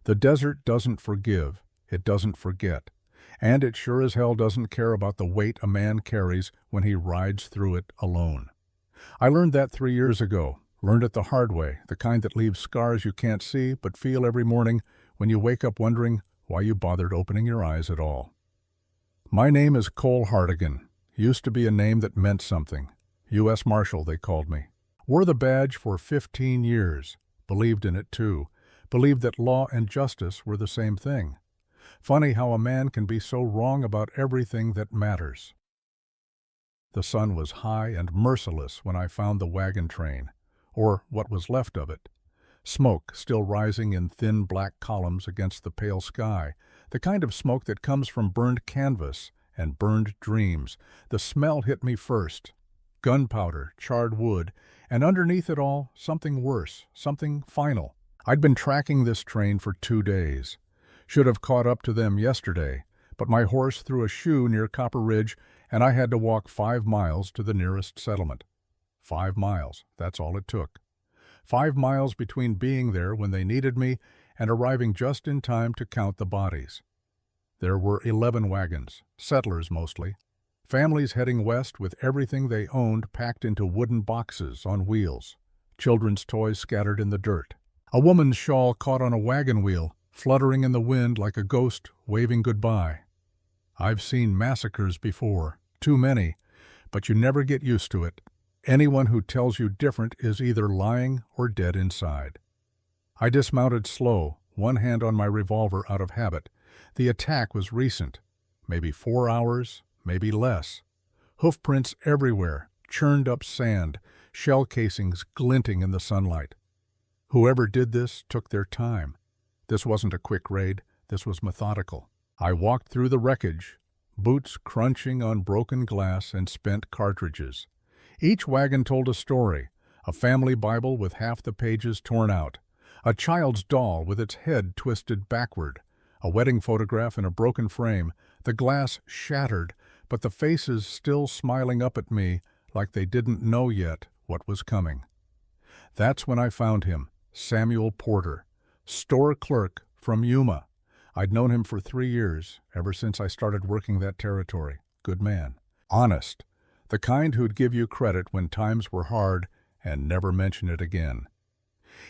The desert doesn't forgive, it doesn't forget, and it sure as hell doesn't care about the weight a man carries when he rides through it alone. I learned that 3 years ago, learned it the hard way, the kind that leaves scars you can't see but feel every morning when you wake up wondering why you bothered opening your eyes at all. My name is Cole Hartigan. Used to be a name that meant something. U.S. Marshal, they called me. Wore the badge for 15 years. Believed in it, too. Believed that law and justice were the same thing. Funny how a man can be so wrong about everything that matters. The sun was high and merciless when I found the wagon train, or what was left of it. Smoke still rising in thin black columns against the pale sky, the kind of smoke that comes from burned canvas and burned dreams. The smell hit me first. Gunpowder, charred wood, and underneath it all, something worse, something final. I'd been tracking this train for 2 days. Should have caught up to them yesterday, but my horse threw a shoe near Copper Ridge, and I had to walk 5 miles to the nearest settlement. 5 miles, that's all it took. 5 miles between being there when they needed me and arriving just in time to count the bodies. There were 11 wagons, settlers mostly. Families heading west with everything they owned packed into wooden boxes on wheels. Children's toys scattered in the dirt. A woman's shawl caught on a wagon wheel, fluttering in the wind like a ghost waving goodbye. I've seen massacres before, too many, but you never get used to it. Anyone who tells you different is either lying or dead inside. I dismounted slow, one hand on my revolver out of habit. The attack was recent, maybe 4 hours, maybe less. Hoofprints everywhere, churned up sand, shell casings glinting in the sunlight. Whoever did this took their time. This wasn't a quick raid, this was methodical. I walked through the wreckage, boots crunching on broken glass and spent cartridges. Each wagon told a story, a family Bible with half the pages torn out, a child's doll with its head twisted backward, a wedding photograph in a broken frame, the glass shattered, but the faces still smiling up at me like they didn't know yet what was coming. That's when I found him, Samuel Porter, store clerk from Yuma. I'd known him for 3 years, ever since I started working that territory. Good man. Honest. The kind who'd give you credit when times were hard and never mention it again.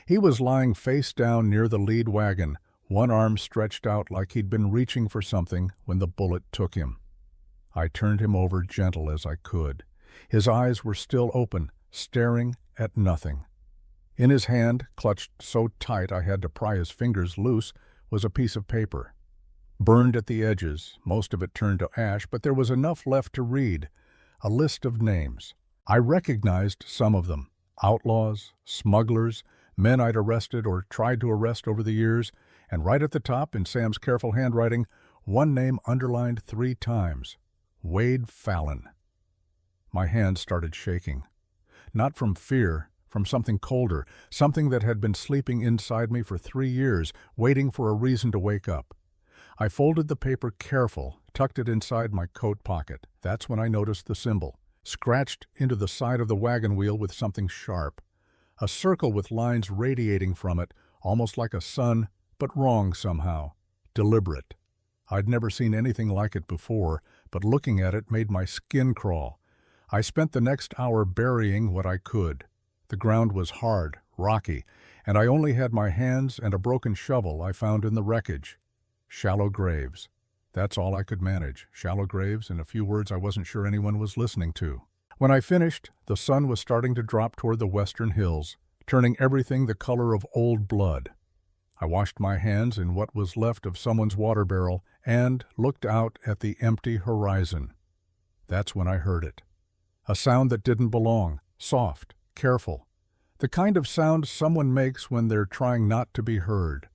He was lying face down near the lead wagon, one arm stretched out like he'd been reaching for something when the bullet took him. I turned him over gentle as I could. His eyes were still open, staring at nothing. In his hand, clutched so tight I had to pry his fingers loose, was a piece of paper. Burned at the edges, most of it turned to ash, but there was enough left to read. A list of names. I recognized some of them. Outlaws, smugglers, men I'd arrested or tried to arrest over the years, and right at the top, in Sam's careful handwriting, one name underlined 3 times. Wade Fallon. My hands started shaking. Not from fear, from something colder, something that had been sleeping inside me for 3 years, waiting for a reason to wake up. I folded the paper careful, tucked it inside my coat pocket. That's when I noticed the symbol, scratched into the side of the wagon wheel with something sharp. A circle with lines radiating from it, almost like a sun, but wrong somehow. Deliberate. I'd never seen anything like it before, but looking at it made my skin crawl. I spent the next hour burying what I could. The ground was hard, rocky, and I only had my hands and a broken shovel I found in the wreckage. Shallow graves. That's all I could manage. Shallow graves and a few words I wasn't sure anyone was listening to. When I finished, the sun was starting to drop toward the western hills, turning everything the color of old blood. I washed my hands in what was left of someone's water barrel and looked out at the empty horizon. That's when I heard it. A sound that didn't belong, soft, careful. The kind of sound someone makes when they're trying not to be heard.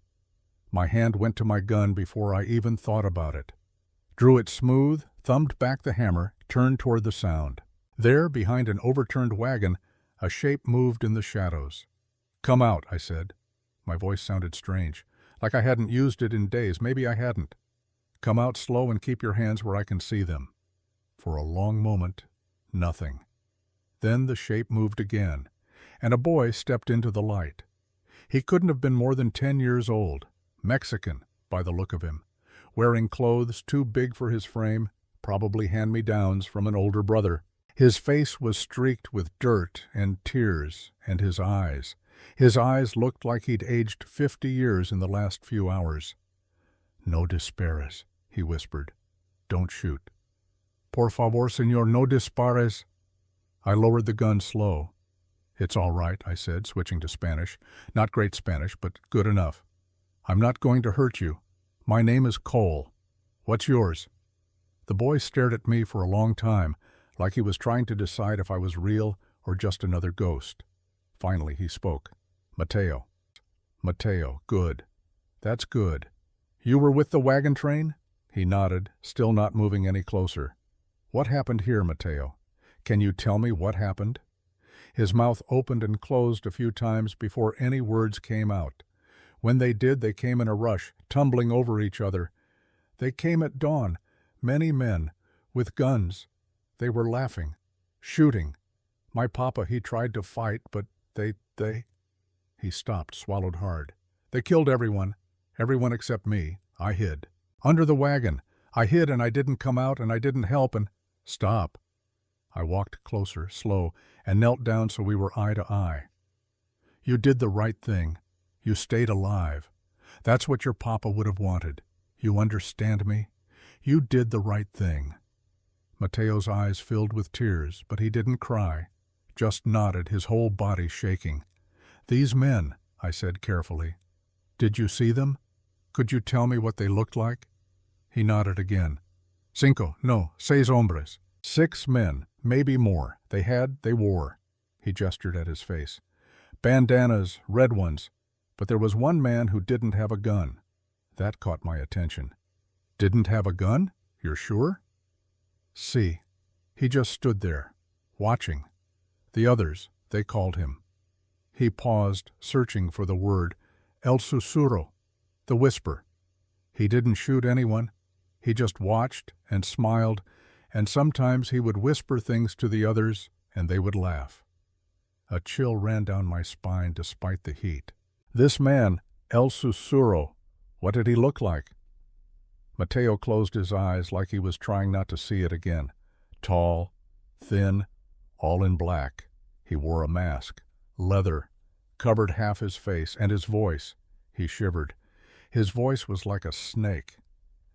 My hand went to my gun before I even thought about it. Drew it smooth, thumbed back the hammer, turned toward the sound. There, behind an overturned wagon, a shape moved in the shadows. "Come out," I said. My voice sounded strange, like I hadn't used it in days. Maybe I hadn't. "Come out slow and keep your hands where I can see them." For a long moment, nothing. Then the shape moved again, and a boy stepped into the light. He couldn't have been more than 10 years old, Mexican, by the look of him, wearing clothes too big for his frame, probably hand-me-downs from an older brother. His face was streaked with dirt and tears, and his eyes looked like he'd aged 50 years in the last few hours. "No dispares," he whispered. "Don't shoot." "Por favor, señor, no dispares." I lowered the gun slow. "It's all right," I said, switching to Spanish. Not great Spanish, but good enough. "I'm not going to hurt you. My name is Cole. What's yours?" The boy stared at me for a long time, like he was trying to decide if I was real or just another ghost. Finally he spoke. "Mateo." "Mateo, good. That's good. You were with the wagon train?" He nodded, still not moving any closer. "What happened here, Mateo? Can you tell me what happened?" His mouth opened and closed a few times before any words came out. When they did, they came in a rush, tumbling over each other. "They came at dawn, many men, with guns. They were laughing, shooting. My papa, he tried to fight, but they... He stopped, swallowed hard. "They killed everyone except me. I hid. Under the wagon. I hid and I didn't come out and I didn't help and..." "Stop." I walked closer, slow, and knelt down so we were eye to eye. "You did the right thing. You stayed alive. That's what your papa would have wanted. You understand me? You did the right thing." Mateo's eyes filled with tears, but he didn't cry, just nodded, his whole body shaking. "These men," I said carefully. "Did you see them? Could you tell me what they looked like?" He nodded again. "Seis hombres. 6 men, maybe more. They wore." He gestured at his face. "Bandanas, red ones. But there was one man who didn't have a gun." That caught my attention. "Didn't have a gun? You're sure?" "See." He just stood there, watching. "The others, they called him." He paused, searching for the word. "El susurro," the whisper. He didn't shoot anyone. He just watched and smiled, and sometimes he would whisper things to the others, and they would laugh. A chill ran down my spine despite the heat. This man, El Susurro, what did he look like? Mateo closed his eyes like he was trying not to see it again. Tall, thin, all in black. He wore a mask, leather, covered half his face, and his voice. He shivered. His voice was like a snake.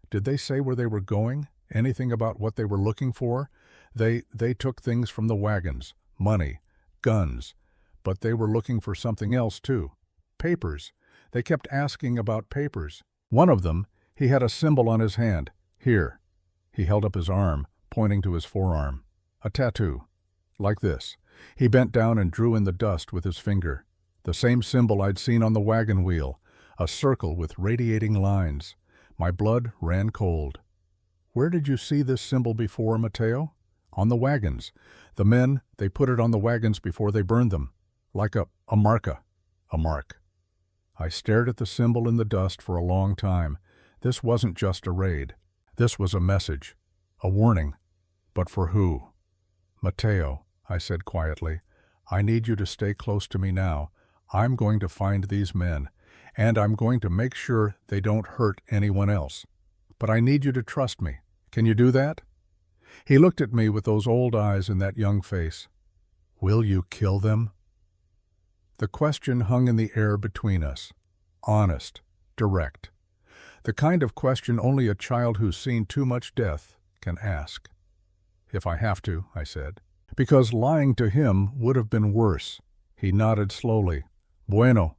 Did they say where they were going? Anything about what they were looking for? They took things from the wagons, money, guns, but they were looking for something else too. Papers. They kept asking about papers. One of them, he had a symbol on his hand. Here. He held up his arm, pointing to his forearm. A tattoo. Like this. He bent down and drew in the dust with his finger. The same symbol I'd seen on the wagon wheel. A circle with radiating lines. My blood ran cold. Where did you see this symbol before, Mateo? On the wagons. The men, they put it on the wagons before they burned them. Like a marca. A mark. I stared at the symbol in the dust for a long time. This wasn't just a raid. This was a message. A warning. But for who? Mateo, I said quietly, I need you to stay close to me now. I'm going to find these men, and I'm going to make sure they don't hurt anyone else. But I need you to trust me. Can you do that? He looked at me with those old eyes in that young face. Will you kill them? The question hung in the air between us. Honest, direct. The kind of question only a child who's seen too much death can ask. If I have to, I said. Because lying to him would have been worse. He nodded slowly. Bueno,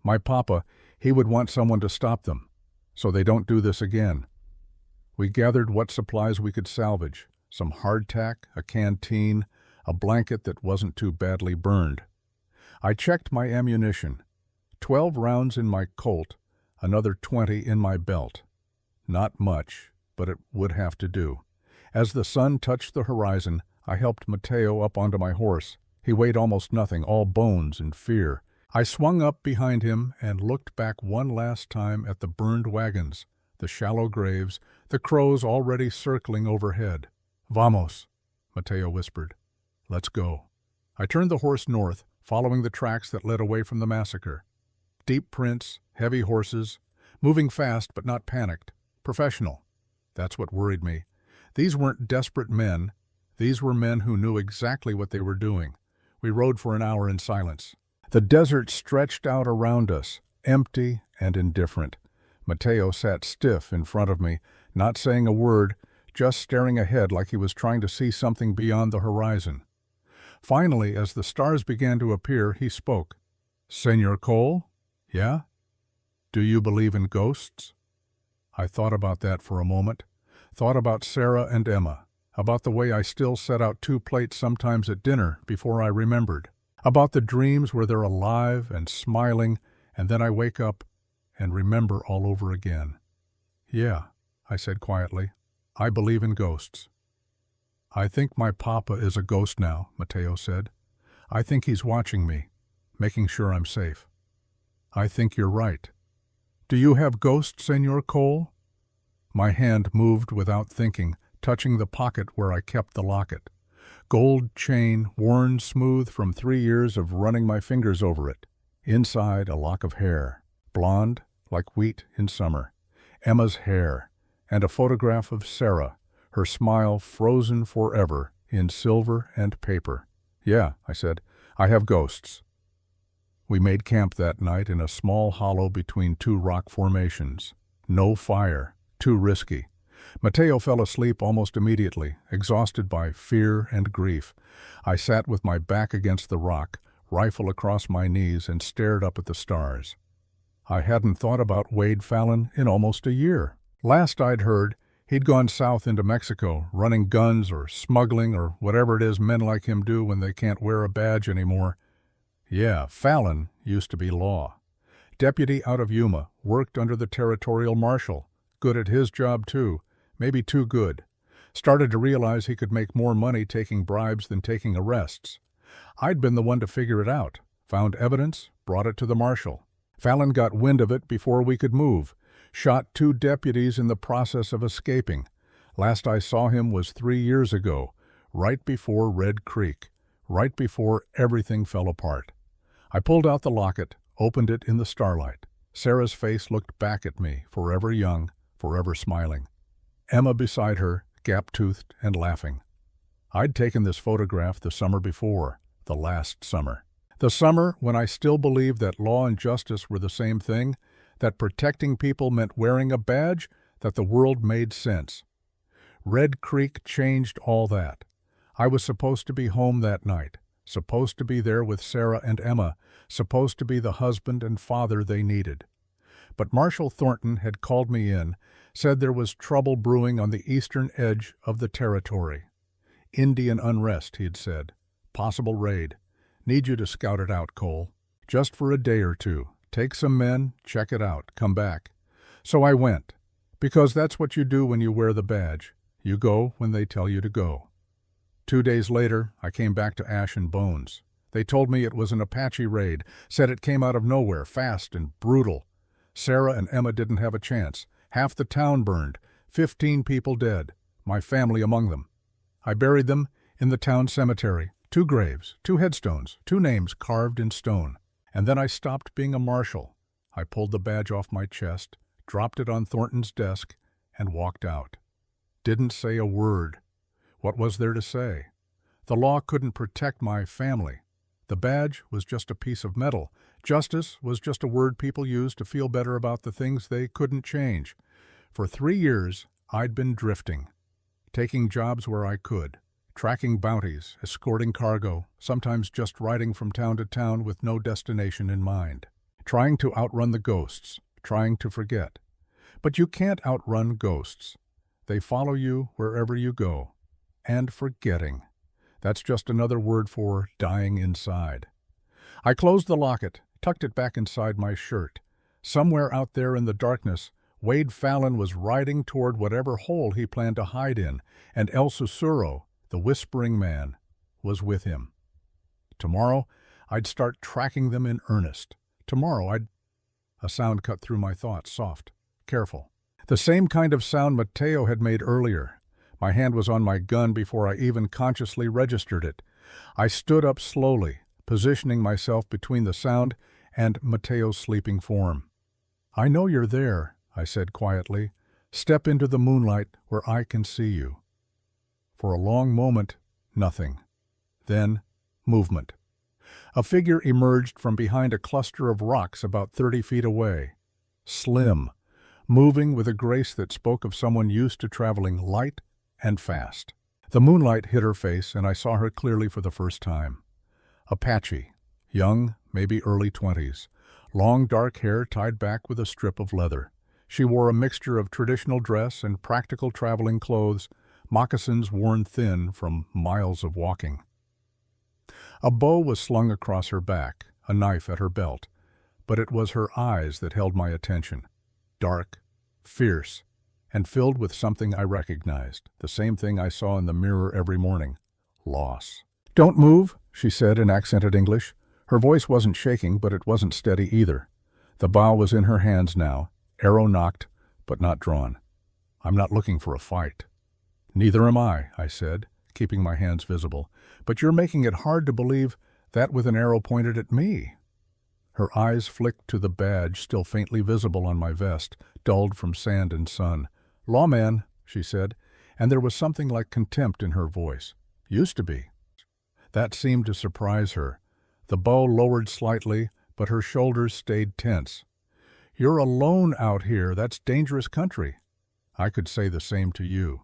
my papa, he would want someone to stop them, so they don't do this again. We gathered what supplies we could salvage, some hardtack, a canteen, a blanket that wasn't too badly burned. I checked my ammunition. 12 rounds in my Colt, another 20 in my belt. Not much, but it would have to do. As the sun touched the horizon, I helped Mateo up onto my horse. He weighed almost nothing, all bones and fear. I swung up behind him and looked back one last time at the burned wagons, the shallow graves, the crows already circling overhead. Vamos, Mateo whispered. Let's go. I turned the horse north, following the tracks that led away from the massacre. Deep prints, heavy horses. Moving fast but not panicked. Professional. That's what worried me. These weren't desperate men. These were men who knew exactly what they were doing. We rode for an hour in silence. The desert stretched out around us, empty and indifferent. Mateo sat stiff in front of me, not saying a word, just staring ahead like he was trying to see something beyond the horizon. Finally, as the stars began to appear, he spoke. "Senor Cole? Yeah? Do you believe in ghosts?" I thought about that for a moment, thought about Sarah and Emma, about the way I still set out 2 plates sometimes at dinner before I remembered, about the dreams where they're alive and smiling, and then I wake up and remember all over again. "Yeah," I said quietly, "I believe in ghosts." "I think my papa is a ghost now," Mateo said. "I think he's watching me, making sure I'm safe." "I think you're right. Do you have ghosts, Senor Cole?" My hand moved without thinking, touching the pocket where I kept the locket. Gold chain, worn smooth from 3 years of running my fingers over it. Inside, a lock of hair, blonde, like wheat in summer. Emma's hair, and a photograph of Sarah, her smile frozen forever in silver and paper. "Yeah," I said, "I have ghosts." We made camp that night in a small hollow between 2 rock formations. No fire, too risky. Mateo fell asleep almost immediately, exhausted by fear and grief. I sat with my back against the rock, rifle across my knees, and stared up at the stars. I hadn't thought about Wade Fallon in almost a year. Last I'd heard, he'd gone south into Mexico, running guns or smuggling or whatever it is men like him do when they can't wear a badge anymore. Yeah, Fallon used to be law. Deputy out of Yuma, worked under the territorial marshal. Good at his job too, maybe too good. Started to realize he could make more money taking bribes than taking arrests. I'd been the one to figure it out, found evidence, brought it to the marshal. Fallon got wind of it before we could move. Shot 2 deputies in the process of escaping. Last I saw him was 3 years ago, right before Red Creek, right before everything fell apart. I pulled out the locket, opened it in the starlight. Sarah's face looked back at me, forever young, forever smiling. Emma beside her, gap-toothed and laughing. I'd taken this photograph the summer before, the last summer. The summer when I still believed that law and justice were the same thing, that protecting people meant wearing a badge, that the world made sense. Red Creek changed all that. I was supposed to be home that night, supposed to be there with Sarah and Emma, supposed to be the husband and father they needed. But Marshal Thornton had called me in, said there was trouble brewing on the eastern edge of the territory. Indian unrest, he'd said. Possible raid. Need you to scout it out, Cole. Just for a day or 2. Take some men, check it out, come back. So I went, because that's what you do when you wear the badge. You go when they tell you to go. 2 days later, I came back to Ash and Bones. They told me it was an Apache raid, said it came out of nowhere, fast and brutal. Sarah and Emma didn't have a chance. Half the town burned, 15 people dead, my family among them. I buried them in the town cemetery, 2 graves, 2 headstones, 2 names carved in stone. And then I stopped being a marshal. I pulled the badge off my chest, dropped it on Thornton's desk, and walked out. Didn't say a word. What was there to say? The law couldn't protect my family. The badge was just a piece of metal. Justice was just a word people used to feel better about the things they couldn't change. For 3 years, I'd been drifting, taking jobs where I could, tracking bounties, escorting cargo, sometimes just riding from town to town with no destination in mind, trying to outrun the ghosts, trying to forget. But you can't outrun ghosts. They follow you wherever you go. And forgetting. That's just another word for dying inside. I closed the locket, tucked it back inside my shirt. Somewhere out there in the darkness, Wade Fallon was riding toward whatever hole he planned to hide in, and El Sussurro, the whispering man, was with him. Tomorrow, I'd start tracking them in earnest. Tomorrow, A sound cut through my thoughts, soft, careful. The same kind of sound Mateo had made earlier. My hand was on my gun before I even consciously registered it. I stood up slowly, positioning myself between the sound and Mateo's sleeping form. I know you're there, I said quietly. Step into the moonlight where I can see you. For a long moment, nothing. Then, movement. A figure emerged from behind a cluster of rocks about 30 feet away. Slim, moving with a grace that spoke of someone used to traveling light and fast. The moonlight hit her face, and I saw her clearly for the first time. Apache, young, maybe early 20s, long dark hair tied back with a strip of leather. She wore a mixture of traditional dress and practical traveling clothes, moccasins worn thin from miles of walking. A bow was slung across her back, a knife at her belt, but it was her eyes that held my attention. Dark, fierce, and filled with something I recognized, the same thing I saw in the mirror every morning: loss. "Don't move," she said in accented English. Her voice wasn't shaking, but it wasn't steady either. The bow was in her hands now, arrow nocked, but not drawn. "I'm not looking for a fight." "Neither am I said, keeping my hands visible. "But you're making it hard to believe that with an arrow pointed at me." Her eyes flicked to the badge still faintly visible on my vest, dulled from sand and sun. "Lawman," she said, and there was something like contempt in her voice. "Used to be." That seemed to surprise her. The bow lowered slightly, but her shoulders stayed tense. "You're alone out here. That's dangerous country." "I could say the same to you."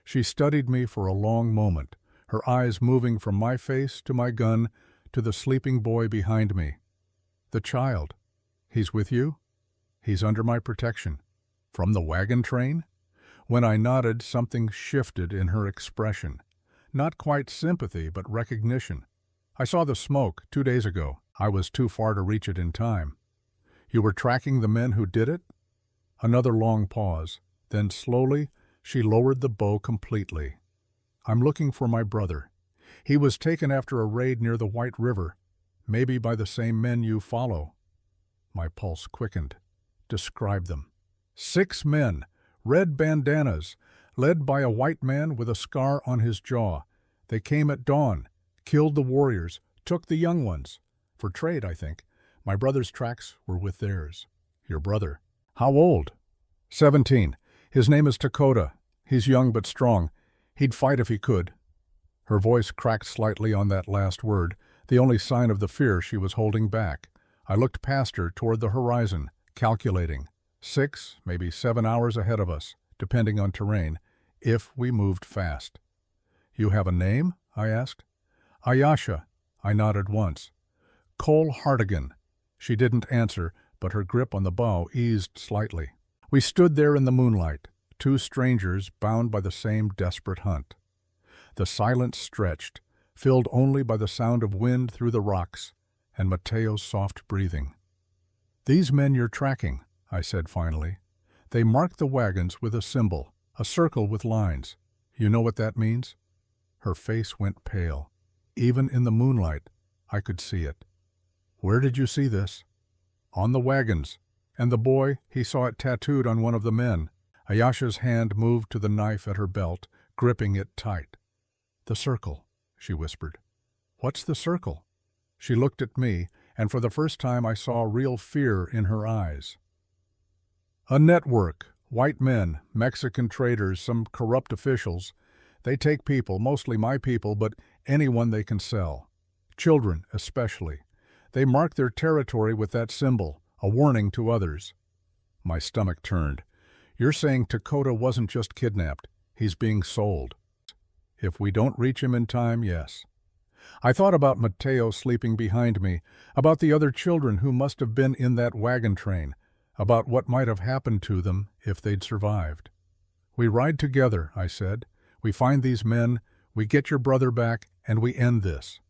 She studied me for a long moment, her eyes moving from my face to my gun to the sleeping boy behind me. "The child. He's with you?" "He's under my protection." "From the wagon train?" When I nodded, something shifted in her expression. Not quite sympathy, but recognition. "I saw the smoke 2 days ago. I was too far to reach it in time." "You were tracking the men who did it?" Another long pause. Then slowly, she lowered the bow completely. "I'm looking for my brother. He was taken after a raid near the White River, maybe by the same men you follow." My pulse quickened. "Describe them." 6 men, red bandanas, led by a white man with a scar on his jaw. They came at dawn, killed the warriors, took the young ones. For trade, I think. My brother's tracks were with theirs." "Your brother? How old?" 17. "His name is Dakota. He's young but strong. He'd fight if he could." Her voice cracked slightly on that last word, the only sign of the fear she was holding back. I looked past her toward the horizon, calculating. 6, maybe 7 hours ahead of us, depending on terrain, if we moved fast. "You have a name?" I asked. "Ayasha." I nodded once. "Cole Hartigan." She didn't answer, but her grip on the bow eased slightly. We stood there in the moonlight, 2 strangers bound by the same desperate hunt. The silence stretched, filled only by the sound of wind through the rocks and Mateo's soft breathing. "These men you're tracking," I said finally. "They mark the wagons with a symbol, a circle with lines. You know what that means?" Her face went pale. Even in the moonlight, I could see it. "Where did you see this?" "On the wagons. And the boy, he saw it tattooed on one of the men." Ayasha's hand moved to the knife at her belt, gripping it tight. "The circle," she whispered. "What's the circle?" She looked at me, and for the first time I saw real fear in her eyes. "A network. White men, Mexican traders, some corrupt officials. They take people, mostly my people, but anyone they can sell. Children, especially. They mark their territory with that symbol, a warning to others." My stomach turned. "You're saying Dakota wasn't just kidnapped. He's being sold." "If we don't reach him in time, yes." I thought about Mateo sleeping behind me, about the other children who must have been in that wagon train, about what might have happened to them if they'd survived. "We ride together," I said. "We find these men, we get your brother back, and we end this."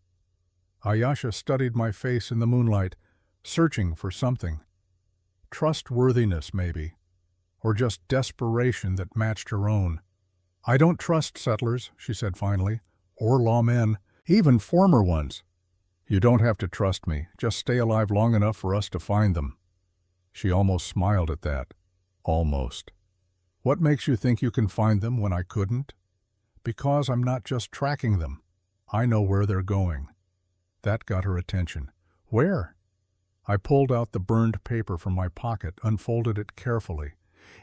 Ayasha studied my face in the moonlight, searching for something. Trustworthiness, maybe, or just desperation that matched her own. "I don't trust settlers," she said finally, "or lawmen, even former ones." "You don't have to trust me. Just stay alive long enough for us to find them." She almost smiled at that. Almost. "What makes you think you can find them when I couldn't?" "Because I'm not just tracking them. I know where they're going." That got her attention. "Where?" I pulled out the burned paper from my pocket, unfolded it carefully.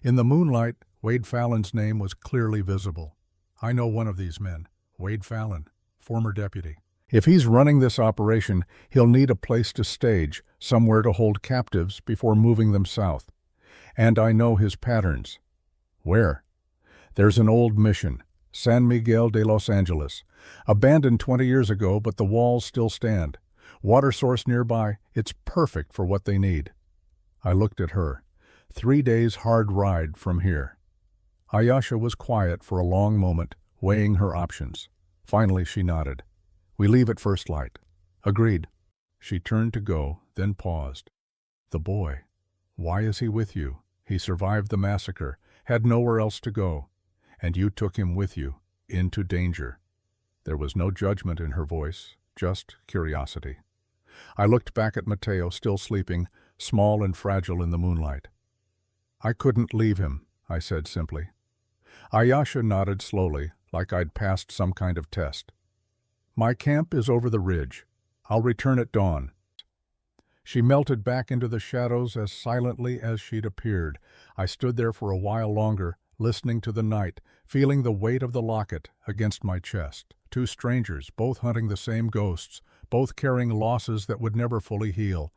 In the moonlight, Wade Fallon's name was clearly visible. I know one of these men, Wade Fallon, former deputy. If he's running this operation, he'll need a place to stage, somewhere to hold captives before moving them south. And I know his patterns. Where? There's an old mission, San Miguel de Los Angeles. Abandoned 20 years ago, but the walls still stand. Water source nearby, it's perfect for what they need. I looked at her. 3 days hard ride from here. Ayasha was quiet for a long moment, weighing her options. Finally she nodded. We leave at first light. Agreed. She turned to go, then paused. The boy. Why is he with you? He survived the massacre, had nowhere else to go. And you took him with you, into danger. There was no judgment in her voice, just curiosity. I looked back at Mateo, still sleeping, small and fragile in the moonlight. I couldn't leave him, I said simply. Ayasha nodded slowly, like I'd passed some kind of test. My camp is over the ridge. I'll return at dawn. She melted back into the shadows as silently as she'd appeared. I stood there for a while longer, listening to the night, feeling the weight of the locket against my chest. Two strangers, both hunting the same ghosts, both carrying losses that would never fully heal.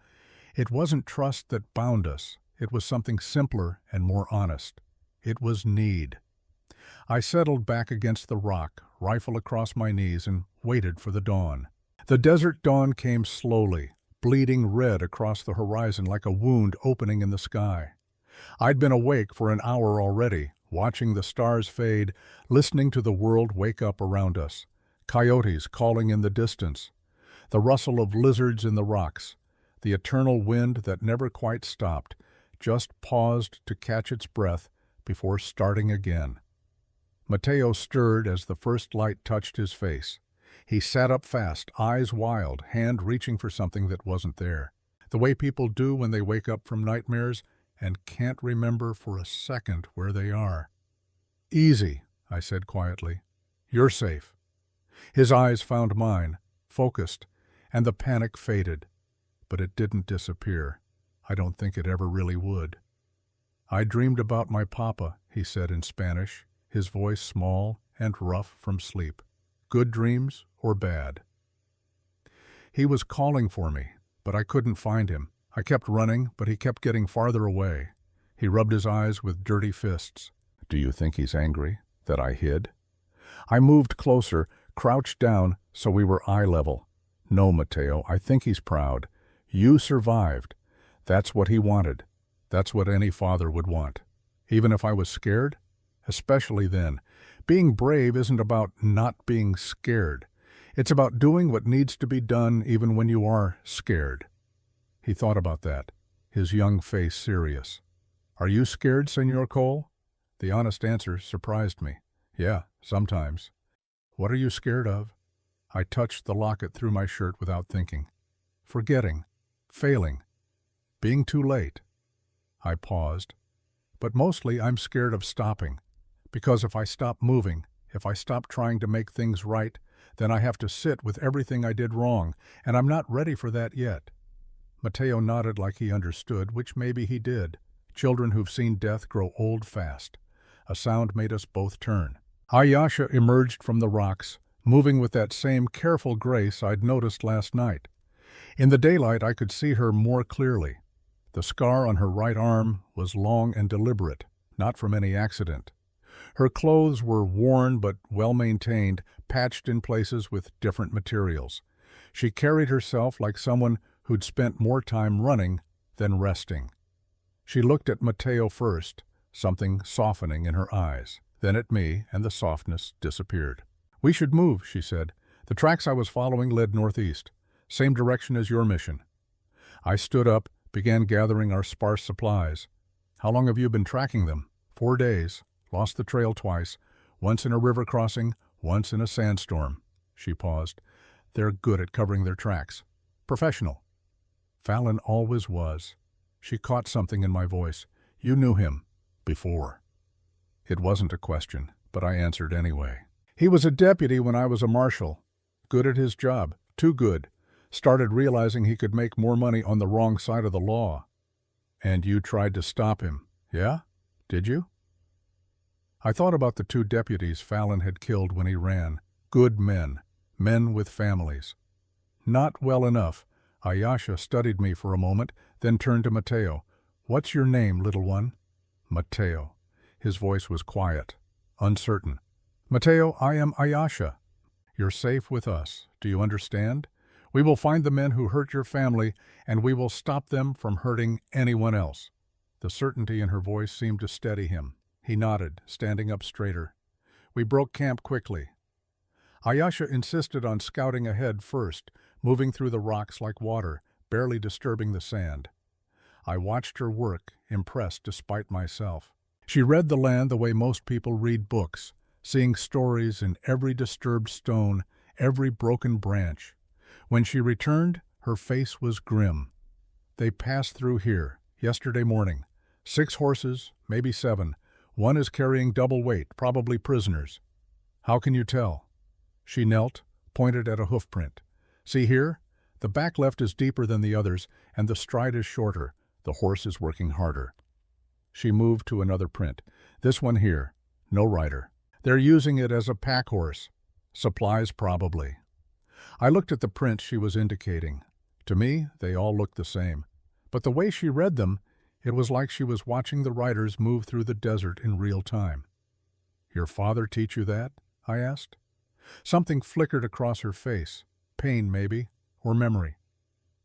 It wasn't trust that bound us. It was something simpler and more honest. It was need. I settled back against the rock, rifle across my knees, and waited for the dawn. The desert dawn came slowly, bleeding red across the horizon like a wound opening in the sky. I'd been awake for an hour already, watching the stars fade, listening to the world wake up around us. Coyotes calling in the distance, the rustle of lizards in the rocks, the eternal wind that never quite stopped, just paused to catch its breath before starting again. Mateo stirred as the first light touched his face. He sat up fast, eyes wild, hand reaching for something that wasn't there. The way people do when they wake up from nightmares and can't remember for a second where they are. Easy, I said quietly. You're safe. His eyes found mine, focused, and the panic faded. But it didn't disappear. I don't think it ever really would. I dreamed about my papa, he said in Spanish, his voice small and rough from sleep. Good dreams or bad? He was calling for me, but I couldn't find him. I kept running, but he kept getting farther away. He rubbed his eyes with dirty fists. Do you think he's angry that I hid? I moved closer, crouched down so we were eye level. No, Mateo, I think he's proud. You survived. That's what he wanted. That's what any father would want. Even if I was scared? Especially then. Being brave isn't about not being scared. It's about doing what needs to be done even when you are scared. He thought about that, his young face serious. Are you scared, Senor Cole? The honest answer surprised me. Yeah, sometimes. What are you scared of? I touched the locket through my shirt without thinking. Forgetting. Failing. Being too late. I paused. But mostly I'm scared of stopping. Because if I stop moving, if I stop trying to make things right, then I have to sit with everything I did wrong, and I'm not ready for that yet. Mateo nodded like he understood, which maybe he did. Children who've seen death grow old fast. A sound made us both turn. Ayasha emerged from the rocks, moving with that same careful grace I'd noticed last night. In the daylight I could see her more clearly. The scar on her right arm was long and deliberate, not from any accident. Her clothes were worn but well-maintained, patched in places with different materials. She carried herself like someone who'd spent more time running than resting. She looked at Mateo first, something softening in her eyes, then at me, and the softness disappeared. We should move, she said. The tracks I was following led northeast, same direction as your mission. I stood up, began gathering our sparse supplies. How long have you been tracking them? 4 days. Lost the trail twice, once in a river crossing, once in a sandstorm. She paused. They're good at covering their tracks. Professional. Fallon always was. She caught something in my voice. You knew him. Before. It wasn't a question, but I answered anyway. He was a deputy when I was a marshal. Good at his job. Too good. Started realizing he could make more money on the wrong side of the law. And you tried to stop him, yeah? Did you? I thought about the 2 deputies Fallon had killed when he ran. Good men, men with families. Not well enough. Ayesha studied me for a moment, then turned to Mateo. What's your name, little one? Mateo. His voice was quiet, uncertain. Mateo, I am Ayesha. You're safe with us. Do you understand? We will find the men who hurt your family, and we will stop them from hurting anyone else. The certainty in her voice seemed to steady him. He nodded, standing up straighter. We broke camp quickly. Ayesha insisted on scouting ahead first, moving through the rocks like water, barely disturbing the sand. I watched her work, impressed despite myself. She read the land the way most people read books, seeing stories in every disturbed stone, every broken branch. When she returned, her face was grim. They passed through here, yesterday morning. 6 horses, maybe 7. One is carrying double weight, probably prisoners. How can you tell? She knelt, pointed at a hoofprint. See here? The back left is deeper than the others, and the stride is shorter. The horse is working harder. She moved to another print. This one here. No rider. They're using it as a pack horse. Supplies probably. I looked at the prints she was indicating. To me, they all looked the same. But the way she read them, it was like she was watching the riders move through the desert in real time. Your father teach you that? I asked. Something flickered across her face. Pain, maybe, or memory.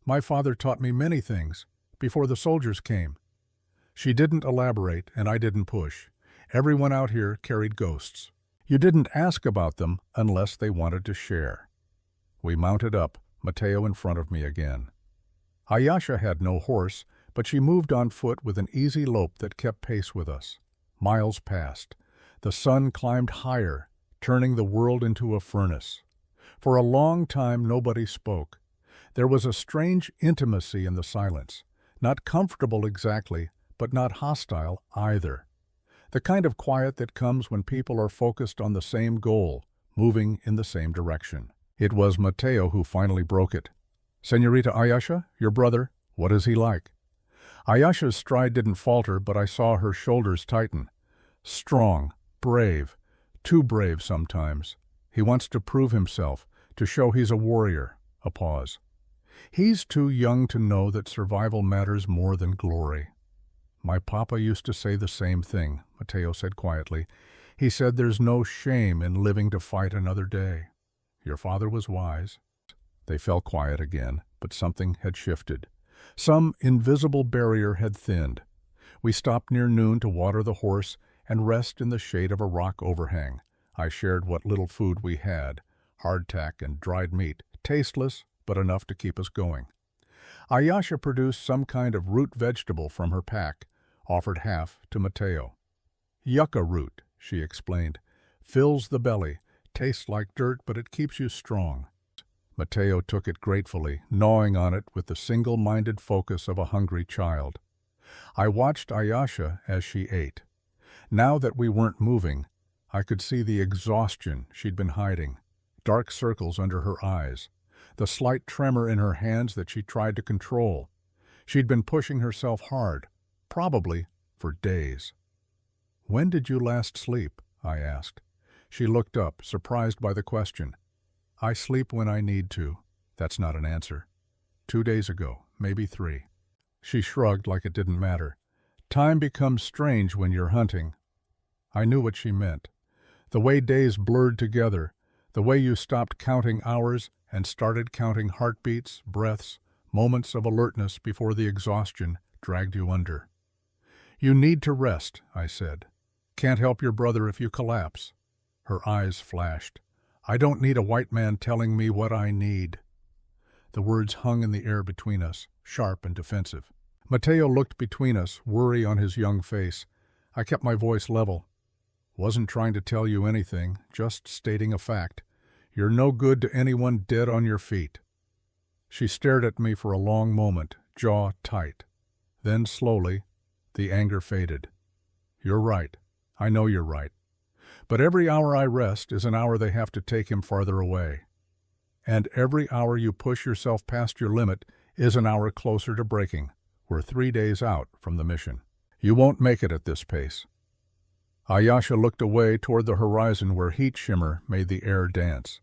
My father taught me many things, before the soldiers came. She didn't elaborate, and I didn't push. Everyone out here carried ghosts. You didn't ask about them unless they wanted to share. We mounted up, Mateo in front of me again. Ayesha had no horse, but she moved on foot with an easy lope that kept pace with us. Miles passed. The sun climbed higher, turning the world into a furnace. For a long time nobody spoke. There was a strange intimacy in the silence. Not comfortable exactly, but not hostile either. The kind of quiet that comes when people are focused on the same goal, moving in the same direction. It was Mateo who finally broke it. Señorita Ayesha, your brother, what is he like? Ayesha's stride didn't falter, but I saw her shoulders tighten. Strong, brave, too brave sometimes. He wants to prove himself, to show he's a warrior. A pause. He's too young to know that survival matters more than glory. My papa used to say the same thing, Mateo said quietly. He said there's no shame in living to fight another day. Your father was wise. They fell quiet again, but something had shifted. Some invisible barrier had thinned. We stopped near noon to water the horse and rest in the shade of a rock overhang. I shared what little food we had, hardtack and dried meat, tasteless, but enough to keep us going. Ayesha produced some kind of root vegetable from her pack, offered half to Mateo. Yucca root, she explained, fills the belly, tastes like dirt, but it keeps you strong. Mateo took it gratefully, gnawing on it with the single-minded focus of a hungry child. I watched Ayesha as she ate. Now that we weren't moving, I could see the exhaustion she'd been hiding, dark circles under her eyes, the slight tremor in her hands that she tried to control. She'd been pushing herself hard, probably for days. When did you last sleep? I asked. She looked up, surprised by the question. I sleep when I need to. That's not an answer. 2 days ago, maybe 3. She shrugged like it didn't matter. Time becomes strange when you're hunting. I knew what she meant. The way days blurred together, the way you stopped counting hours and started counting heartbeats, breaths, moments of alertness before the exhaustion dragged you under. You need to rest, I said. Can't help your brother if you collapse. Her eyes flashed. I don't need a white man telling me what I need. The words hung in the air between us, sharp and defensive. Mateo looked between us, worry on his young face. I kept my voice level. Wasn't trying to tell you anything, just stating a fact. You're no good to anyone dead on your feet. She stared at me for a long moment, jaw tight. Then slowly, the anger faded. You're right. I know you're right. But every hour I rest is an hour they have to take him farther away. And every hour you push yourself past your limit is an hour closer to breaking. We're 3 days out from the mission. You won't make it at this pace." Ayasha looked away toward the horizon where heat shimmer made the air dance.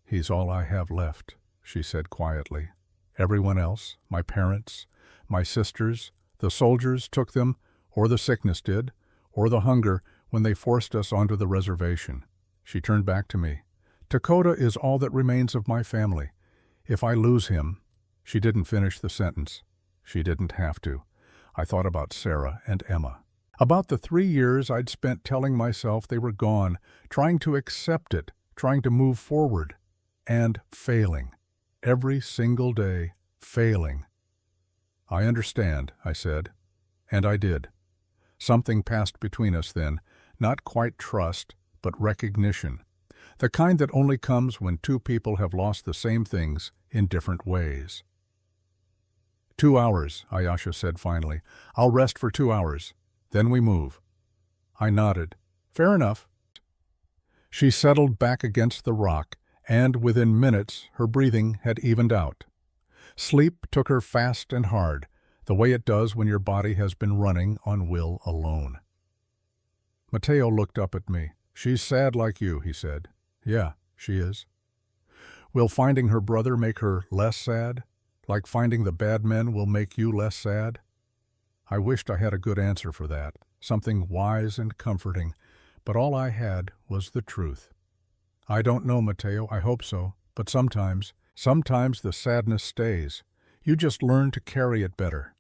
"He's all I have left," she said quietly. "Everyone else, my parents, my sisters, the soldiers took them, or the sickness did, or the hunger when they forced us onto the reservation." She turned back to me. "Dakota is all that remains of my family. If I lose him—" She didn't finish the sentence. She didn't have to. I thought about Sarah and Emma. About the 3 years I'd spent telling myself they were gone, trying to accept it, trying to move forward, and failing. Every single day, failing. "I understand," I said. And I did. Something passed between us then, not quite trust, but recognition. The kind that only comes when two people have lost the same things in different ways. 2 hours, Ayasha said finally. "I'll rest for 2 hours. Then we move." I nodded. "Fair enough." She settled back against the rock, and within minutes her breathing had evened out. Sleep took her fast and hard, the way it does when your body has been running on will alone. Mateo looked up at me. "She's sad like you," he said. "Yeah, she is." "Will finding her brother make her less sad? Like finding the bad men will make you less sad?" I wished I had a good answer for that, something wise and comforting, but all I had was the truth. "I don't know, Mateo, I hope so, but sometimes the sadness stays. You just learn to carry it better."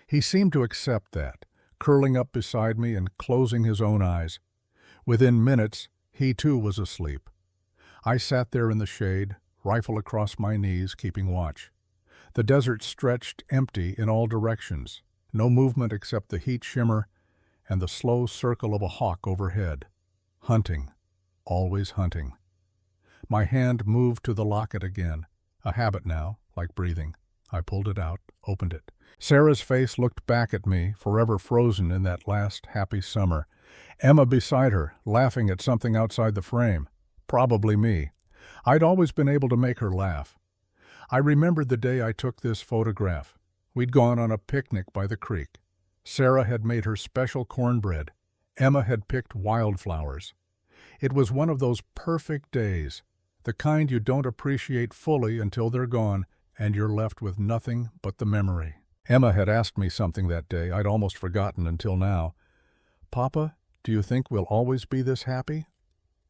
He seemed to accept that, curling up beside me and closing his own eyes. Within minutes, he too was asleep. I sat there in the shade, rifle across my knees, keeping watch. The desert stretched empty in all directions, no movement except the heat shimmer and the slow circle of a hawk overhead. Hunting, always hunting. My hand moved to the locket again, a habit now, like breathing. I pulled it out, opened it. Sarah's face looked back at me, forever frozen in that last happy summer. Emma beside her, laughing at something outside the frame. Probably me. I'd always been able to make her laugh. I remembered the day I took this photograph. We'd gone on a picnic by the creek. Sarah had made her special cornbread. Emma had picked wildflowers. It was one of those perfect days, the kind you don't appreciate fully until they're gone and you're left with nothing but the memory. Emma had asked me something that day I'd almost forgotten until now. "Papa, do you think we'll always be this happy?"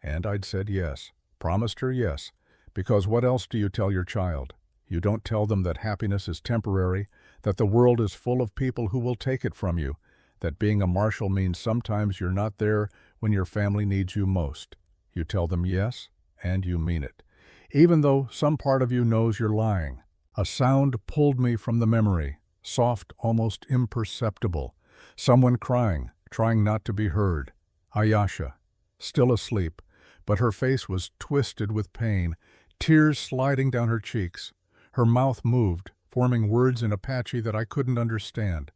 And I'd said yes, promised her yes, because what else do you tell your child? You don't tell them that happiness is temporary, that the world is full of people who will take it from you, that being a marshal means sometimes you're not there when your family needs you most. You tell them yes, and you mean it, even though some part of you knows you're lying. A sound pulled me from the memory, soft, almost imperceptible. Someone crying, trying not to be heard. Ayasha, still asleep, but her face was twisted with pain, tears sliding down her cheeks. Her mouth moved, forming words in Apache that I couldn't understand.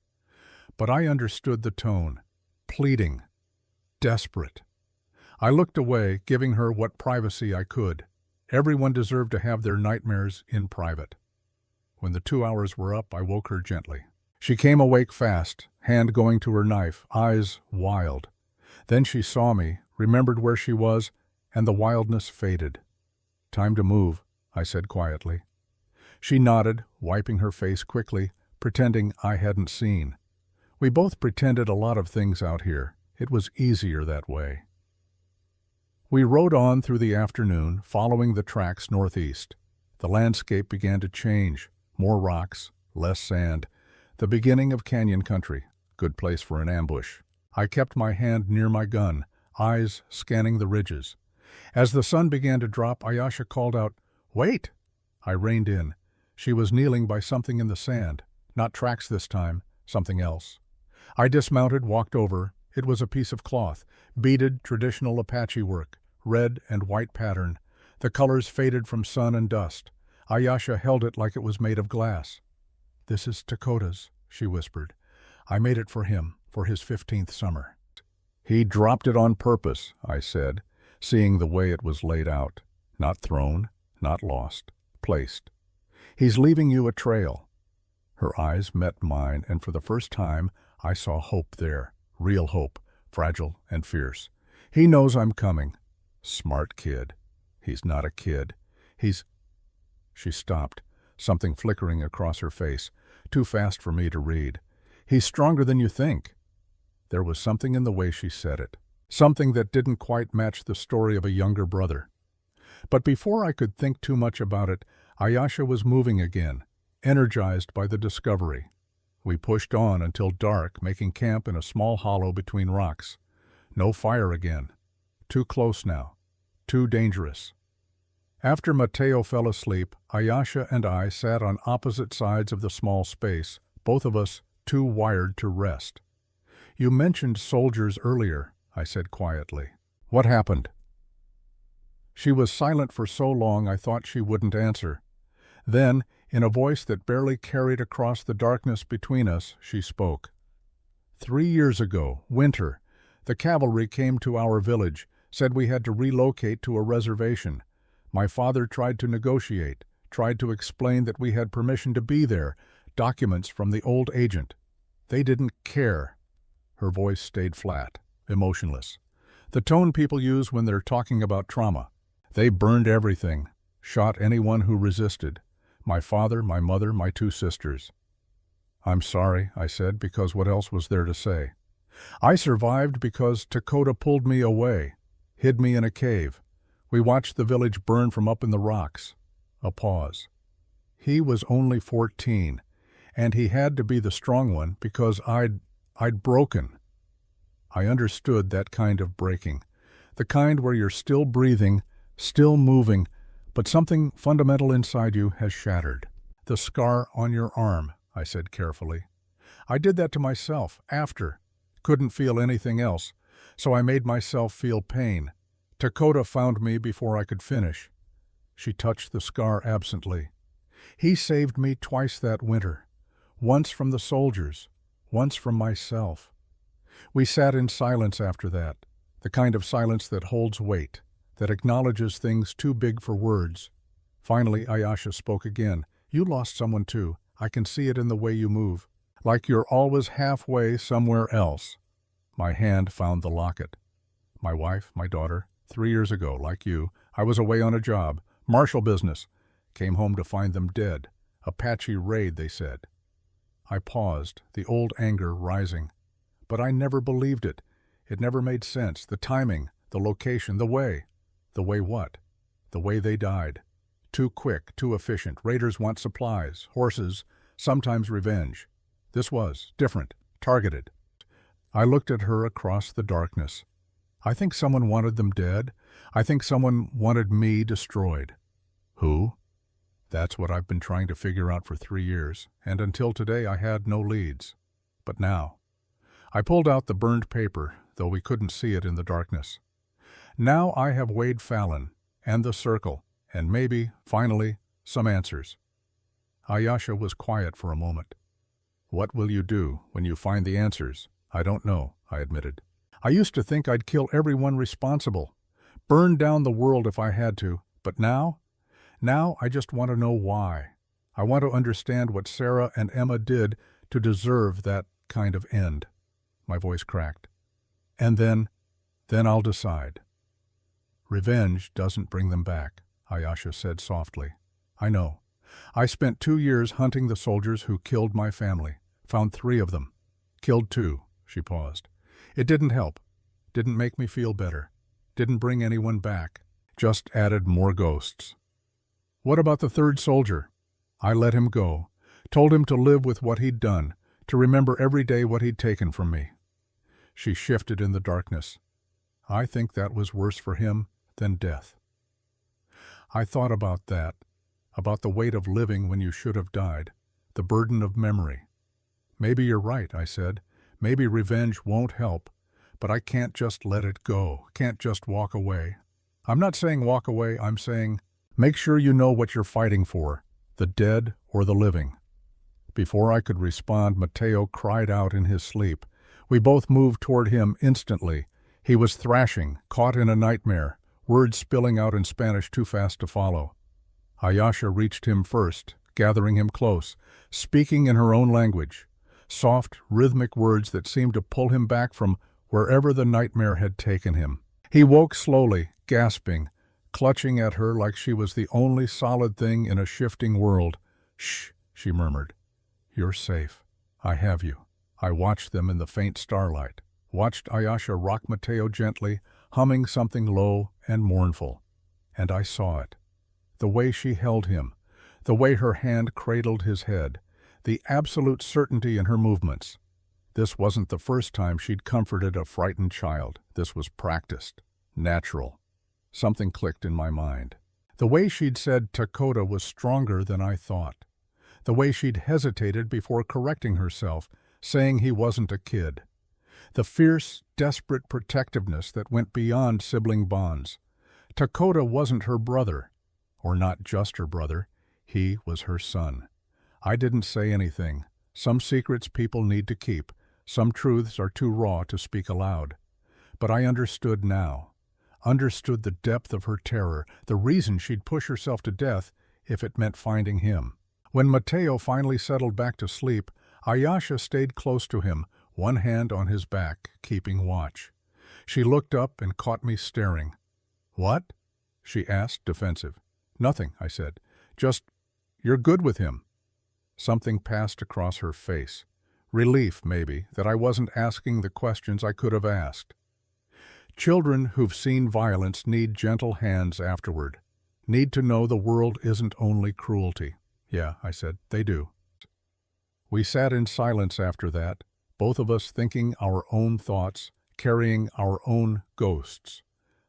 But I understood the tone, pleading, desperate. I looked away, giving her what privacy I could. Everyone deserved to have their nightmares in private. When the 2 hours were up, I woke her gently. She came awake fast, hand going to her knife, eyes wild. Then she saw me, remembered where she was, and the wildness faded. "Time to move," I said quietly. She nodded, wiping her face quickly, pretending I hadn't seen. We both pretended a lot of things out here. It was easier that way. We rode on through the afternoon, following the tracks northeast. The landscape began to change. More rocks, less sand. The beginning of canyon country. Good place for an ambush. I kept my hand near my gun, eyes scanning the ridges. As the sun began to drop, Ayasha called out, "Wait!" I reined in. She was kneeling by something in the sand. Not tracks this time, something else. I dismounted, walked over. It was a piece of cloth, beaded traditional Apache work, red and white pattern. The colors faded from sun and dust. Ayasha held it like it was made of glass. "This is Dakota's," she whispered. "I made it for him, for his 15th summer." "He dropped it on purpose," I said, seeing the way it was laid out. Not thrown, not lost, placed. He's leaving you a trail. Her eyes met mine, and for the first time I saw hope there, real hope, fragile and fierce. He knows I'm coming. Smart kid. He's not a kid. He's... She stopped, something flickering across her face, too fast for me to read. He's stronger than you think. There was something in the way she said it, something that didn't quite match the story of a younger brother. But before I could think too much about it, Ayasha was moving again, energized by the discovery. We pushed on until dark, making camp in a small hollow between rocks. No fire again. Too close now. Too dangerous. After Mateo fell asleep, Ayasha and I sat on opposite sides of the small space, both of us too wired to rest. You mentioned soldiers earlier, I said quietly. What happened? She was silent for so long I thought she wouldn't answer. Then, in a voice that barely carried across the darkness between us, she spoke. 3 years ago, winter, the cavalry came to our village, said we had to relocate to a reservation. My father tried to negotiate, tried to explain that we had permission to be there, documents from the old agent. They didn't care. Her voice stayed flat, emotionless. The tone people use when they're talking about trauma. They burned everything, shot anyone who resisted. My father, my mother, my 2 sisters. I'm sorry, I said, because what else was there to say? I survived because Dakota pulled me away, hid me in a cave. We watched the village burn from up in the rocks. A pause. He was only 14, and he had to be the strong one because I'd broken. I understood that kind of breaking, the kind where you're still breathing, still moving, but something fundamental inside you has shattered. The scar on your arm, I said carefully. I did that to myself, after. Couldn't feel anything else, so I made myself feel pain. Dakota found me before I could finish. She touched the scar absently. He saved me twice that winter. Once from the soldiers, once from myself. We sat in silence after that, the kind of silence that holds weight, that acknowledges things too big for words. Finally, Ayasha spoke again. You lost someone too. I can see it in the way you move. Like you're always halfway somewhere else. My hand found the locket. My wife, my daughter, 3 years ago, like you, I was away on a job, marshal business. Came home to find them dead. Apache raid, they said. I paused, the old anger rising. But I never believed it. It never made sense. The timing, the location, the way. The way what? The way they died. Too quick, too efficient. Raiders want supplies, horses, sometimes revenge. This was different, targeted. I looked at her across the darkness. I think someone wanted them dead. I think someone wanted me destroyed. Who? That's what I've been trying to figure out for 3 years, and until today I had no leads. But now. I pulled out the burned paper, though we couldn't see it in the darkness. Now I have Wade Fallon, and the circle, and maybe, finally, some answers. Ayasha was quiet for a moment. What will you do when you find the answers? I don't know, I admitted. I used to think I'd kill everyone responsible, burn down the world if I had to, but now I just want to know why. I want to understand what Sarah and Emma did to deserve that kind of end. My voice cracked. And then I'll decide. Revenge doesn't bring them back, Ayasha said softly. I know. I spent 2 years hunting the soldiers who killed my family. Found 3 of them. Killed 2, she paused. It didn't help. Didn't make me feel better. Didn't bring anyone back. Just added more ghosts. What about the 3rd soldier? I let him go. Told him to live with what he'd done, to remember every day what he'd taken from me. She shifted in the darkness. I think that was worse for him than death. I thought about that, about the weight of living when you should have died, the burden of memory. Maybe you're right, I said. Maybe revenge won't help, but I can't just let it go, can't just walk away. I'm not saying walk away, I'm saying make sure you know what you're fighting for, the dead or the living. Before I could respond, Mateo cried out in his sleep. We both moved toward him instantly. He was thrashing, caught in a nightmare, words spilling out in Spanish too fast to follow. Ayasha reached him first, gathering him close, speaking in her own language, soft, rhythmic words that seemed to pull him back from wherever the nightmare had taken him. He woke slowly, gasping, clutching at her like she was the only solid thing in a shifting world. "Shh," she murmured. "You're safe. I have you." I watched them in the faint starlight, watched Ayasha rock Mateo gently, humming something low and mournful. And I saw it. The way she held him, the way her hand cradled his head, the absolute certainty in her movements. This wasn't the first time she'd comforted a frightened child. This was practiced, natural. Something clicked in my mind. The way she'd said Dakota was stronger than I thought. The way she'd hesitated before correcting herself, saying he wasn't a kid. The fierce, desperate protectiveness that went beyond sibling bonds. Dakota wasn't her brother, or not just her brother. He was her son. I didn't say anything. Some secrets people need to keep. Some truths are too raw to speak aloud. But I understood now. Understood the depth of her terror, the reason she'd push herself to death if it meant finding him. When Mateo finally settled back to sleep, Ayasha stayed close to him, one hand on his back, keeping watch. She looked up and caught me staring. "What?" she asked, defensive. "Nothing," I said. "Just, you're good with him." Something passed across her face. Relief, maybe, that I wasn't asking the questions I could have asked. Children who've seen violence need gentle hands afterward, need to know the world isn't only cruelty. "Yeah," I said, "they do." We sat in silence after that, both of us thinking our own thoughts, carrying our own ghosts.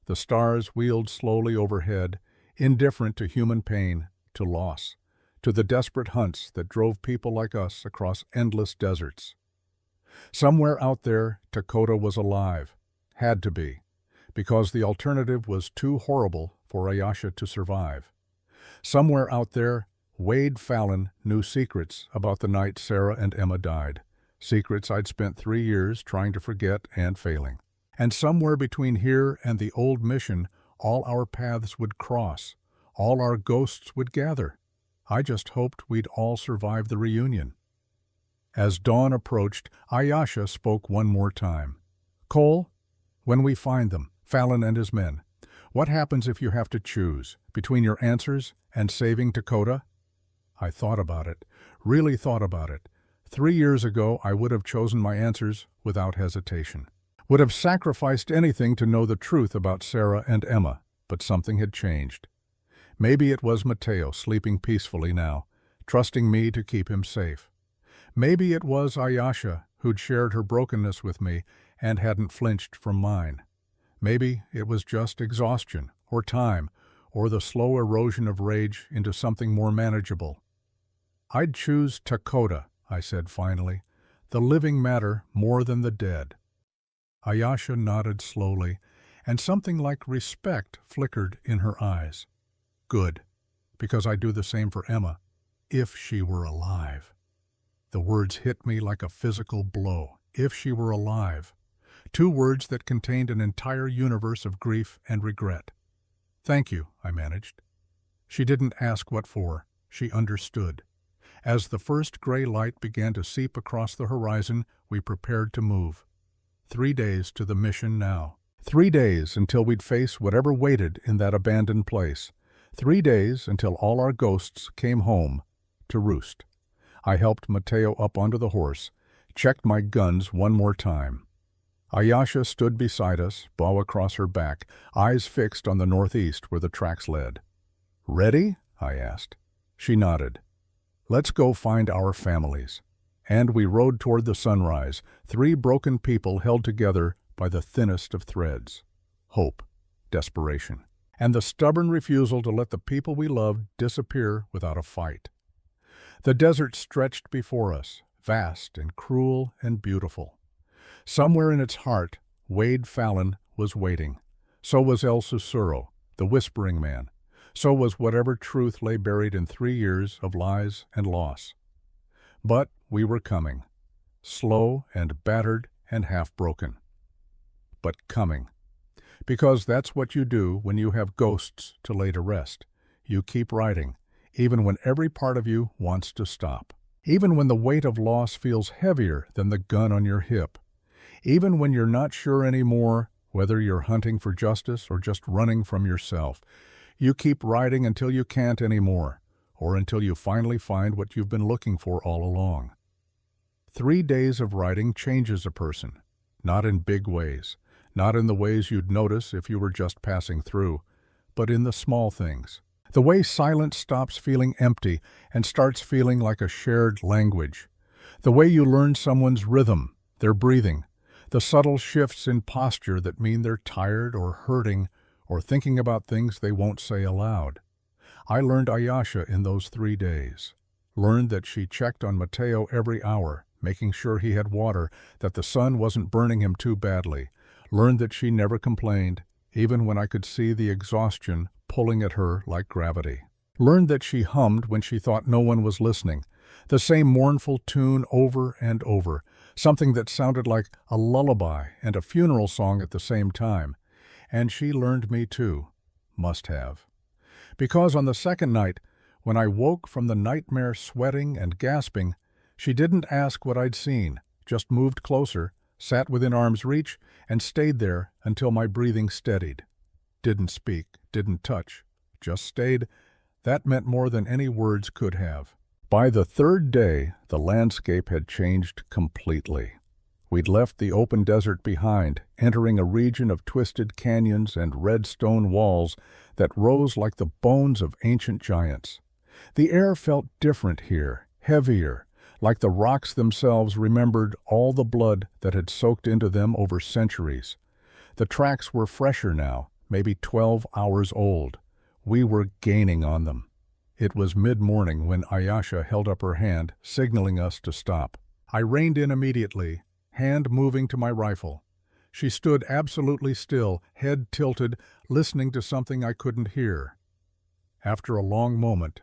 The stars wheeled slowly overhead, indifferent to human pain, to loss, to the desperate hunts that drove people like us across endless deserts. Somewhere out there, Dakota was alive. Had to be, because the alternative was too horrible for Ayasha to survive. Somewhere out there, Wade Fallon knew secrets about the night Sarah and Emma died, secrets I'd spent 3 years trying to forget and failing. And somewhere between here and the old mission, all our paths would cross, all our ghosts would gather. I just hoped we'd all survive the reunion. As dawn approached, Ayasha spoke one more time. "Cole, when we find them, Fallon and his men, what happens if you have to choose between your answers and saving Dakota?" I thought about it, really thought about it. 3 years ago, I would have chosen my answers without hesitation. Would have sacrificed anything to know the truth about Sarah and Emma, but something had changed. Maybe it was Mateo sleeping peacefully now, trusting me to keep him safe. Maybe it was Ayasha who'd shared her brokenness with me and hadn't flinched from mine. Maybe it was just exhaustion, or time, or the slow erosion of rage into something more manageable. "I'd choose Dakota," I said finally. "The living matter more than the dead." Ayasha nodded slowly, and something like respect flickered in her eyes. "Good, because I'd do the same for Emma, if she were alive." The words hit me like a physical blow. If she were alive. 2 words that contained an entire universe of grief and regret. "Thank you," I managed. She didn't ask what for. She understood. As the first gray light began to seep across the horizon, we prepared to move. 3 days to the mission now. 3 days until we'd face whatever waited in that abandoned place. 3 days until all our ghosts came home to roost. I helped Mateo up onto the horse, checked my guns one more time. Ayasha stood beside us, bow across her back, eyes fixed on the northeast where the tracks led. "Ready?" I asked. She nodded. "Let's go find our families." And we rode toward the sunrise, 3 broken people held together by the thinnest of threads. Hope, desperation, and the stubborn refusal to let the people we loved disappear without a fight. The desert stretched before us, vast and cruel and beautiful. Somewhere in its heart, Wade Fallon was waiting. So was El Susurro, the Whispering Man. So was whatever truth lay buried in 3 years of lies and loss. But we were coming, slow and battered and half-broken. But coming. Because that's what you do when you have ghosts to lay to rest. You keep riding, even when every part of you wants to stop. Even when the weight of loss feels heavier than the gun on your hip. Even when you're not sure anymore whether you're hunting for justice or just running from yourself. You keep riding until you can't anymore, or until you finally find what you've been looking for all along. 3 days of riding changes a person, not in big ways, not in the ways you'd notice if you were just passing through, but in the small things. The way silence stops feeling empty and starts feeling like a shared language. The way you learn someone's rhythm, their breathing, the subtle shifts in posture that mean they're tired or hurting or thinking about things they won't say aloud. I learned Ayasha in those 3 days. Learned that she checked on Mateo every hour, making sure he had water, that the sun wasn't burning him too badly. Learned that she never complained, even when I could see the exhaustion pulling at her like gravity. Learned that she hummed when she thought no one was listening, the same mournful tune over and over, something that sounded like a lullaby and a funeral song at the same time. And she learned me too. Must have. Because on the second night, when I woke from the nightmare sweating and gasping, she didn't ask what I'd seen, just moved closer, sat within arm's reach, and stayed there until my breathing steadied. Didn't speak, didn't touch, just stayed. That meant more than any words could have. By the 3rd day, the landscape had changed completely. We'd left the open desert behind, entering a region of twisted canyons and red stone walls that rose like the bones of ancient giants. The air felt different here, heavier, like the rocks themselves remembered all the blood that had soaked into them over centuries. The tracks were fresher now, maybe 12 hours old. We were gaining on them. It was mid-morning when Ayasha held up her hand, signaling us to stop. I reined in immediately, hand moving to my rifle. She stood absolutely still, head tilted, listening to something I couldn't hear. After a long moment,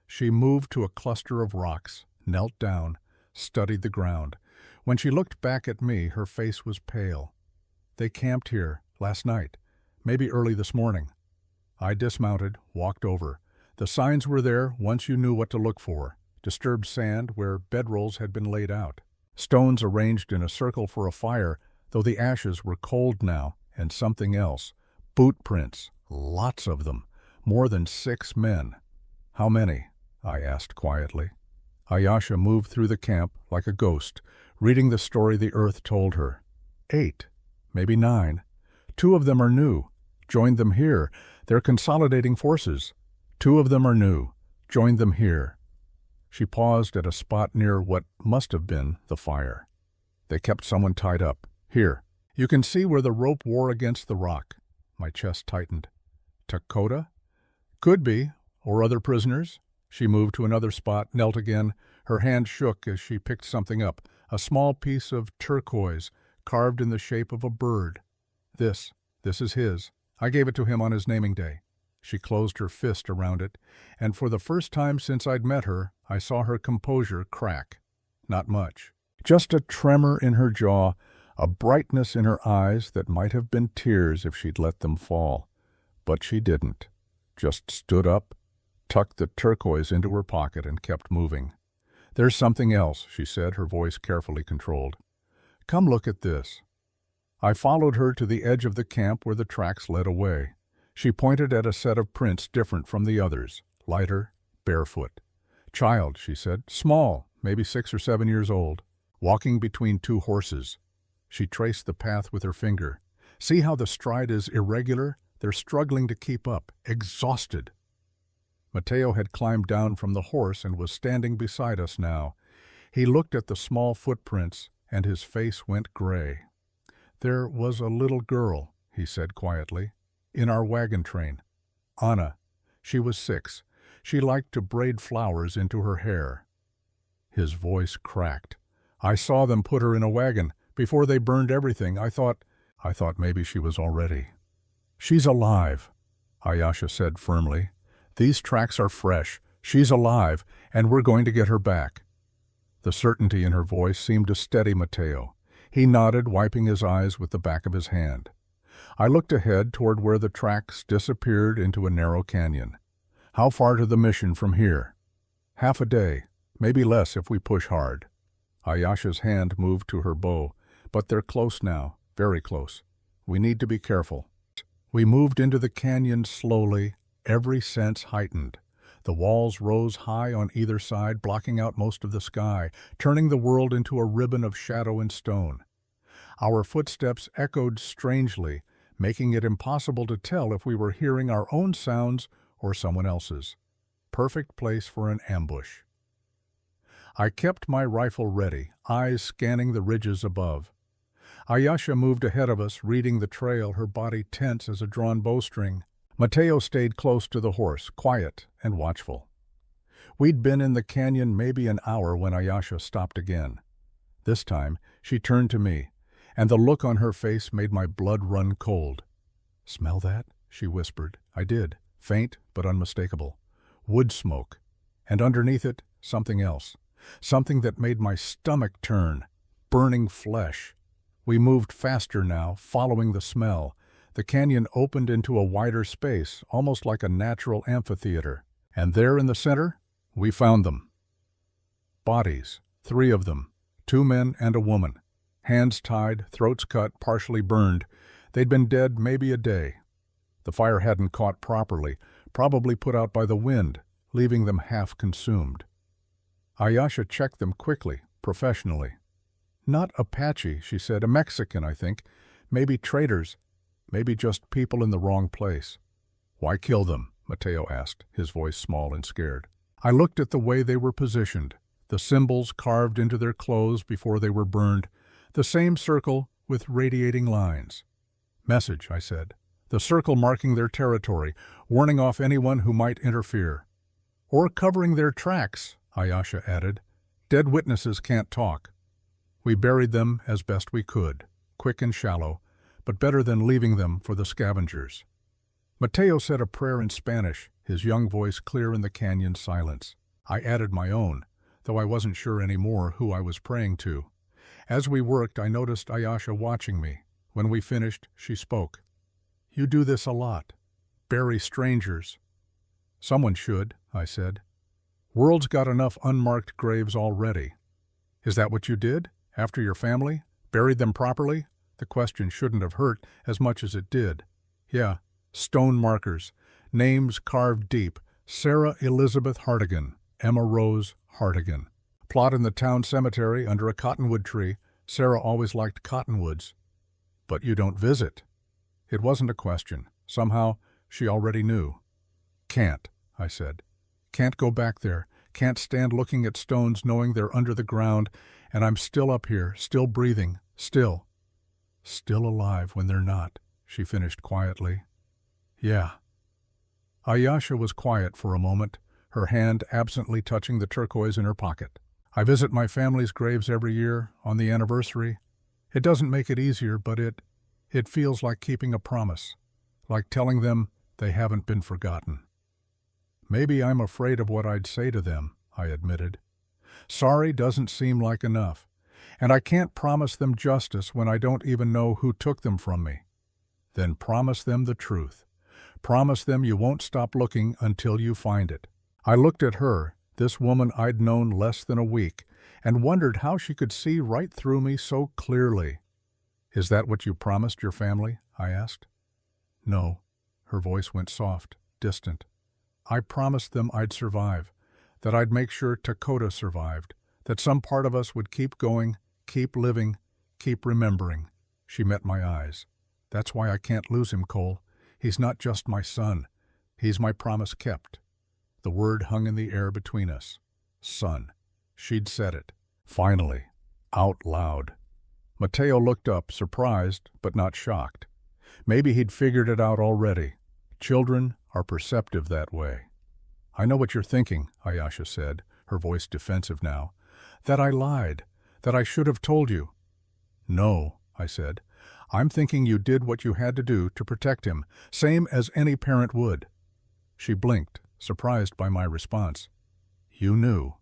she moved to a cluster of rocks, knelt down, studied the ground. When she looked back at me, her face was pale. They camped here last night, maybe early this morning. I dismounted, walked over. The signs were there once you knew what to look for. Disturbed sand where bedrolls had been laid out. Stones arranged in a circle for a fire, though the ashes were cold now, and something else. Boot prints, lots of them, more than 6 men. How many? I asked quietly. Ayasha moved through the camp like a ghost, reading the story the earth told her. 8, maybe 9. 2 of them are new. Joined them here. They're consolidating forces. 2 of them are new. Joined them here. She paused at a spot near what must have been the fire. They kept someone tied up. Here. You can see where the rope wore against the rock. My chest tightened. Dakota? Could be. Or other prisoners. She moved to another spot, knelt again. Her hand shook as she picked something up. A small piece of turquoise, carved in the shape of a bird. This is his. I gave it to him on his naming day. She closed her fist around it, and for the first time since I'd met her, I saw her composure crack. Not much. Just a tremor in her jaw, a brightness in her eyes that might have been tears if she'd let them fall. But she didn't. Just stood up, tucked the turquoise into her pocket, and kept moving. There's something else, she said, her voice carefully controlled. Come look at this. I followed her to the edge of the camp where the tracks led away. She pointed at a set of prints different from the others, lighter, barefoot. Child, she said, small, maybe 6 or 7 years old, walking between 2 horses. She traced the path with her finger. See how the stride is irregular? They're struggling to keep up, exhausted. Mateo had climbed down from the horse and was standing beside us now. He looked at the small footprints, and his face went gray. There was a little girl, he said quietly, in our wagon train. Anna. She was 6. She liked to braid flowers into her hair. His voice cracked. I saw them put her in a wagon. Before they burned everything, I thought maybe she was already. She's alive, Ayasha said firmly. These tracks are fresh. She's alive, and we're going to get her back. The certainty in her voice seemed to steady Mateo. He nodded, wiping his eyes with the back of his hand. I looked ahead toward where the tracks disappeared into a narrow canyon. How far to the mission from here? Half a day, maybe less if we push hard. Ayasha's hand moved to her bow, but they're close now, very close. We need to be careful. We moved into the canyon slowly, every sense heightened. The walls rose high on either side, blocking out most of the sky, turning the world into a ribbon of shadow and stone. Our footsteps echoed strangely, making it impossible to tell if we were hearing our own sounds or someone else's. Perfect place for an ambush. I kept my rifle ready, eyes scanning the ridges above. Ayasha moved ahead of us, reading the trail, her body tense as a drawn bowstring. Mateo stayed close to the horse, quiet and watchful. We'd been in the canyon maybe an hour when Ayasha stopped again. This time, she turned to me, and the look on her face made my blood run cold. "Smell that?" she whispered. I did, faint but unmistakable. Wood smoke, and underneath it, something else. Something that made my stomach turn, burning flesh. We moved faster now, following the smell. The canyon opened into a wider space, almost like a natural amphitheater. And there in the center, we found them. Bodies, 3 of them, 2 men and a woman. Hands tied, throats cut, partially burned. They'd been dead maybe a day. The fire hadn't caught properly, probably put out by the wind, leaving them half consumed. Ayasha checked them quickly, professionally. "Not Apache," she said. "A Mexican, I think. Maybe traitors. Maybe just people in the wrong place." "Why kill them?" Mateo asked, his voice small and scared. I looked at the way they were positioned, the symbols carved into their clothes before they were burned, the same circle with radiating lines. "Message," I said. "The circle marking their territory, warning off anyone who might interfere." "Or covering their tracks," Ayasha added. "Dead witnesses can't talk." We buried them as best we could, quick and shallow, but better than leaving them for the scavengers. Mateo said a prayer in Spanish, his young voice clear in the canyon silence. I added my own, though I wasn't sure anymore who I was praying to. As we worked, I noticed Ayasha watching me. When we finished, she spoke. "You do this a lot. Bury strangers." "Someone should," I said. "World's got enough unmarked graves already." "Is that what you did? After your family? Buried them properly?" The question shouldn't have hurt as much as it did. "Yeah, stone markers, names carved deep. Sarah Elizabeth Hartigan, Emma Rose Hartigan. Plot in the town cemetery under a cottonwood tree. Sarah always liked cottonwoods." "But you don't visit." It wasn't a question. Somehow, she already knew. "Can't," I said. "Can't go back there. Can't stand looking at stones knowing they're under the ground, and I'm still up here, still breathing, still alive when they're not," she finished quietly. "Yeah." Ayasha was quiet for a moment, her hand absently touching the turquoise in her pocket. "I visit my family's graves every year, on the anniversary. It doesn't make it easier, but it feels like keeping a promise, like telling them they haven't been forgotten." "Maybe I'm afraid of what I'd say to them," I admitted. "Sorry doesn't seem like enough, and I can't promise them justice when I don't even know who took them from me." "Then promise them the truth. Promise them you won't stop looking until you find it." I looked at her, this woman I'd known less than a week, and wondered how she could see right through me so clearly. "Is that what you promised your family?" I asked. "No." Her voice went soft, distant. "I promised them I'd survive, that I'd make sure Dakota survived, that some part of us would keep going, keep living, keep remembering." She met my eyes. "That's why I can't lose him, Cole. He's not just my son. He's my promise kept." The word hung in the air between us. Son. She'd said it. Finally. Out loud. Mateo looked up, surprised, but not shocked. Maybe he'd figured it out already. Children are perceptive that way. "I know what you're thinking," Ayasha said, her voice defensive now. "That I lied. That I should have told you." "No," I said. "I'm thinking you did what you had to do to protect him, same as any parent would." She blinked, surprised by my response. "You knew,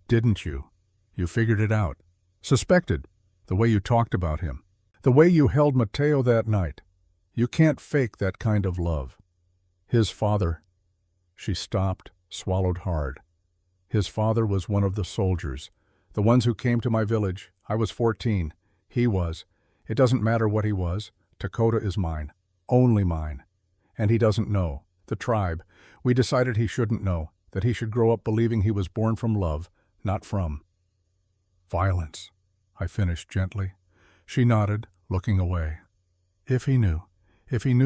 didn't you? You figured it out. Suspected, the way you talked about him. The way you held Mateo that night. You can't fake that kind of love. His father." She stopped, swallowed hard. His father was one of the soldiers, the ones who came to my village. I was 14. He was. It doesn't matter what he was. Dakota is mine. Only mine. And he doesn't know. The tribe. We decided he shouldn't know, that he should grow up believing he was born from love, not from violence, I finished gently. She nodded, looking away. If he knew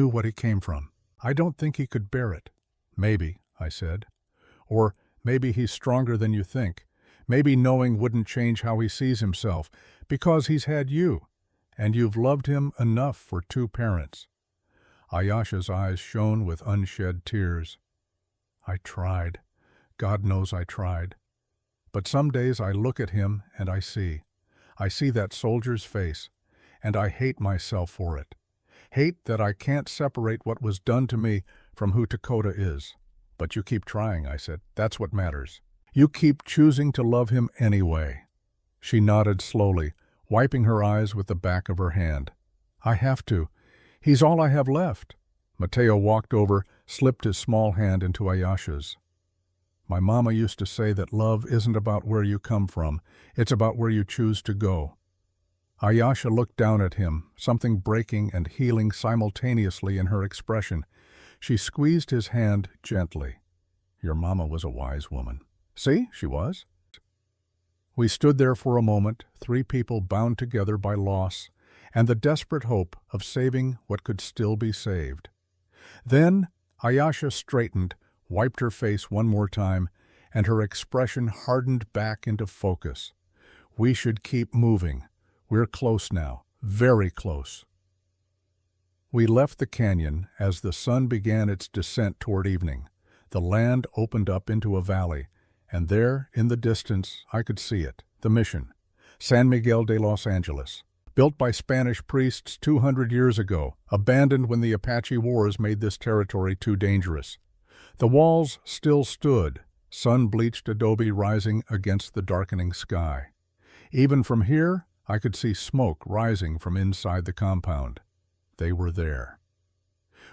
what he came from. I don't think he could bear it. Maybe, I said. Or maybe he's stronger than you think. Maybe knowing wouldn't change how he sees himself, because he's had you, and you've loved him enough for 2 parents. Ayasha's eyes shone with unshed tears. I tried. God knows I tried. But some days I look at him and I see that soldier's face, and I hate myself for it. Hate that I can't separate what was done to me from who Dakota is. But you keep trying, I said. That's what matters. You keep choosing to love him anyway. She nodded slowly, wiping her eyes with the back of her hand. I have to. He's all I have left. Mateo walked over, slipped his small hand into Ayasha's. My mama used to say that love isn't about where you come from, it's about where you choose to go. Ayasha looked down at him, something breaking and healing simultaneously in her expression. She squeezed his hand gently. Your mama was a wise woman. See, she was. We stood there for a moment, 3 people bound together by loss and the desperate hope of saving what could still be saved. Then Ayasha straightened, wiped her face one more time, and her expression hardened back into focus. We should keep moving. We're close now, very close. We left the canyon as the sun began its descent toward evening. The land opened up into a valley, and there, in the distance, I could see it, the mission, San Miguel de Los Angeles, built by Spanish priests 200 years ago, abandoned when the Apache Wars made this territory too dangerous. The walls still stood, sun-bleached adobe rising against the darkening sky. Even from here, I could see smoke rising from inside the compound. They were there.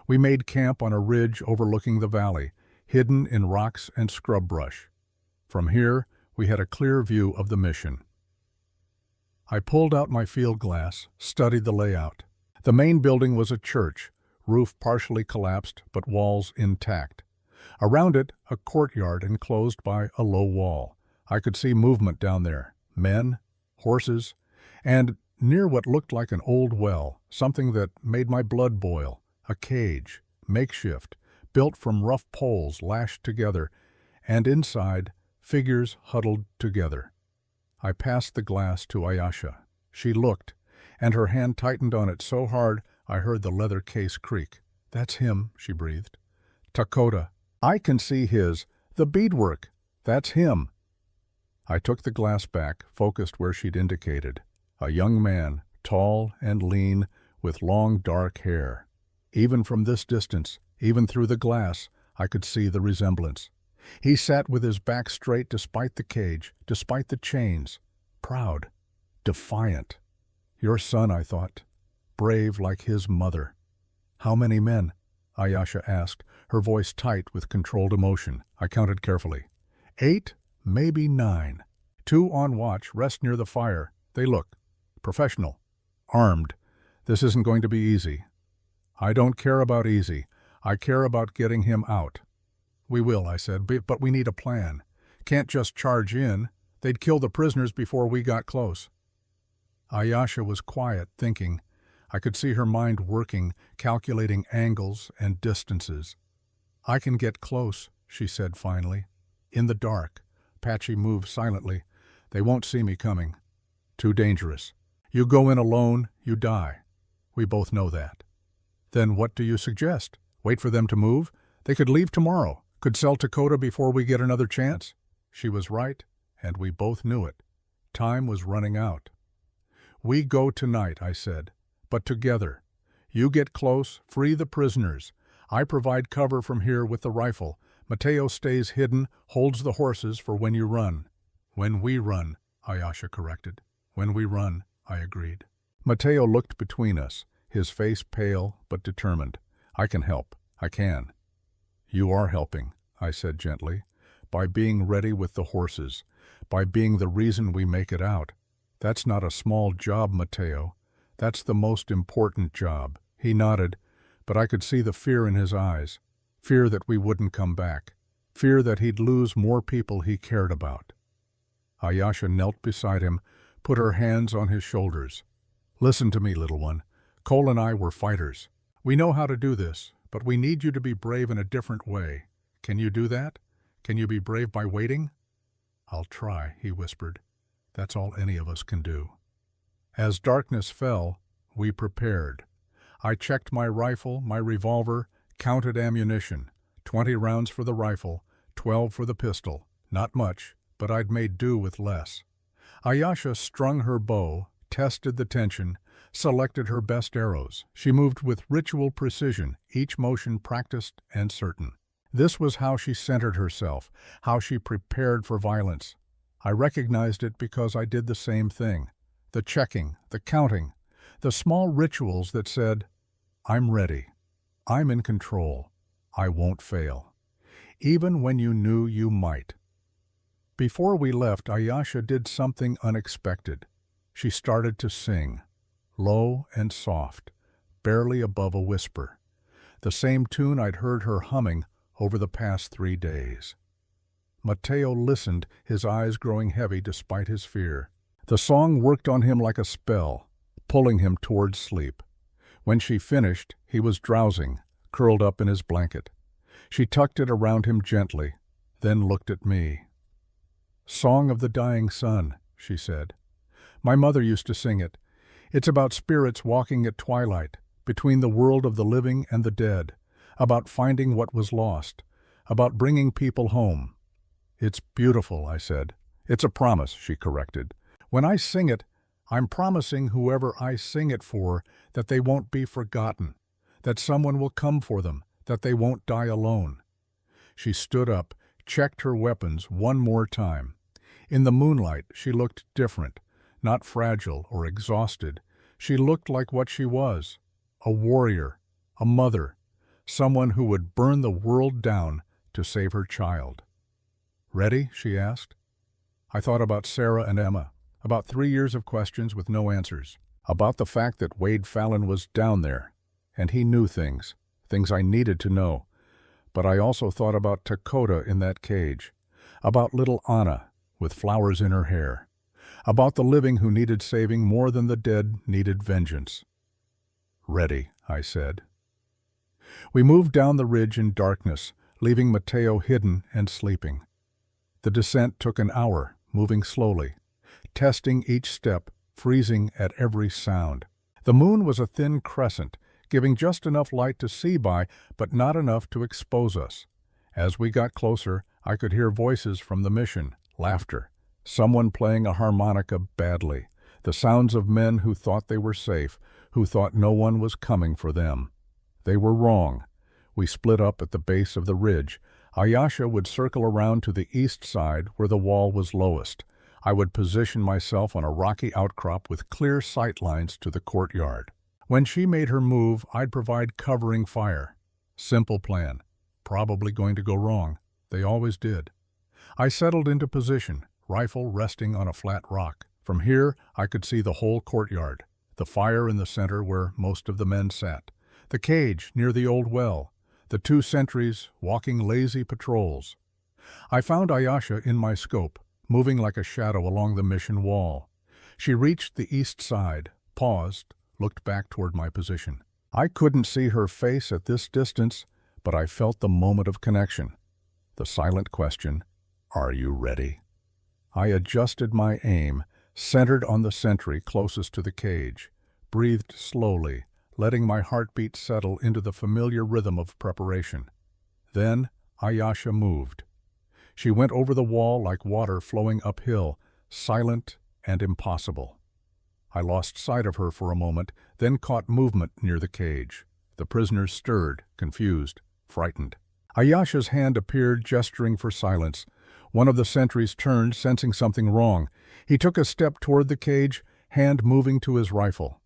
We made camp on a ridge overlooking the valley, hidden in rocks and scrub brush. From here, we had a clear view of the mission. I pulled out my field glass, studied the layout. The main building was a church, roof partially collapsed but walls intact. Around it, a courtyard enclosed by a low wall. I could see movement down there, men, horses, and near what looked like an old well, something that made my blood boil, a cage, makeshift, built from rough poles lashed together, and inside, figures huddled together. I passed the glass to Ayasha. She looked, and her hand tightened on it so hard I heard the leather case creak. That's him, she breathed. Dakota. I can see his, the beadwork. That's him. I took the glass back, focused where she'd indicated. A young man, tall and lean, with long dark hair. Even from this distance, even through the glass, I could see the resemblance. He sat with his back straight despite the cage, despite the chains. Proud, defiant. Your son, I thought. Brave like his mother. How many men? Ayasha asked, her voice tight with controlled emotion. I counted carefully. 8, maybe 9. 2 on watch, rest near the fire. They look professional, armed. This isn't going to be easy. I don't care about easy. I care about getting him out. We will, I said, but we need a plan. Can't just charge in. They'd kill the prisoners before we got close. Ayasha was quiet, thinking. I could see her mind working, calculating angles and distances. I can get close, she said finally. In the dark. Apache moved silently. They won't see me coming. Too dangerous. You go in alone, you die. We both know that. Then what do you suggest? Wait for them to move? They could leave tomorrow. Could sell Dakota before we get another chance? She was right, and we both knew it. Time was running out. We go tonight, I said, but together. You get close, free the prisoners. I provide cover from here with the rifle. Mateo stays hidden, holds the horses for when you run. When we run, Ayasha corrected. When we run, I agreed. Mateo looked between us, his face pale but determined. I can help. I can. You are helping, I said gently. By being ready with the horses. By being the reason we make it out. That's not a small job, Mateo. That's the most important job. He nodded, but I could see the fear in his eyes. Fear that we wouldn't come back. Fear that he'd lose more people he cared about. Ayesha knelt beside him, put her hands on his shoulders. Listen to me, little one. Cole and I were fighters. We know how to do this, but we need you to be brave in a different way. Can you do that? Can you be brave by waiting? I'll try, he whispered. That's all any of us can do. As darkness fell, we prepared. I checked my rifle, my revolver, counted ammunition. 20 rounds for the rifle, 12 for the pistol. Not much, but I'd made do with less. Ayesha strung her bow, tested the tension, selected her best arrows. She moved with ritual precision, each motion practiced and certain. This was how she centered herself, how she prepared for violence. I recognized it because I did the same thing. The checking, the counting, the small rituals that said, I'm ready. I'm in control. I won't fail. Even when you knew you might. Before we left, Ayesha did something unexpected. She started to sing, low and soft, barely above a whisper. The same tune I'd heard her humming over the past 3 days. Mateo listened, his eyes growing heavy despite his fear. The song worked on him like a spell, pulling him towards sleep. When she finished, he was drowsing, curled up in his blanket. She tucked it around him gently, then looked at me. Song of the Dying Sun, she said. My mother used to sing it. It's about spirits walking at twilight, between the world of the living and the dead, about finding what was lost, about bringing people home. It's beautiful, I said. It's a promise, she corrected. When I sing it, I'm promising whoever I sing it for that they won't be forgotten, that someone will come for them, that they won't die alone. She stood up, checked her weapons one more time. In the moonlight, she looked different, not fragile or exhausted. She looked like what she was, a warrior, a mother, someone who would burn the world down to save her child. Ready? She asked. I thought about Sarah and Emma, about 3 years of questions with no answers, about the fact that Wade Fallon was down there, and he knew things I needed to know. But I also thought about Dakota in that cage, about little Anna with flowers in her hair, about the living who needed saving more than the dead needed vengeance. Ready, I said. We moved down the ridge in darkness, leaving Mateo hidden and sleeping. The descent took an hour, moving slowly, testing each step, freezing at every sound. The moon was a thin crescent, giving just enough light to see by, but not enough to expose us. As we got closer, I could hear voices from the mission, laughter, someone playing a harmonica badly, the sounds of men who thought they were safe, who thought no one was coming for them. They were wrong. We split up at the base of the ridge. Ayesha would circle around to the east side where the wall was lowest. I would position myself on a rocky outcrop with clear sight lines to the courtyard. When she made her move, I'd provide covering fire. Simple plan. Probably going to go wrong. They always did. I settled into position, rifle resting on a flat rock. From here, I could see the whole courtyard, the fire in the center where most of the men sat, the cage near the old well, the 2 sentries walking lazy patrols. I found Ayesha in my scope, moving like a shadow along the mission wall. She reached the east side, paused, looked back toward my position. I couldn't see her face at this distance, but I felt the moment of connection. The silent question, "Are you ready?" I adjusted my aim, centered on the sentry closest to the cage, breathed slowly, letting my heartbeat settle into the familiar rhythm of preparation. Then Ayesha moved. She went over the wall like water flowing uphill, silent and impossible. I lost sight of her for a moment, then caught movement near the cage. The prisoners stirred, confused, frightened. Ayesha's hand appeared, gesturing for silence. One of the sentries turned, sensing something wrong. He took a step toward the cage, hand moving to his rifle.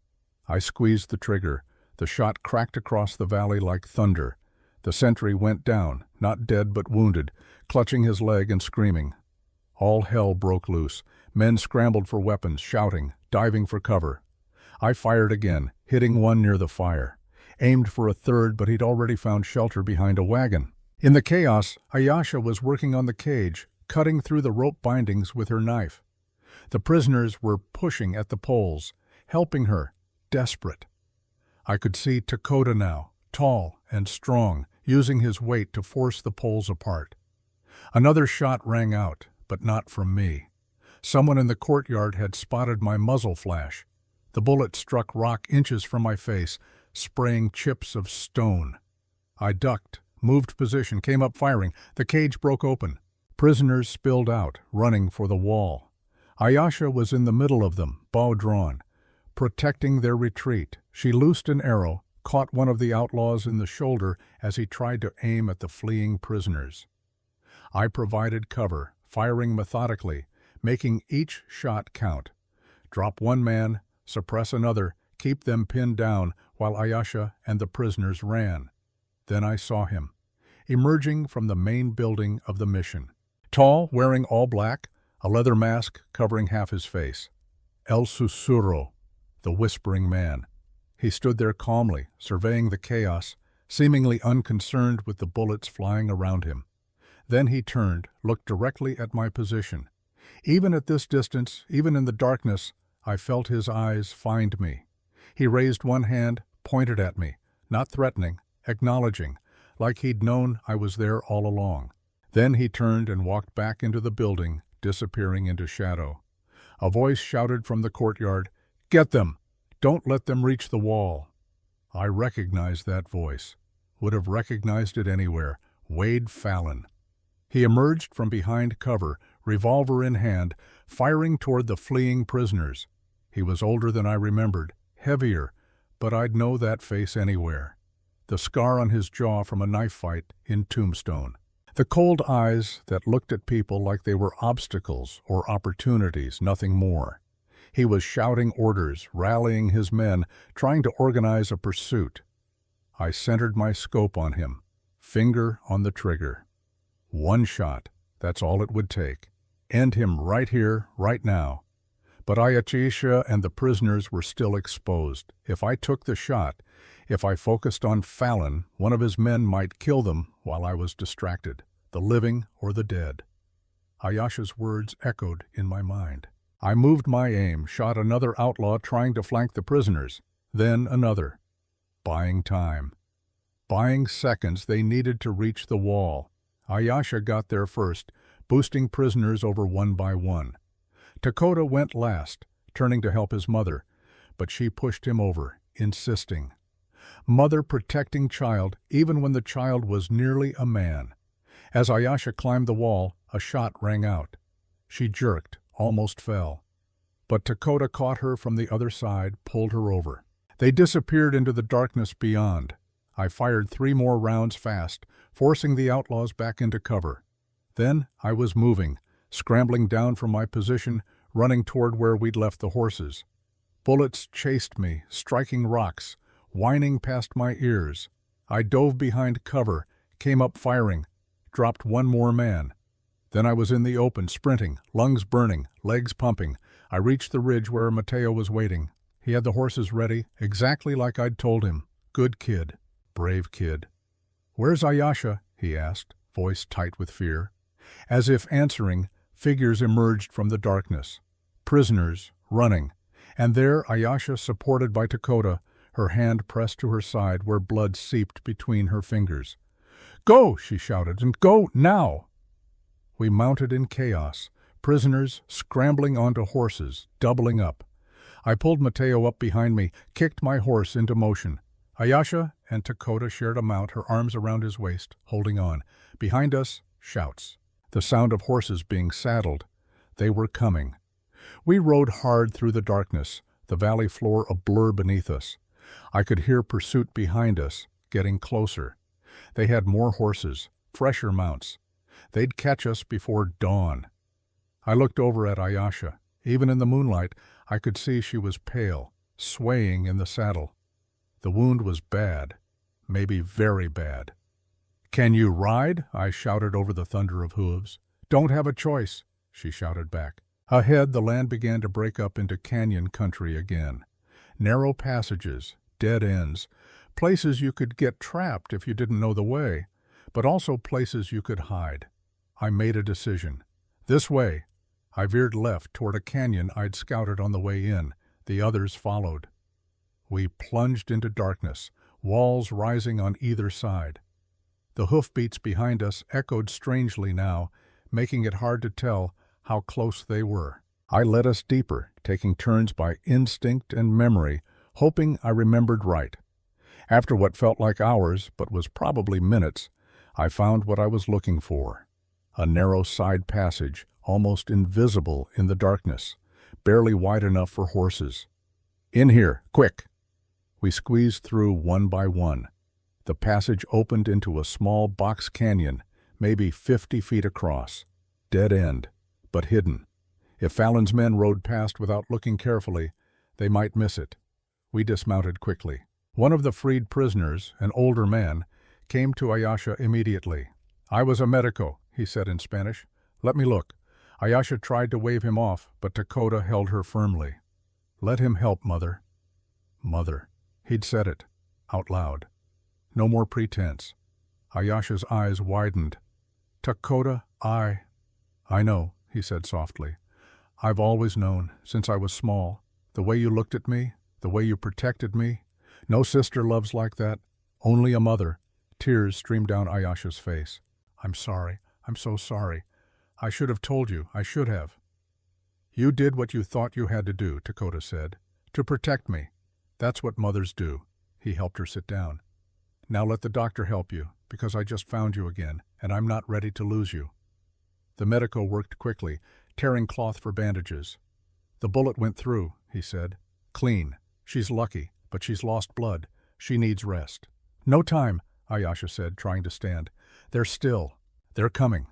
I squeezed the trigger. The shot cracked across the valley like thunder. The sentry went down, not dead but wounded, clutching his leg and screaming. All hell broke loose. Men scrambled for weapons, shouting, diving for cover. I fired again, hitting one near the fire. Aimed for a third, but he'd already found shelter behind a wagon. In the chaos, Ayasha was working on the cage, cutting through the rope bindings with her knife. The prisoners were pushing at the poles, helping her, desperate. I could see Dakota now, tall and strong, using his weight to force the poles apart. Another shot rang out, but not from me. Someone in the courtyard had spotted my muzzle flash. The bullet struck rock inches from my face, spraying chips of stone. I ducked, moved position, came up firing. The cage broke open. Prisoners spilled out, running for the wall. Ayasha was in the middle of them, bow drawn, protecting their retreat. She loosed an arrow, caught one of the outlaws in the shoulder as he tried to aim at the fleeing prisoners. I provided cover, firing methodically, making each shot count. Drop one man, suppress another, keep them pinned down while Ayasha and the prisoners ran. Then I saw him, emerging from the main building of the mission. Tall, wearing all black, a leather mask covering half his face. El Susurro, the whispering man. He stood there calmly, surveying the chaos, seemingly unconcerned with the bullets flying around him. Then he turned, looked directly at my position. Even at this distance, even in the darkness, I felt his eyes find me. He raised one hand, pointed at me, not threatening, acknowledging, like he'd known I was there all along. Then he turned and walked back into the building, disappearing into shadow. A voice shouted from the courtyard, "Get them! Don't let them reach the wall." I recognized that voice. Would have recognized it anywhere. Wade Fallon. He emerged from behind cover, revolver in hand, firing toward the fleeing prisoners. He was older than I remembered, heavier, but I'd know that face anywhere. The scar on his jaw from a knife fight in Tombstone. The cold eyes that looked at people like they were obstacles or opportunities, nothing more. He was shouting orders, rallying his men, trying to organize a pursuit. I centered my scope on him, finger on the trigger. One shot, that's all it would take. End him right here, right now. But Ayasha and the prisoners were still exposed. If I took the shot, if I focused on Fallon, one of his men might kill them while I was distracted, the living or the dead. Ayasha's words echoed in my mind. I moved my aim, shot another outlaw trying to flank the prisoners, then another. Buying time. Buying seconds they needed to reach the wall. Ayasha got there first, boosting prisoners over one by one. Dakota went last, turning to help his mother, but she pushed him over, insisting. Mother protecting child even when the child was nearly a man. As Ayasha climbed the wall, a shot rang out. She jerked, almost fell. But Dakota caught her from the other side, pulled her over. They disappeared into the darkness beyond. I fired 3 more rounds fast, forcing the outlaws back into cover. Then I was moving, scrambling down from my position, running toward where we'd left the horses. Bullets chased me, striking rocks, whining past my ears. I dove behind cover, came up firing, dropped one more man. Then I was in the open, sprinting, lungs burning, legs pumping. I reached the ridge where Mateo was waiting. He had the horses ready, exactly like I'd told him. Good kid. Brave kid. "Where's Ayasha?" he asked, voice tight with fear. As if answering, figures emerged from the darkness. Prisoners, running. And there Ayasha, supported by Dakota, her hand pressed to her side where blood seeped between her fingers. "Go!" she shouted, "and go now!" We mounted in chaos, prisoners scrambling onto horses, doubling up. I pulled Mateo up behind me, kicked my horse into motion. Ayasha and Dakota shared a mount, her arms around his waist, holding on. Behind us, shouts. The sound of horses being saddled. They were coming. We rode hard through the darkness, the valley floor a blur beneath us. I could hear pursuit behind us, getting closer. They had more horses, fresher mounts. They'd catch us before dawn. I looked over at Ayasha. Even in the moonlight, I could see she was pale, swaying in the saddle. The wound was bad, maybe very bad. "Can you ride?" I shouted over the thunder of hooves. "Don't have a choice," she shouted back. Ahead, the land began to break up into canyon country again. Narrow passages, dead ends, places you could get trapped if you didn't know the way, but also places you could hide. I made a decision. This way. I veered left toward a canyon I'd scouted on the way in. The others followed. We plunged into darkness, walls rising on either side. The hoofbeats behind us echoed strangely now, making it hard to tell how close they were. I led us deeper, taking turns by instinct and memory, hoping I remembered right. After what felt like hours, but was probably minutes, I found what I was looking for. A narrow side passage, almost invisible in the darkness, barely wide enough for horses. "In here, quick!" We squeezed through one by one. The passage opened into a small box canyon, maybe 50 feet across. Dead end, but hidden. If Fallon's men rode past without looking carefully, they might miss it. We dismounted quickly. One of the freed prisoners, an older man, came to Ayasha immediately. "I was a medico," he said in Spanish. "Let me look." Ayasha tried to wave him off, but Dakota held her firmly. "Let him help, Mother." Mother. He'd said it, out loud. No more pretense. Ayasha's eyes widened. "Dakota, I know," he said softly. "I've always known, since I was small. The way you looked at me, the way you protected me. No sister loves like that, only a mother." Tears streamed down Ayasha's face. "I'm sorry. I'm so sorry. I should have told you. I should have." "You did what you thought you had to do," Dakota said. "To protect me. That's what mothers do." He helped her sit down. "Now let the doctor help you, because I just found you again, and I'm not ready to lose you." The medico worked quickly, tearing cloth for bandages. "The bullet went through," he said. "Clean. She's lucky, but she's lost blood. She needs rest." "No time," Ayasha said, trying to stand. "They're still. They're coming."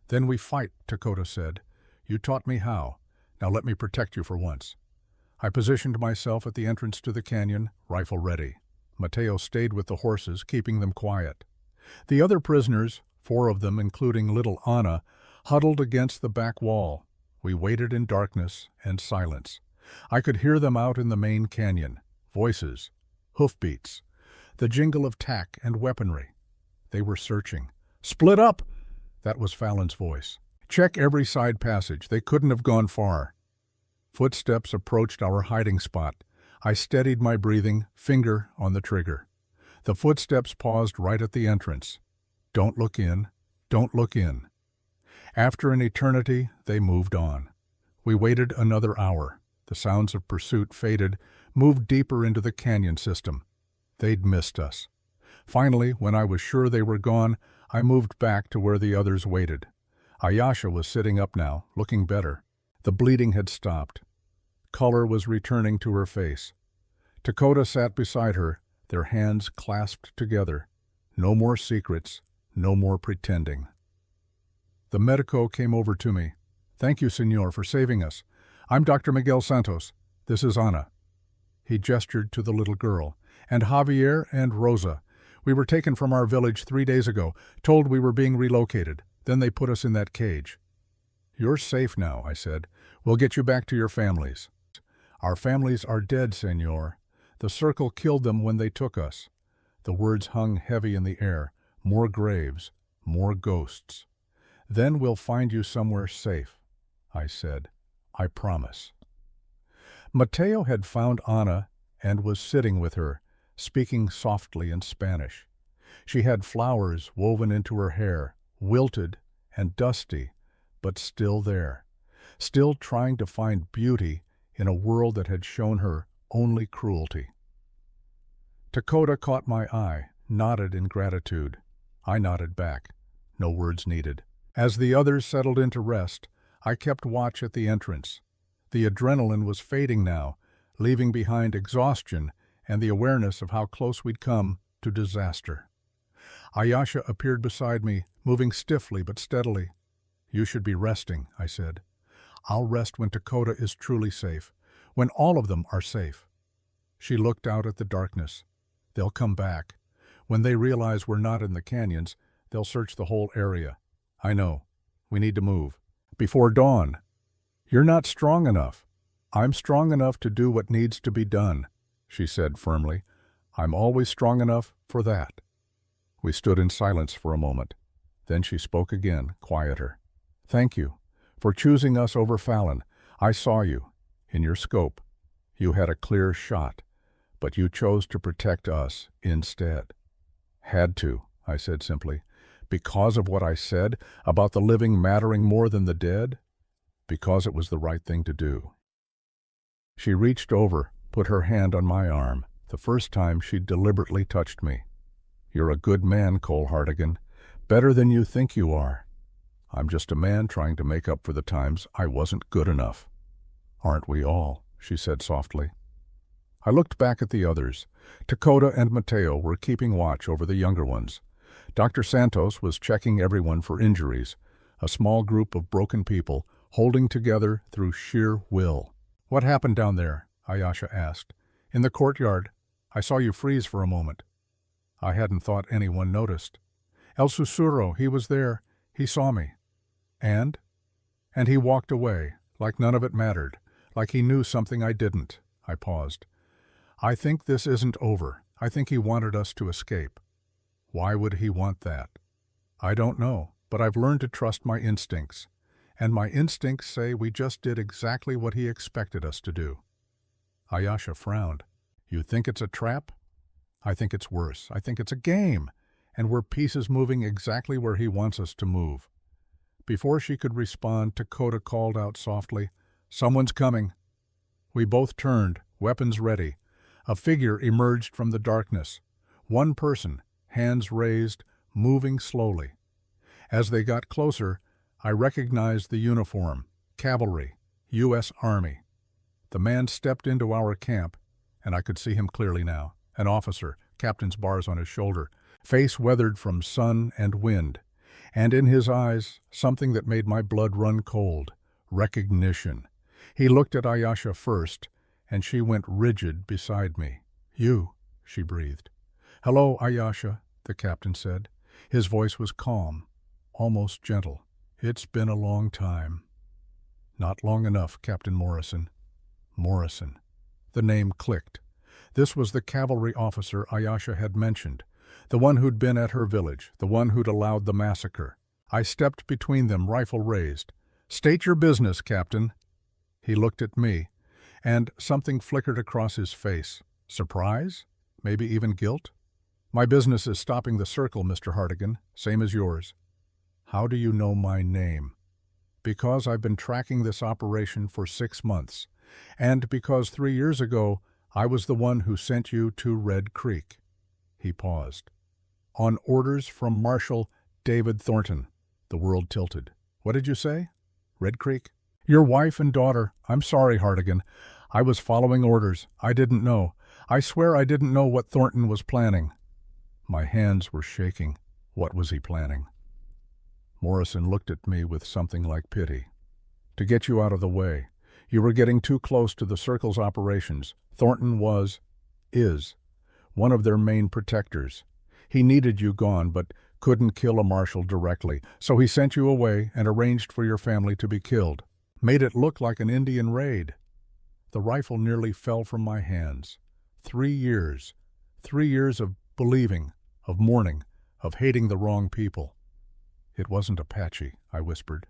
"Then we fight," Dakota said. "You taught me how. Now let me protect you for once." I positioned myself at the entrance to the canyon, rifle ready. Mateo stayed with the horses, keeping them quiet. The other prisoners, 4 of them including little Anna, huddled against the back wall. We waited in darkness and silence. I could hear them out in the main canyon. Voices, hoofbeats, the jingle of tack and weaponry. They were searching. "Split up!" That was Fallon's voice. "Check every side passage. They couldn't have gone far." Footsteps approached our hiding spot. I steadied my breathing, finger on the trigger. The footsteps paused right at the entrance. "Don't look in. Don't look in." After an eternity, they moved on. We waited another hour. The sounds of pursuit faded, moved deeper into the canyon system. They'd missed us. Finally, when I was sure they were gone, I moved back to where the others waited. Ayasha was sitting up now, looking better. The bleeding had stopped. Color was returning to her face. Dakota sat beside her, their hands clasped together. No more secrets, no more pretending. The medico came over to me. "Thank you, Senor, for saving us. I'm Dr. Miguel Santos. This is Ana." He gestured to the little girl. "And Javier and Rosa. We were taken from our village 3 days ago, told we were being relocated. Then they put us in that cage." "You're safe now," I said. "We'll get you back to your families." "Our families are dead, Senor. The circle killed them when they took us." The words hung heavy in the air. More graves, more ghosts. "Then we'll find you somewhere safe," I said. "I promise." Mateo had found Ana and was sitting with her, speaking softly in Spanish. She had flowers woven into her hair, wilted and dusty, but still there, still trying to find beauty in a world that had shown her only cruelty. Dakota caught my eye, nodded in gratitude. I nodded back. No words needed. As the others settled into rest, I kept watch at the entrance. The adrenaline was fading now, leaving behind exhaustion and the awareness of how close we'd come to disaster. Ayasha appeared beside me, moving stiffly but steadily. "You should be resting," I said. "I'll rest when Dakota is truly safe, when all of them are safe." She looked out at the darkness. "They'll come back. When they realize we're not in the canyons, They'll search the whole area. I know. We need to move. Before dawn. You're not strong enough. I'm strong enough to do what needs to be done, she said firmly. I'm always strong enough for that. We stood in silence for a moment. Then she spoke again, quieter. Thank you for choosing us over Fallon. I saw you. In your scope. You had a clear shot, but you chose to protect us instead. Had to, I said simply. Because of what I said about the living mattering more than the dead? Because it was the right thing to do. She reached over, put her hand on my arm, the first time she'd deliberately touched me. You're a good man, Cole Hartigan. Better than you think you are. I'm just a man trying to make up for the times I wasn't good enough. Aren't we all? She said softly. I looked back at the others. Dakota and Mateo were keeping watch over the younger ones. Dr. Santos was checking everyone for injuries, a small group of broken people holding together through sheer will. What happened down there? Ayesha asked. In the courtyard. I saw you freeze for a moment. I hadn't thought anyone noticed. El Sussurro, he was there. He saw me. And he walked away, like none of it mattered, like he knew something I didn't. I paused. I think this isn't over. I think he wanted us to escape. Why would he want that? I don't know, but I've learned to trust my instincts. And my instincts say we just did exactly what he expected us to do. Ayesha frowned. You think it's a trap? I think it's worse. I think it's a game, and we're pieces moving exactly where he wants us to move. Before she could respond, Dakota called out softly, Someone's coming. We both turned, weapons ready. A figure emerged from the darkness. One person, hands raised, moving slowly. As they got closer, I recognized the uniform, cavalry, U.S. Army. The man stepped into our camp, and I could see him clearly now. An officer, captain's bars on his shoulder, face weathered from sun and wind, and in his eyes something that made my blood run cold, recognition. He looked at Ayesha first, and she went rigid beside me. You, she breathed. Hello, Ayesha, the captain said. His voice was calm, almost gentle. It's been a long time. Not long enough, Captain Morrison. Morrison. The name clicked. This was the cavalry officer Ayesha had mentioned, the one who'd been at her village, the one who'd allowed the massacre. I stepped between them, rifle raised. State your business, Captain. He looked at me, and something flickered across his face. Surprise? Maybe even guilt? My business is stopping the circle, Mr. Hartigan, same as yours. How do you know my name? Because I've been tracking this operation for 6 months, and because 3 years ago I was the one who sent you to Red Creek. He paused. On orders from Marshal David Thornton. The world tilted. What did you say? Red Creek? Your wife and daughter. I'm sorry, Hartigan. I was following orders. I didn't know. I swear I didn't know what Thornton was planning. My hands were shaking. What was he planning? Morrison looked at me with something like pity. To get you out of the way. You were getting too close to the Circle's operations. Thornton is, one of their main protectors. He needed you gone, but couldn't kill a marshal directly, so he sent you away and arranged for your family to be killed. Made it look like an Indian raid. The rifle nearly fell from my hands. 3 years. 3 years of believing, of mourning, of hating the wrong people. It wasn't Apache, I whispered.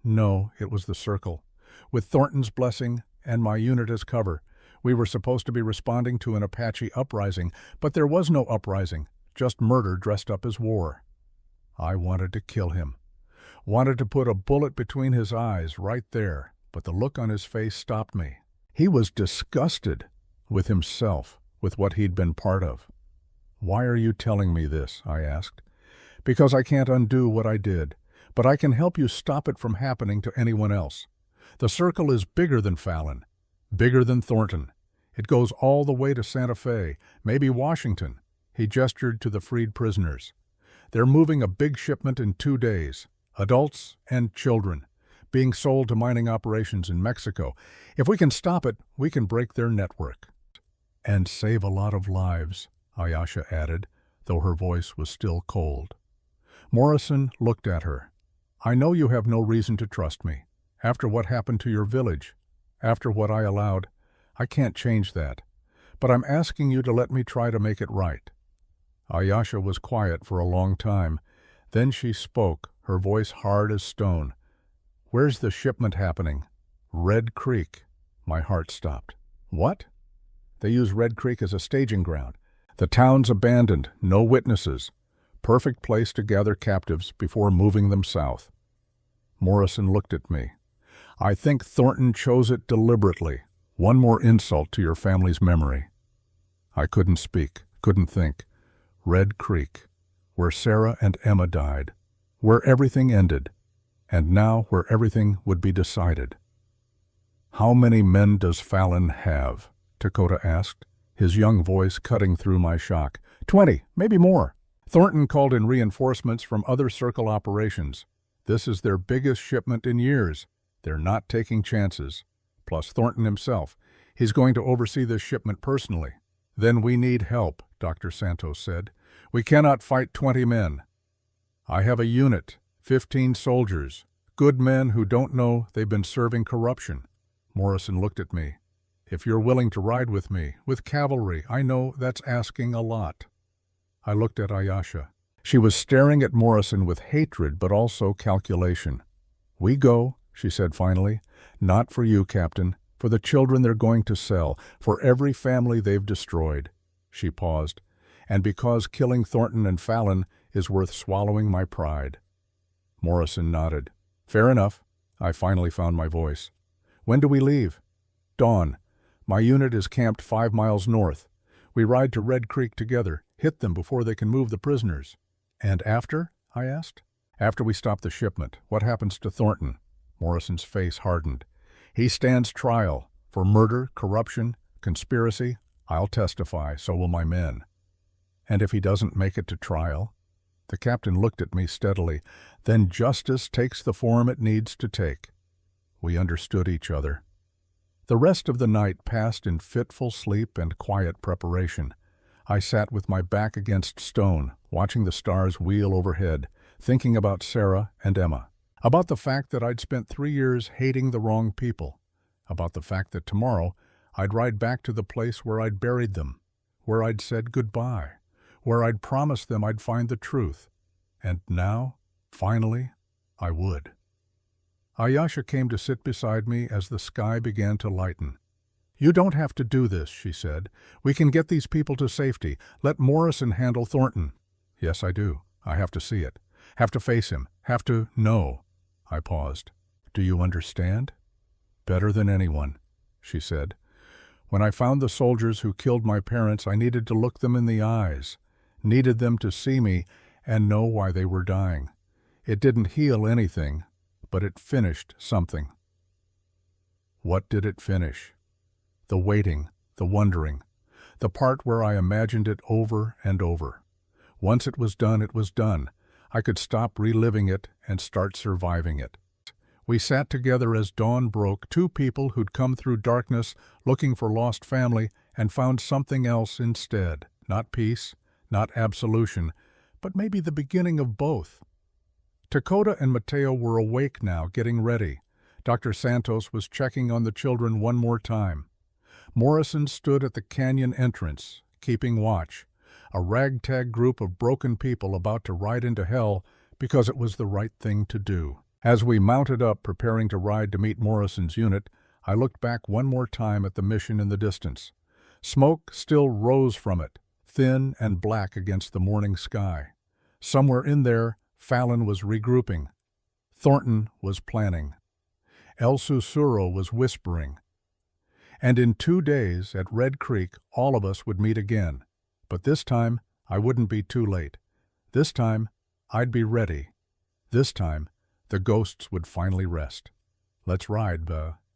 No, it was the Circle. With Thornton's blessing and my unit as cover, we were supposed to be responding to an Apache uprising, but there was no uprising, just murder dressed up as war. I wanted to kill him. Wanted to put a bullet between his eyes right there, but the look on his face stopped me. He was disgusted with himself, with what he'd been part of. Why are you telling me this? I asked. Because I can't undo what I did, but I can help you stop it from happening to anyone else. The Circle is bigger than Fallon, bigger than Thornton. It goes all the way to Santa Fe, maybe Washington. He gestured to the freed prisoners. They're moving a big shipment in 2 days, adults and children, being sold to mining operations in Mexico. If we can stop it, we can break their network. And save a lot of lives, Ayesha added, though her voice was still cold. Morrison looked at her. I know you have no reason to trust me. After what happened to your village, after what I allowed, I can't change that. But I'm asking you to let me try to make it right. Ayasha was quiet for a long time. Then she spoke, her voice hard as stone. Where's the shipment happening? Red Creek. My heart stopped. What? They use Red Creek as a staging ground. The town's abandoned, no witnesses. Perfect place to gather captives before moving them south. Morrison looked at me. I think Thornton chose it deliberately. One more insult to your family's memory. I couldn't speak, couldn't think. Red Creek, where Sarah and Emma died, where everything ended, and now where everything would be decided. How many men does Fallon have? Dakota asked, his young voice cutting through my shock. 20, maybe more. Thornton called in reinforcements from other circle operations. This is their biggest shipment in years. They're not taking chances. Plus Thornton himself. He's going to oversee this shipment personally. Then we need help, Dr. Santos said. We cannot fight 20 men. I have a unit, 15 soldiers, good men who don't know they've been serving corruption. Morrison looked at me. If you're willing to ride with me, with cavalry, I know that's asking a lot. I looked at Ayasha. She was staring at Morrison with hatred but also calculation. We go, she said finally. Not for you, Captain. For the children they're going to sell. For every family they've destroyed. She paused. And because killing Thornton and Fallon is worth swallowing my pride. Morrison nodded. Fair enough. I finally found my voice. When do we leave? Dawn. My unit is camped 5 miles north. We ride to Red Creek together, hit them before they can move the prisoners. And after? I asked. After we stop the shipment, what happens to Thornton? Morrison's face hardened. He stands trial for murder, corruption, conspiracy. I'll testify, so will my men. And if he doesn't make it to trial? The captain looked at me steadily. Then justice takes the form it needs to take. We understood each other. The rest of the night passed in fitful sleep and quiet preparation. I sat with my back against stone, watching the stars wheel overhead, thinking about Sarah and Emma. About the fact that I'd spent 3 years hating the wrong people. About the fact that tomorrow I'd ride back to the place where I'd buried them, where I'd said goodbye, where I'd promised them I'd find the truth. And now, finally, I would. Ayasha came to sit beside me as the sky began to lighten. You don't have to do this, she said. We can get these people to safety. Let Morrison handle Thornton. Yes, I do. I have to see it. Have to face him. Have to know. I paused. Do you understand? Better than anyone, she said. When I found the soldiers who killed my parents, I needed to look them in the eyes, needed them to see me and know why they were dying. It didn't heal anything, but it finished something. What did it finish? The waiting, the wondering, the part where I imagined it over and over. Once it was done, it was done. I could stop reliving it and start surviving it. We sat together as dawn broke, two people who'd come through darkness looking for lost family and found something else instead. Not peace, not absolution, but maybe the beginning of both. Dakota and Mateo were awake now, getting ready. Dr. Santos was checking on the children one more time. Morrison stood at the canyon entrance, keeping watch, a ragtag group of broken people about to ride into hell because it was the right thing to do. As we mounted up, preparing to ride to meet Morrison's unit, I looked back one more time at the mission in the distance. Smoke still rose from it, thin and black against the morning sky. Somewhere in there, Fallon was regrouping. Thornton was planning. El Sussurro was whispering. And in 2 days, at Red Creek, all of us would meet again. But this time, I wouldn't be too late. This time, I'd be ready. This time, the ghosts would finally rest. Let's ride,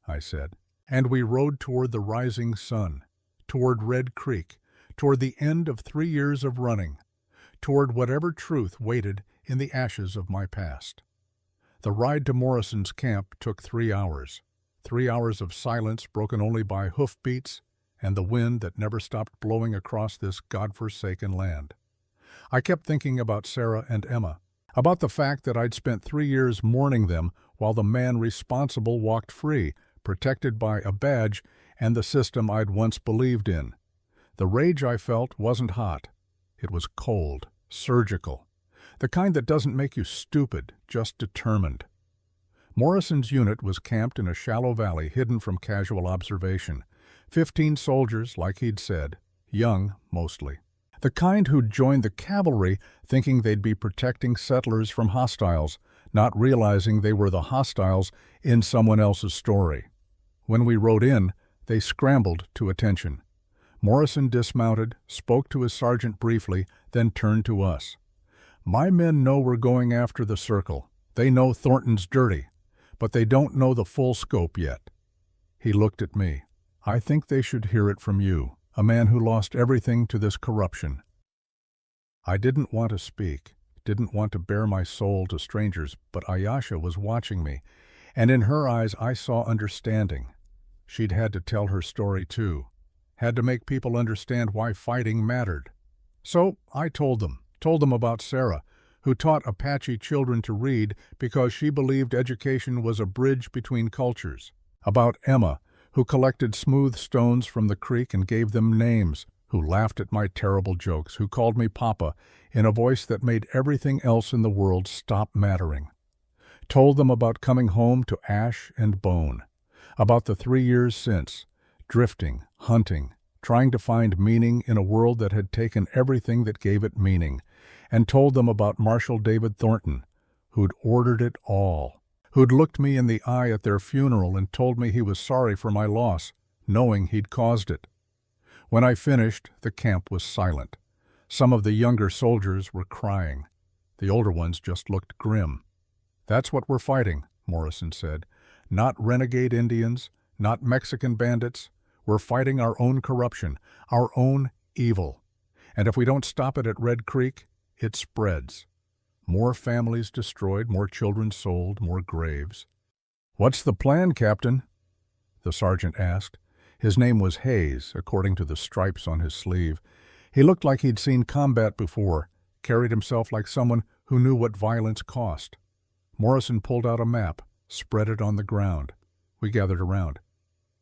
I said. And we rode toward the rising sun, toward Red Creek, toward the end of 3 years of running, toward whatever truth waited in the ashes of my past. The ride to Morrison's camp took 3 hours. 3 hours of silence broken only by hoofbeats and the wind that never stopped blowing across this God-forsaken land. I kept thinking about Sarah and Emma. About the fact that I'd spent 3 years mourning them while the man responsible walked free, protected by a badge and the system I'd once believed in. The rage I felt wasn't hot. It was cold, surgical. The kind that doesn't make you stupid, just determined. Morrison's unit was camped in a shallow valley hidden from casual observation. 15 soldiers, like he'd said, young mostly. The kind who'd joined the cavalry thinking they'd be protecting settlers from hostiles, not realizing they were the hostiles in someone else's story. When we rode in, they scrambled to attention. Morrison dismounted, spoke to his sergeant briefly, then turned to us. "My men know we're going after the circle. They know Thornton's dirty, but they don't know the full scope yet." He looked at me. "I think they should hear it from you, a man who lost everything to this corruption." I didn't want to speak, didn't want to bare my soul to strangers, but Ayesha was watching me, and in her eyes I saw understanding. She'd had to tell her story too, had to make people understand why fighting mattered. So I told them about Sarah, who taught Apache children to read because she believed education was a bridge between cultures. About Emma, who collected smooth stones from the creek and gave them names, who laughed at my terrible jokes, who called me Papa in a voice that made everything else in the world stop mattering. Told them about coming home to ash and bone, about the 3 years since, drifting, hunting, trying to find meaning in a world that had taken everything that gave it meaning, and told them about Marshal David Thornton, who'd ordered it all, who'd looked me in the eye at their funeral and told me he was sorry for my loss, knowing he'd caused it. When I finished, the camp was silent. Some of the younger soldiers were crying. The older ones just looked grim. "That's what we're fighting," Morrison said. "Not renegade Indians, not Mexican bandits. We're fighting our own corruption, our own evil. And if we don't stop it at Red Creek, it spreads. More families destroyed, more children sold, more graves." "What's the plan, Captain?" the sergeant asked. His name was Hayes, according to the stripes on his sleeve. He looked like he'd seen combat before, carried himself like someone who knew what violence cost. Morrison pulled out a map, spread it on the ground. We gathered around.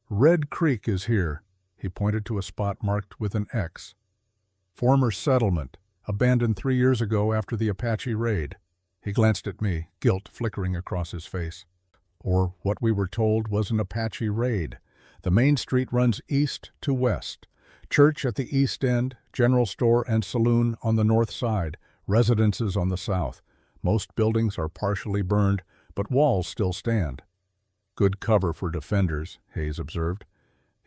"Red Creek is here," he pointed to a spot marked with an X. "Former settlement, abandoned 3 years ago after the Apache raid." He glanced at me, guilt flickering across his face. Or what we were told was an Apache raid. The main street runs east to west. Church at the east end, general store and saloon on the north side, residences on the south. Most buildings are partially burned, but walls still stand. "Good cover for defenders," Hayes observed.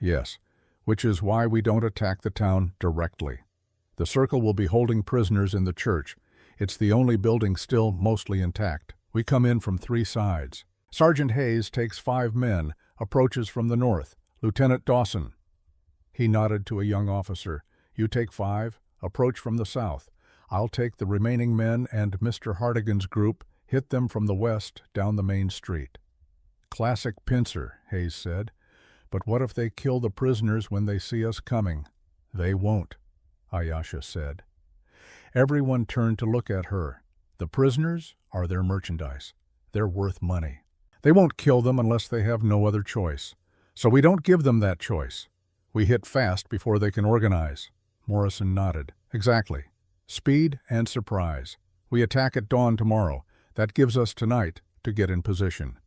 "Yes, which is why we don't attack the town directly. The circle will be holding prisoners in the church. It's the only building still mostly intact. We come in from 3 sides. Sergeant Hayes takes 5 men, approaches from the north. Lieutenant Dawson." He nodded to a young officer. "You take 5, approach from the south. I'll take the remaining men and Mr. Hartigan's group, hit them from the west down the main street." "Classic pincer," Hayes said. "But what if they kill the prisoners when they see us coming?" "They won't," Ayesha said. Everyone turned to look at her. The prisoners are their merchandise. They're worth money. They won't kill them unless they have no other choice. So we don't give them that choice. We hit fast before they can organize. Morrison nodded. "Exactly. Speed and surprise. We attack at dawn tomorrow. That gives us tonight to get in position."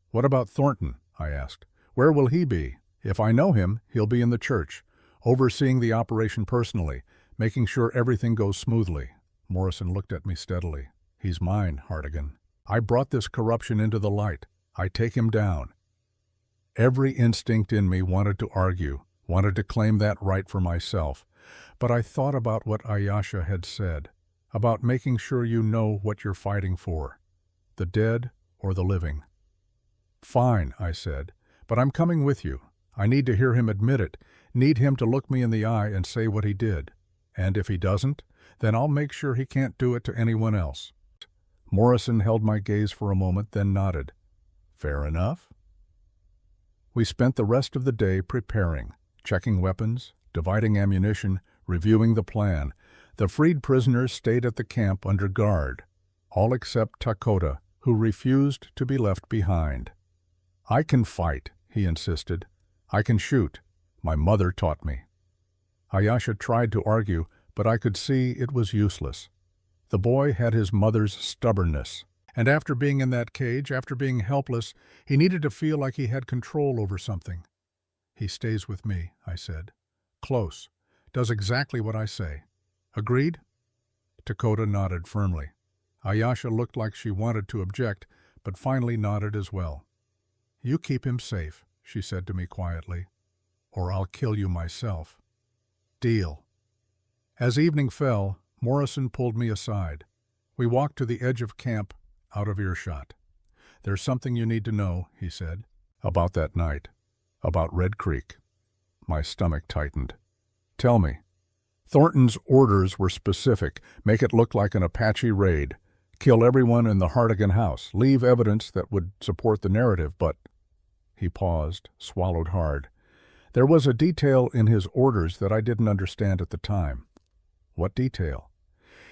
"What about Thornton?" I asked. "Where will he be?" "If I know him, he'll be in the church, overseeing the operation personally, making sure everything goes smoothly." Morrison looked at me steadily. "He's mine, Hartigan. I brought this corruption into the light. I take him down." Every instinct in me wanted to argue, wanted to claim that right for myself. But I thought about what Ayesha had said, about making sure you know what you're fighting for, the dead or the living. "Fine," I said, "but I'm coming with you. I need to hear him admit it, need him to look me in the eye and say what he did. And if he doesn't, then I'll make sure he can't do it to anyone else." Morrison held my gaze for a moment, then nodded. "Fair enough." We spent the rest of the day preparing, checking weapons, dividing ammunition, reviewing the plan. The freed prisoners stayed at the camp under guard. all except Dakota, who refused to be left behind. "I can fight," he insisted. "I can shoot. My mother taught me." Ayesha tried to argue, but I could see it was useless. The boy had his mother's stubbornness, and after being in that cage, after being helpless, he needed to feel like he had control over something. "He stays with me," I said. "Close. Does exactly what I say. Agreed?" Dakota nodded firmly. Ayesha looked like she wanted to object, but finally nodded as well. "You keep him safe," she said to me quietly, "or I'll kill you myself." "Deal." As evening fell, Morrison pulled me aside. We walked to the edge of camp, out of earshot. "There's something you need to know," he said, "about that night, about Red Creek." My stomach tightened. "Tell me." "Thornton's orders were specific. Make it look like an Apache raid. Kill everyone in the Hartigan house. Leave evidence that would support the narrative, but—" He paused, swallowed hard. There was a detail in his orders that I didn't understand at the time. What detail?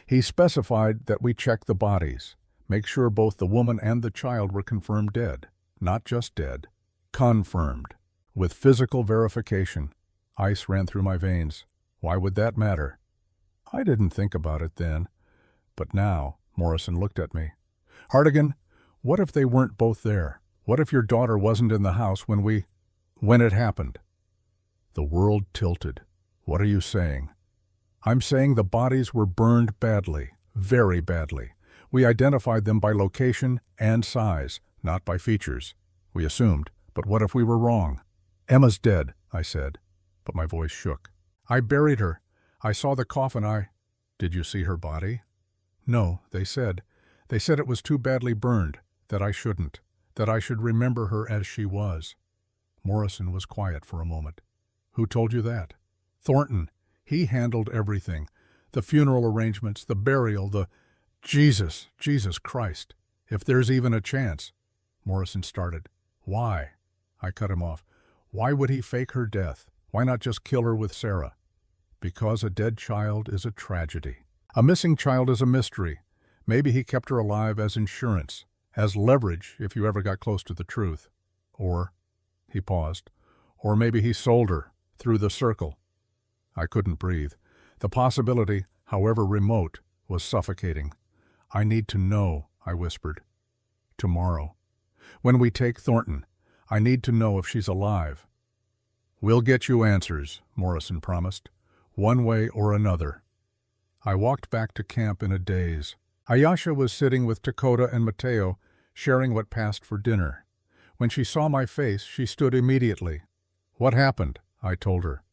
He specified that we check the bodies, make sure both the woman and the child were confirmed dead. Not just dead. Confirmed. With physical verification. Ice ran through my veins. Why would that matter? I didn't think about it then. But now, Morrison looked at me. "Hartigan, what if they weren't both there? What if your daughter wasn't in the house when it happened?" The world tilted. "What are you saying?" "I'm saying the bodies were burned badly, very badly. We identified them by location and size, not by features. We assumed, but what if we were wrong?" "Emma's dead," I said, but my voice shook. "I buried her. I saw the coffin. Did you see her body?" "No, they said it was too badly burned, that I shouldn't, that I should remember her as she was." Morrison was quiet for a moment. "Who told you that?" "Thornton. He handled everything. The funeral arrangements, the burial, Jesus Christ. If there's even a chance." Morrison started. "Why?" I cut him off. "Why would he fake her death? Why not just kill her with Sarah?" "Because a dead child is a tragedy. A missing child is a mystery. Maybe he kept her alive as insurance, as leverage if you ever got close to the truth. Or," he paused, "or maybe he sold her, through the circle." I couldn't breathe. The possibility, however remote, was suffocating. "I need to know," I whispered. "Tomorrow. When we take Thornton, I need to know if she's alive." "We'll get you answers," Morrison promised. "One way or another." I walked back to camp in a daze. Ayesha was sitting with Dakota and Mateo, sharing what passed for dinner. When she saw my face, she stood immediately. "What happened?" I told her.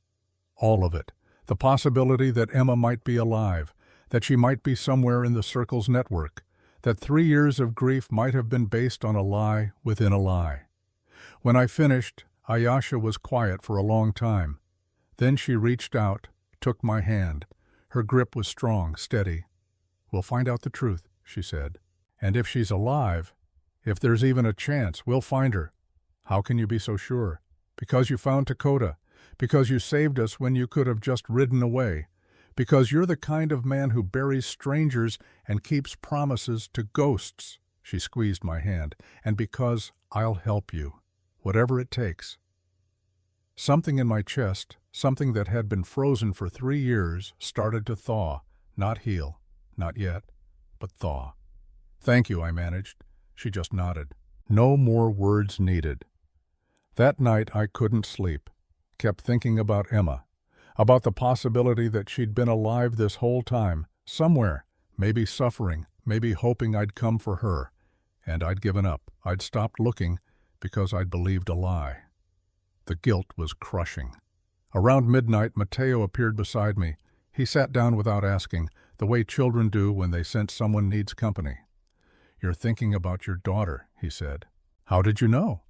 All of it. The possibility that Emma might be alive, that she might be somewhere in the Circle's network, that 3 years of grief might have been based on a lie within a lie. When I finished, Ayesha was quiet for a long time. Then she reached out, took my hand. Her grip was strong, steady. "We'll find out the truth," she said. "And if she's alive, if there's even a chance, we'll find her." "How can you be so sure?" "Because you found Dakota. Because you saved us when you could have just ridden away. Because you're the kind of man who buries strangers and keeps promises to ghosts." She squeezed my hand. "And because I'll help you, whatever it takes." Something in my chest, something that had been frozen for 3 years, started to thaw, not heal, not yet, but thaw. "Thank you," I managed. She just nodded. No more words needed. That night I couldn't sleep. Kept thinking about Emma, about the possibility that she'd been alive this whole time, somewhere, maybe suffering, maybe hoping I'd come for her. And I'd given up. I'd stopped looking because I'd believed a lie. The guilt was crushing. Around midnight, Mateo appeared beside me. He sat down without asking, the way children do when they sense someone needs company. "You're thinking about your daughter," he said. "How did you know?"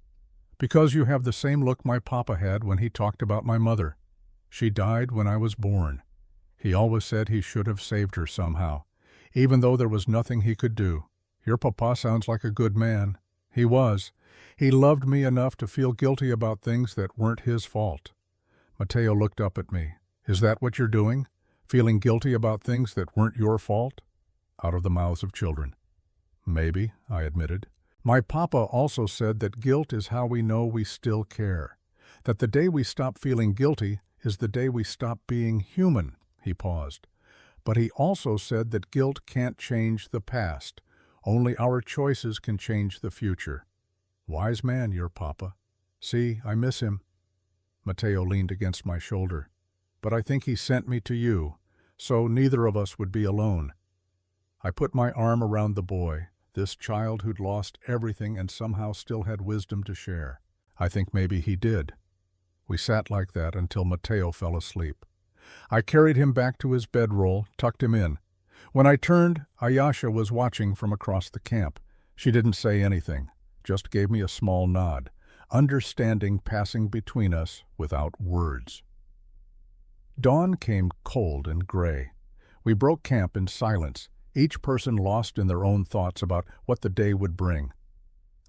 "Because you have the same look my papa had when he talked about my mother. She died when I was born. He always said he should have saved her somehow, even though there was nothing he could do. Your papa sounds like a good man." He was. He loved me enough to feel guilty about things that weren't his fault. Mateo looked up at me. "Is that what you're doing? Feeling guilty about things that weren't your fault?" Out of the mouths of children. Maybe, I admitted. My papa also said that guilt is how we know we still care. That the day we stop feeling guilty is the day we stop being human. He paused. But he also said that guilt can't change the past. Only our choices can change the future. Wise man, your papa. See, I miss him. Mateo leaned against my shoulder. But I think he sent me to you, so neither of us would be alone. I put my arm around the boy, this child who'd lost everything and somehow still had wisdom to share. I think maybe he did. We sat like that until Mateo fell asleep. I carried him back to his bedroll, tucked him in. When I turned, Ayasha was watching from across the camp. She didn't say anything, just gave me a small nod, understanding passing between us without words. Dawn came cold and gray. We broke camp in silence, each person lost in their own thoughts about what the day would bring.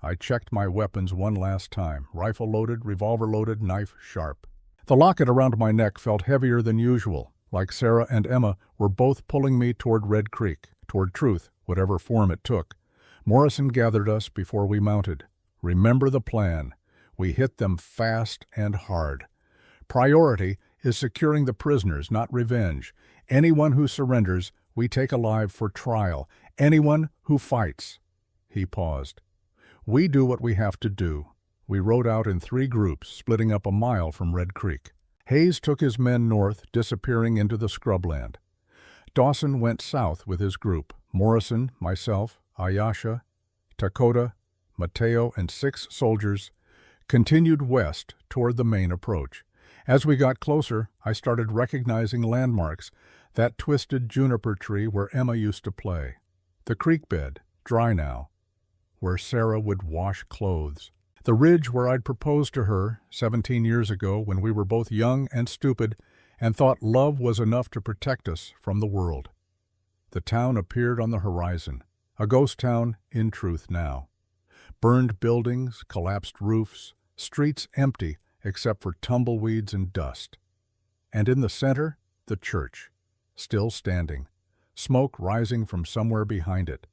I checked my weapons one last time, rifle loaded, revolver loaded, knife sharp. The locket around my neck felt heavier than usual, like Sarah and Emma were both pulling me toward Red Creek, toward truth, whatever form it took. Morrison gathered us before we mounted. Remember the plan. We hit them fast and hard. Priority is securing the prisoners, not revenge. Anyone who surrenders, we take alive for trial. Anyone who fights. He paused. We do what we have to do. We rode out in 3 groups, splitting up a mile from Red Creek. Hayes took his men north, disappearing into the scrubland. Dawson went south with his group. Morrison, myself, Ayasha, Takota, Mateo, and 6 soldiers continued west toward the main approach. As we got closer, I started recognizing landmarks, that twisted juniper tree where Emma used to play, the creek bed, dry now, where Sarah would wash clothes, the ridge where I'd proposed to her 17 years ago when we were both young and stupid and thought love was enough to protect us from the world. The town appeared on the horizon, a ghost town in truth now. Burned buildings, collapsed roofs, streets empty except for tumbleweeds and dust. And in the center, the church, still standing, smoke rising from somewhere behind it.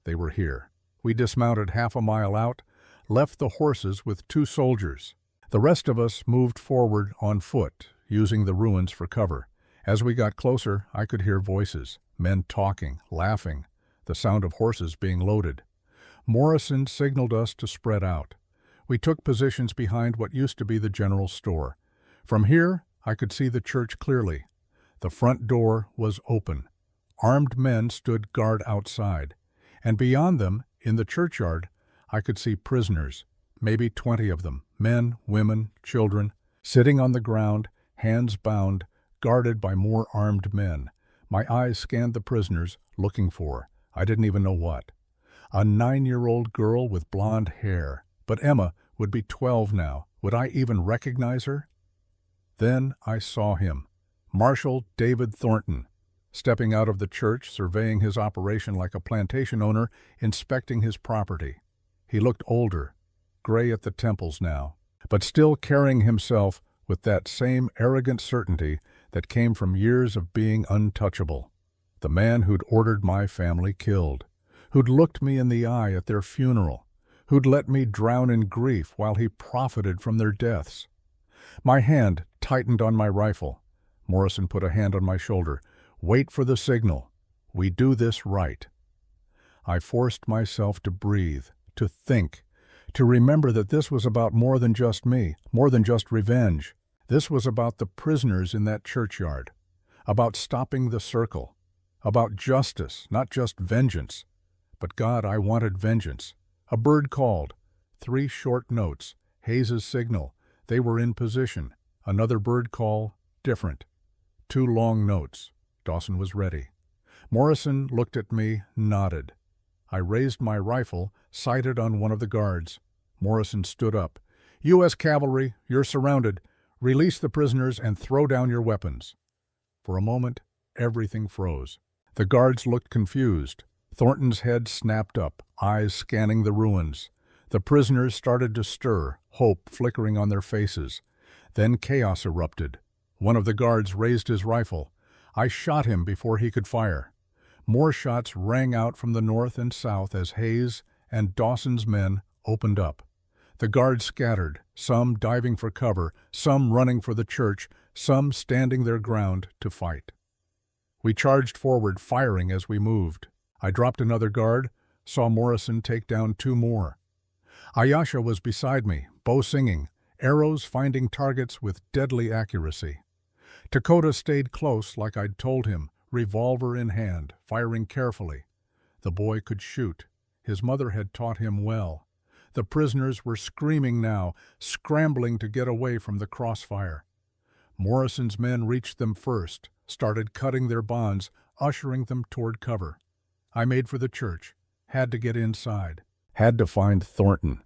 They were here. We dismounted half a mile out, left the horses with 2 soldiers. The rest of us moved forward on foot, using the ruins for cover. As we got closer, I could hear voices, men talking, laughing, the sound of horses being loaded. Morrison signaled us to spread out. We took positions behind what used to be the general store. From here, I could see the church clearly. The front door was open. Armed men stood guard outside. And beyond them, in the churchyard, I could see prisoners, maybe 20 of them, men, women, children, sitting on the ground, hands bound, guarded by more armed men. My eyes scanned the prisoners, looking for, I didn't even know what. A 9-year-old girl with blonde hair. But Emma would be 12 now. Would I even recognize her? Then I saw him, Marshal David Thornton, stepping out of the church, surveying his operation like a plantation owner inspecting his property. He looked older, gray at the temples now, but still carrying himself with that same arrogant certainty that came from years of being untouchable. The man who'd ordered my family killed, who'd looked me in the eye at their funeral, who'd let me drown in grief while he profited from their deaths. My hand tightened on my rifle. Morrison put a hand on my shoulder. Wait for the signal. We do this right. I forced myself to breathe, to think, to remember that this was about more than just me, more than just revenge. This was about the prisoners in that churchyard, about stopping the circle, about justice, not just vengeance. But God, I wanted vengeance. A bird called. 3 short notes. Hayes's signal. They were in position. Another bird call. Different. 2 long notes. Dawson was ready. Morrison looked at me, nodded. I raised my rifle, sighted on one of the guards. Morrison stood up. U.S. Cavalry, you're surrounded. Release the prisoners and throw down your weapons. For a moment, everything froze. The guards looked confused. Thornton's head snapped up, eyes scanning the ruins. The prisoners started to stir, hope flickering on their faces. Then chaos erupted. One of the guards raised his rifle. I shot him before he could fire. More shots rang out from the north and south as Hayes and Dawson's men opened up. The guards scattered, some diving for cover, some running for the church, some standing their ground to fight. We charged forward, firing as we moved. I dropped another guard, saw Morrison take down 2 more. Ayasha was beside me, bow singing, arrows finding targets with deadly accuracy. Dakota stayed close like I'd told him, revolver in hand, firing carefully. The boy could shoot. His mother had taught him well. The prisoners were screaming now, scrambling to get away from the crossfire. Morrison's men reached them first, started cutting their bonds, ushering them toward cover. I made for the church, had to get inside, had to find Thornton.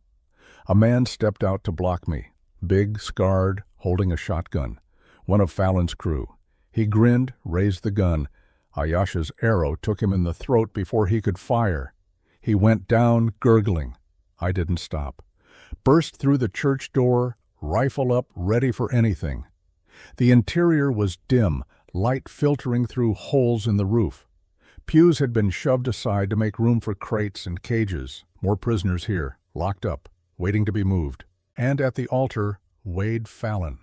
A man stepped out to block me, big, scarred, holding a shotgun, one of Fallon's crew. He grinned, raised the gun. Ayasha's arrow took him in the throat before he could fire. He went down, gurgling. I didn't stop. Burst through the church door, rifle up, ready for anything. The interior was dim, light filtering through holes in the roof. Pews had been shoved aside to make room for crates and cages. More prisoners here, locked up, waiting to be moved. And at the altar, Wade Fallon.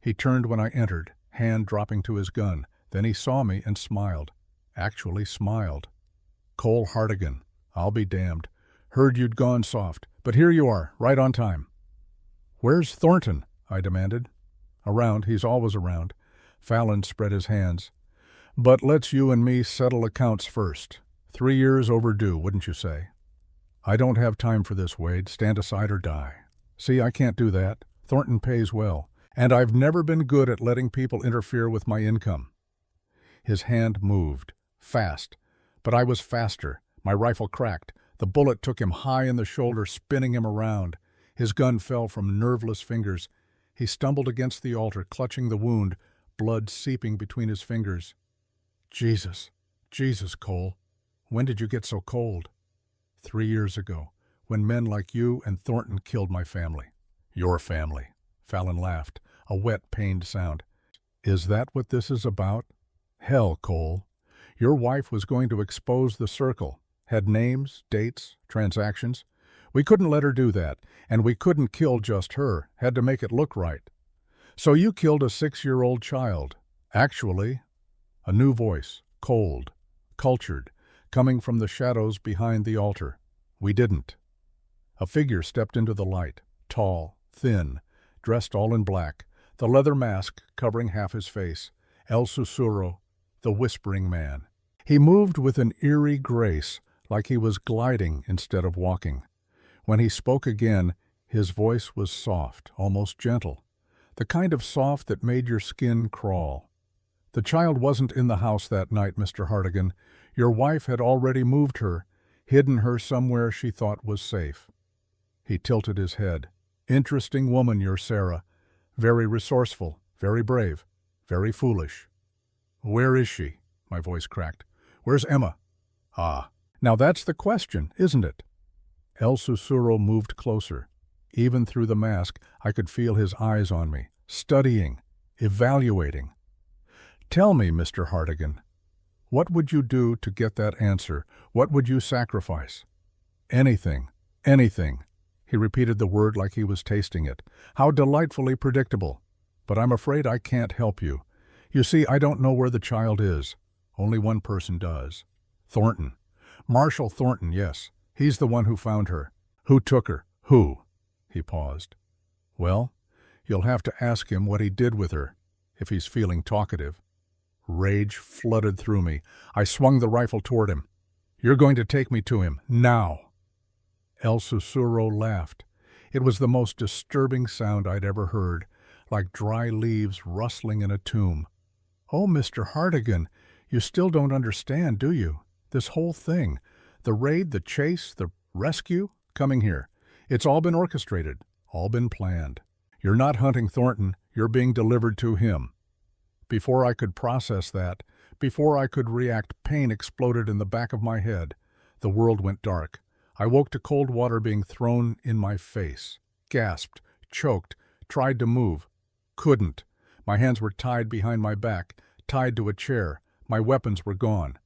He turned when I entered, hand dropping to his gun. Then he saw me and smiled. Actually smiled. Cole Hartigan. I'll be damned. Heard you'd gone soft, but here you are, right on time. Where's Thornton? I demanded. Around, he's always around. Fallon spread his hands. But let's you and me settle accounts first. 3 years overdue, wouldn't you say? I don't have time for this, Wade. Stand aside or die. See, I can't do that. Thornton pays well, and I've never been good at letting people interfere with my income. His hand moved, fast, but I was faster. My rifle cracked. The bullet took him high in the shoulder, spinning him around. His gun fell from nerveless fingers. He stumbled against the altar, clutching the wound, blood seeping between his fingers. Jesus, Cole. When did you get so cold? 3 years ago, when men like you and Thornton killed my family. Your family. Fallon laughed, a wet, pained sound. Is that what this is about? Hell, Cole. Your wife was going to expose the circle. Had names, dates, transactions. We couldn't let her do that, and we couldn't kill just her, had to make it look right. So you killed a 6-year-old child. Actually, a new voice, cold, cultured, coming from the shadows behind the altar. We didn't. A figure stepped into the light, tall, thin, dressed all in black, the leather mask covering half his face. El Susurro, the whispering man. He moved with an eerie grace, like he was gliding instead of walking. When he spoke again, his voice was soft, almost gentle, the kind of soft that made your skin crawl. The child wasn't in the house that night, Mr. Hartigan. Your wife had already moved her, hidden her somewhere she thought was safe. He tilted his head. Interesting woman, your Sarah. Very resourceful, very brave, very foolish. Where is she? My voice cracked. Where's Emma? Ah, now that's the question, isn't it? El Susurro moved closer. Even through the mask, I could feel his eyes on me, studying, evaluating. Tell me, Mr. Hartigan, what would you do to get that answer? What would you sacrifice? Anything, anything. He repeated the word like he was tasting it. How delightfully predictable. But I'm afraid I can't help you. You see, I don't know where the child is. Only one person does. Thornton. Marshal Thornton, yes. He's the one who found her. Who took her? Who? He paused. Well, you'll have to ask him what he did with her, if he's feeling talkative. Rage flooded through me. I swung the rifle toward him. You're going to take me to him, now. El Susurro laughed. It was the most disturbing sound I'd ever heard, like dry leaves rustling in a tomb. Oh, Mr. Hartigan, you still don't understand, do you? This whole thing, the raid, the chase, the rescue, coming here. It's all been orchestrated, all been planned. You're not hunting Thornton, you're being delivered to him. Before I could process that, before I could react, pain exploded in the back of my head. The world went dark. I woke to cold water being thrown in my face. Gasped, choked, tried to move. Couldn't. My hands were tied behind my back, tied to a chair. My weapons were gone.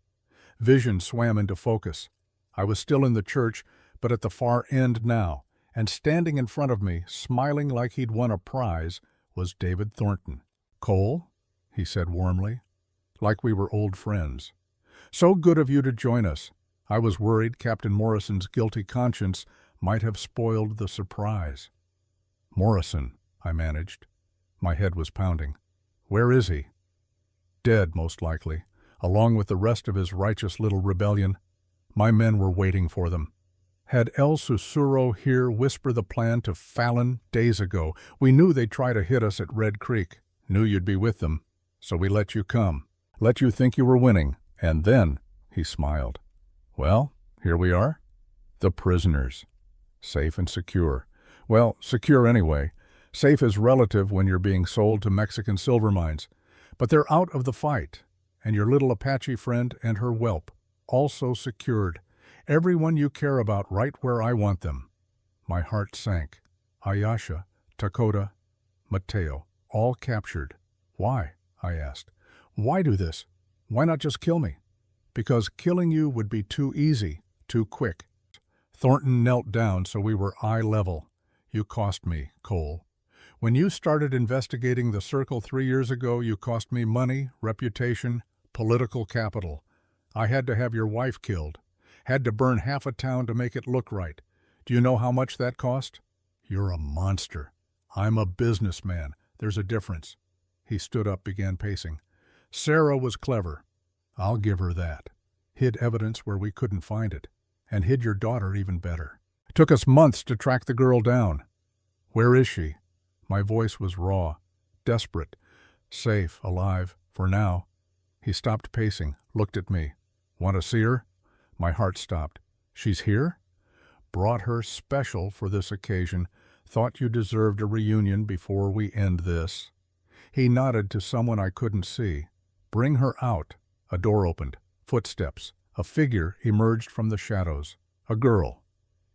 Vision swam into focus. I was still in the church, but at the far end now, and standing in front of me, smiling like he'd won a prize, was David Thornton. "Cole?" he said warmly, like we were old friends. "So good of you to join us. I was worried Captain Morrison's guilty conscience might have spoiled the surprise." "Morrison," I managed. My head was pounding. "Where is he?" "Dead, most likely, along with the rest of his righteous little rebellion. My men were waiting for them. Had El Sussurro here whisper the plan to Fallon days ago. We knew they'd try to hit us at Red Creek. Knew you'd be with them, so we let you come. Let you think you were winning, and then," he smiled. "Well, here we are. The prisoners. Safe and secure. Well, secure anyway. Safe is relative when you're being sold to Mexican silver mines. But they're out of the fight, and your little Apache friend and her whelp, also secured. Everyone you care about right where I want them." My heart sank. Ayasha, Dakota, Mateo, all captured. "Why?" I asked. "Why do this? Why not just kill me?" "Because killing you would be too easy, too quick." Thornton knelt down so we were eye level. "You cost me, Cole. When you started investigating the Circle 3 years ago, you cost me money, reputation, political capital. I had to have your wife killed. Had to burn half a town to make it look right. Do you know how much that cost? You're a monster. I'm a businessman. There's a difference." He stood up, began pacing. "Sarah was clever. I'll give her that. Hid evidence where we couldn't find it. And hid your daughter even better. Took us months to track the girl down. Where is she?" My voice was raw, desperate. "Safe, alive, for now." He stopped pacing, looked at me. "Want to see her?" My heart stopped. "She's here?" "Brought her special for this occasion. Thought you deserved a reunion before we end this." He nodded to someone I couldn't see. "Bring her out." A door opened. Footsteps. A figure emerged from the shadows. A girl,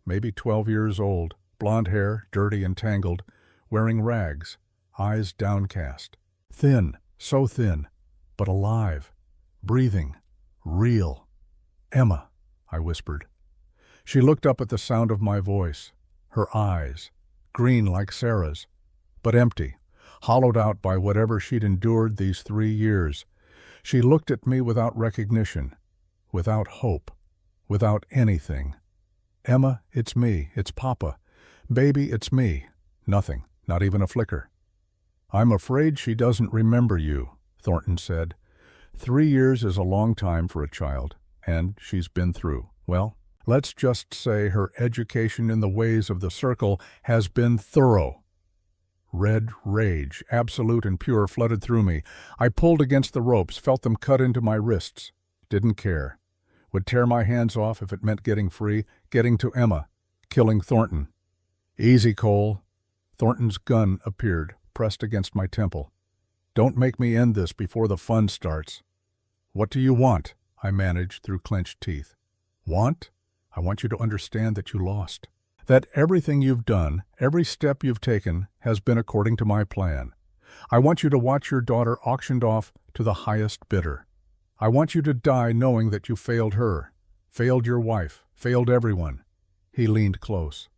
maybe 12 years old, blonde hair, dirty and tangled, wearing rags, eyes downcast. Thin, so thin, but alive, breathing, real. "Emma," I whispered. She looked up at the sound of my voice. Her eyes, green like Sarah's, but empty, hollowed out by whatever she'd endured these 3 years. She looked at me without recognition, without hope, without anything. "Emma, it's me, it's Papa. Baby, it's me." Nothing, not even a flicker. "I'm afraid she doesn't remember you," Thornton said. 3 years is a long time for a child, and she's been through, well, let's just say her education in the ways of the Circle has been thorough." Red rage, absolute and pure, flooded through me. I pulled against the ropes, felt them cut into my wrists. Didn't care. Would tear my hands off if it meant getting free, getting to Emma, killing Thornton. "Easy, Cole." Thornton's gun appeared, pressed against my temple. "Don't make me end this before the fun starts." "What do you want?" I managed through clenched teeth. "Want? I want you to understand that you lost. That everything you've done, every step you've taken, has been according to my plan. I want you to watch your daughter auctioned off to the highest bidder. I want you to die knowing that you failed her, failed your wife, failed everyone." He leaned close.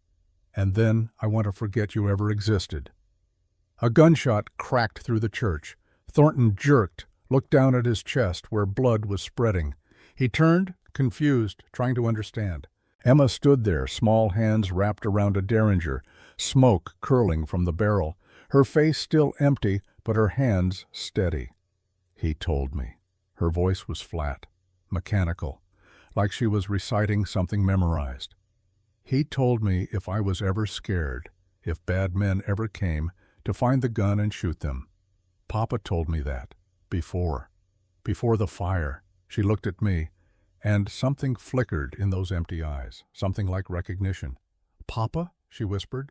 "And then I want to forget you ever existed." A gunshot cracked through the church. Thornton jerked, looked down at his chest where blood was spreading. He turned, confused, trying to understand. Emma stood there, small hands wrapped around a derringer, smoke curling from the barrel, her face still empty, but her hands steady. "He told me." Her voice was flat, mechanical, like she was reciting something memorized. "He told me if I was ever scared, if bad men ever came, to find the gun and shoot them. Papa told me that. Before the fire." She looked at me, and something flickered in those empty eyes, something like recognition. "Papa?" she whispered.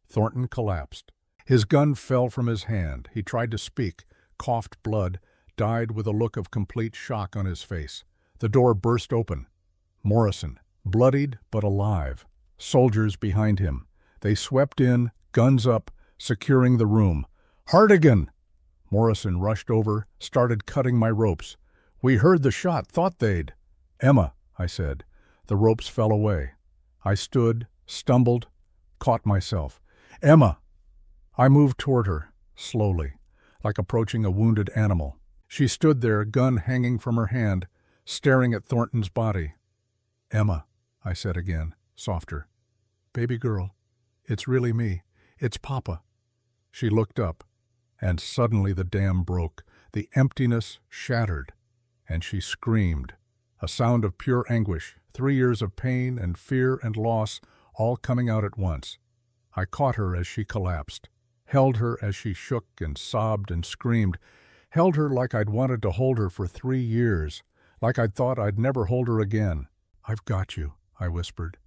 Thornton collapsed. His gun fell from his hand. He tried to speak, coughed blood, died with a look of complete shock on his face. The door burst open. Morrison, bloodied but alive. Soldiers behind him. They swept in, guns up, securing the room. "Hartigan!" Morrison rushed over, started cutting my ropes. "We heard the shot, thought they'd." "Emma," I said. The ropes fell away. I stood, stumbled, caught myself. "Emma!" I moved toward her, slowly, like approaching a wounded animal. She stood there, gun hanging from her hand, staring at Thornton's body. "Emma," I said again, softer. "Baby girl, it's really me. It's Papa." She looked up, and suddenly the dam broke. The emptiness shattered, and she screamed, a sound of pure anguish, 3 years of pain and fear and loss, all coming out at once. I caught her as she collapsed, held her as she shook and sobbed and screamed, held her like I'd wanted to hold her for 3 years, like I'd thought I'd never hold her again. "I've got you," I whispered.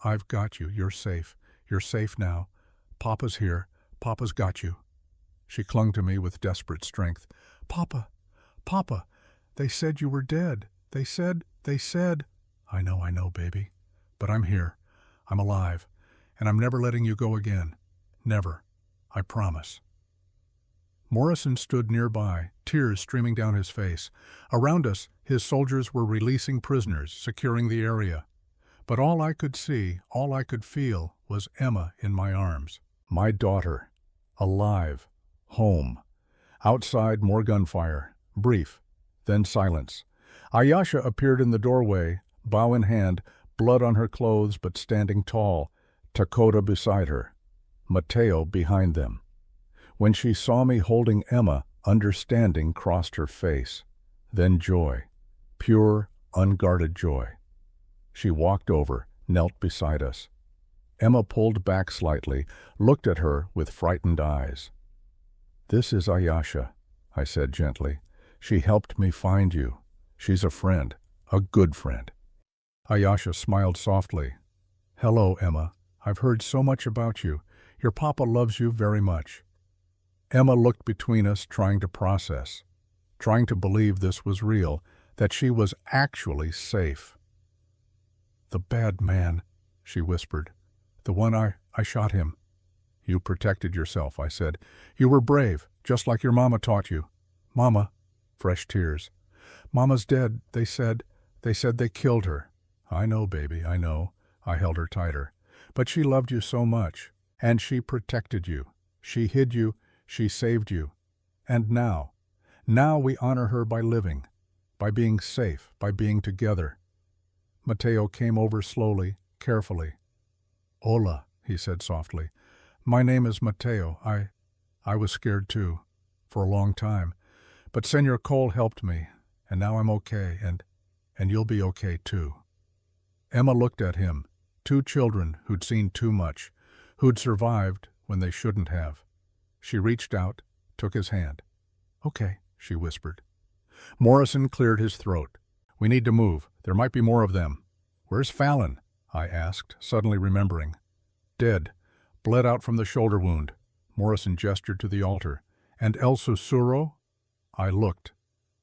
"I've got you. You're safe. You're safe now. Papa's here. Papa's got you." She clung to me with desperate strength. "Papa, Papa, they said you were dead. They said. "I know, baby. But I'm here. I'm alive. And I'm never letting you go again. Never. I promise." Morrison stood nearby, tears streaming down his face. Around us, his soldiers were releasing prisoners, securing the area. But all I could see, all I could feel, was Emma in my arms. My daughter. Alive. Home. Outside, more gunfire. Brief. Then silence. Ayasha appeared in the doorway, bow in hand, blood on her clothes but standing tall, Dakota beside her, Mateo behind them. When she saw me holding Emma, understanding crossed her face. Then joy. Pure, unguarded joy. She walked over, knelt beside us. Emma pulled back slightly, looked at her with frightened eyes. "This is Ayasha," I said gently. "She helped me find you. She's a friend, a good friend." Ayasha smiled softly. "Hello, Emma. I've heard so much about you. Your papa loves you very much." Emma looked between us, trying to process, trying to believe this was real, that she was actually safe. "The bad man," she whispered. "The one I shot him." "You protected yourself," I said. "You were brave, just like your mama taught you." "Mama," fresh tears. "Mama's dead, they said. They said they killed her." "I know, baby, I know." I held her tighter. "But she loved you so much. And she protected you. She hid you. She saved you. And now we honor her by living, by being safe, by being together." Mateo came over slowly, carefully. "Hola," he said softly. "My name is Mateo. I was scared too, for a long time. But Senor Cole helped me, and now I'm okay, and you'll be okay too." Emma looked at him, 2 children who'd seen too much, who'd survived when they shouldn't have. She reached out, took his hand. "Okay," she whispered. Morrison cleared his throat. "We need to move. There might be more of them." "Where's Fallon?" I asked, suddenly remembering. "Dead. Bled out from the shoulder wound." Morrison gestured to the altar. "And El Sussurro?" I looked.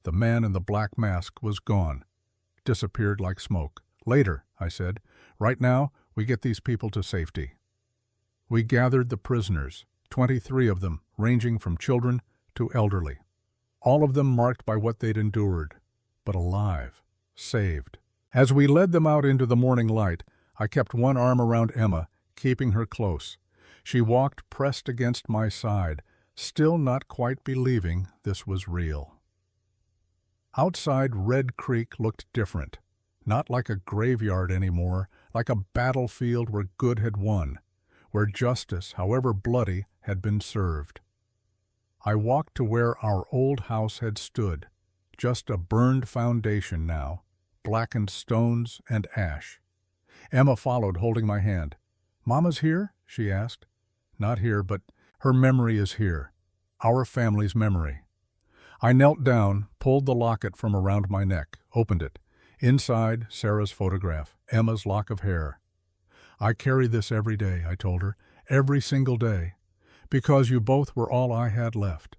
The man in the black mask was gone. Disappeared like smoke. "Later," I said. "Right now, we get these people to safety." We gathered the prisoners, 23 of them, ranging from children to elderly. All of them marked by what they'd endured, but alive, saved. As we led them out into the morning light, I kept one arm around Emma, keeping her close. She walked pressed against my side, still not quite believing this was real. Outside, Red Creek looked different. Not like a graveyard anymore, like a battlefield where good had won, where justice, however bloody, had been served. I walked to where our old house had stood, just a burned foundation now, blackened stones and ash. Emma followed, holding my hand. "Mama's here?" she asked. "Not here, but her memory is here. Our family's memory." I knelt down, pulled the locket from around my neck, opened it. Inside, Sarah's photograph, Emma's lock of hair. "I carry this every day," I told her, "every single day, because you both were all I had left.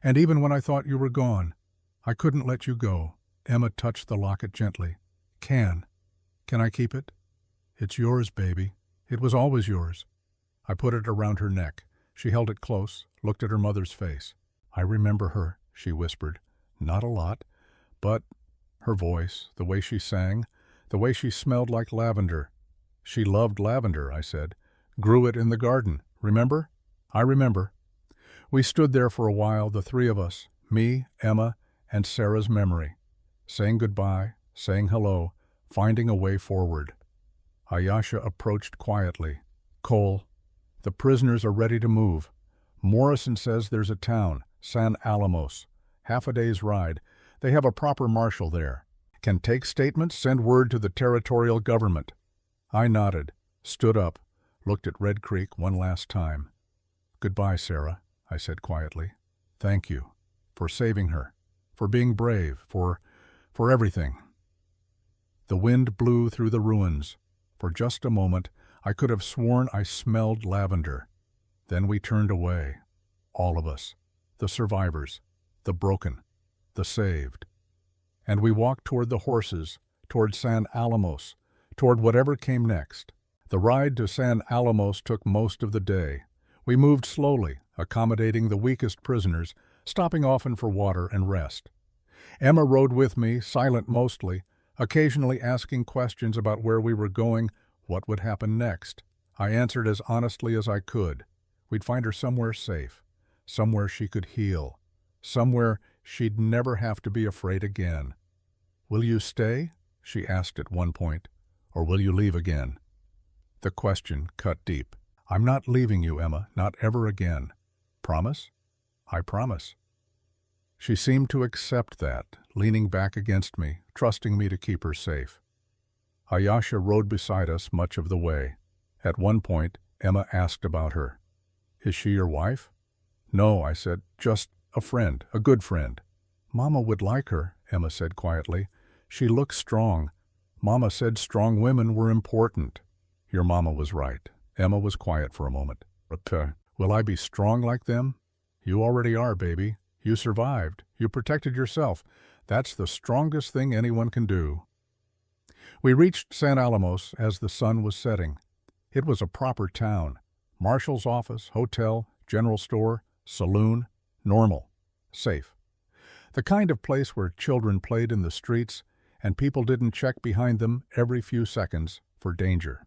And even when I thought you were gone, I couldn't let you go." Emma touched the locket gently. Can I keep it?" "It's yours, baby. It was always yours." I put it around her neck. She held it close, looked at her mother's face. "I remember her," she whispered. "Not a lot, but Her voice, the way she sang, the way she smelled like lavender. She loved lavender, I said. Grew it in the garden, remember? I remember. We stood there for a while, the three of us, me, Emma, and Sarah's memory, saying goodbye, saying hello, finding a way forward. Ayasha approached quietly. Cole, the prisoners are ready to move. Morrison says there's a town, San Alamos. Half a day's ride. They have a proper marshal there. Can take statements, send word to the territorial government. I nodded, stood up, looked at Red Creek one last time. Goodbye, Sarah, I said quietly. Thank you. For saving her. For being brave. For everything. The wind blew through the ruins. For just a moment, I could have sworn I smelled lavender. Then we turned away. All of us. The survivors. The broken. The saved. And we walked toward the horses, toward San Alamos, toward whatever came next. The ride to San Alamos took most of the day. We moved slowly, accommodating the weakest prisoners, stopping often for water and rest. Emma rode with me, silent mostly, occasionally asking questions about where we were going, what would happen next. I answered as honestly as I could. We'd find her somewhere safe, somewhere she could heal, somewhere she'd never have to be afraid again. Will you stay? She asked at one point. Or will you leave again? The question cut deep. I'm not leaving you, Emma, not ever again. Promise? I promise. She seemed to accept that, leaning back against me, trusting me to keep her safe. Ayasha rode beside us much of the way. At one point, Emma asked about her. Is she your wife? No, I said, just a friend, a good friend. Mama would like her, Emma said quietly. She looks strong. Mama said strong women were important. Your mama was right. Emma was quiet for a moment. Will I be strong like them? You already are, baby. You survived. You protected yourself. That's the strongest thing anyone can do. We reached San Alamos as the sun was setting. It was a proper town. Marshal's office, hotel, general store, saloon, normal, safe. The kind of place where children played in the streets and people didn't check behind them every few seconds for danger.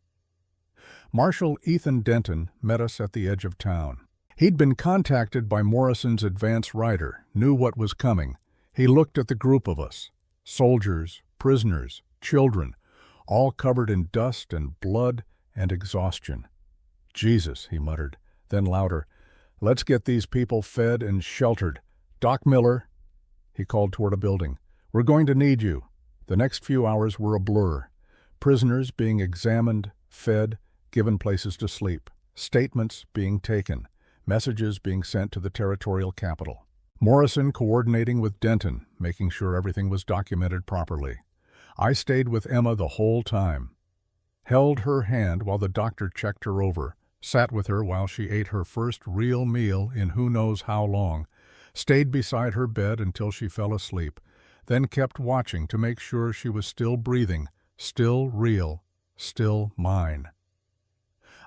Marshal Ethan Denton met us at the edge of town. He'd been contacted by Morrison's advance rider, knew what was coming. He looked at the group of us, soldiers, prisoners, children, all covered in dust and blood and exhaustion. Jesus, he muttered, then louder, let's get these people fed and sheltered. Doc Miller, he called toward a building, we're going to need you. The next few hours were a blur. Prisoners being examined, fed, given places to sleep, statements being taken, messages being sent to the territorial capital. Morrison coordinating with Denton, making sure everything was documented properly. I stayed with Emma the whole time. Held her hand while the doctor checked her over, sat with her while she ate her first real meal in who knows how long, stayed beside her bed until she fell asleep, then kept watching to make sure she was still breathing, still real, still mine.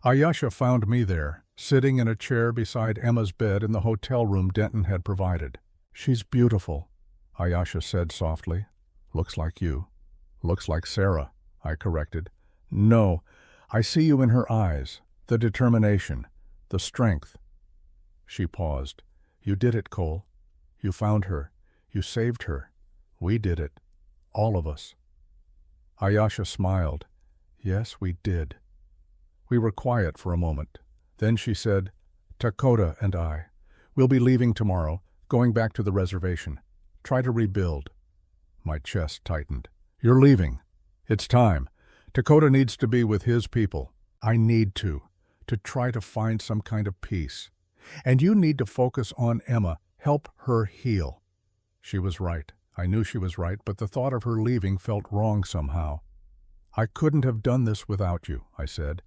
Ayasha found me there, sitting in a chair beside Emma's bed in the hotel room Denton had provided. She's beautiful, Ayasha said softly. Looks like you. Looks like Sarah, I corrected. No, I see you in her eyes, the determination, the strength. She paused. You did it, Cole. You found her. You saved her. We did it. All of us. Ayasha smiled. Yes, we did. We were quiet for a moment. Then she said, Dakota and I, we'll be leaving tomorrow, going back to the reservation. Try to rebuild. My chest tightened. You're leaving. It's time. Dakota needs to be with his people. I need to try to find some kind of peace. And you need to focus on Emma, help her heal. She was right. I knew she was right, but the thought of her leaving felt wrong somehow. I couldn't have done this without you, I said,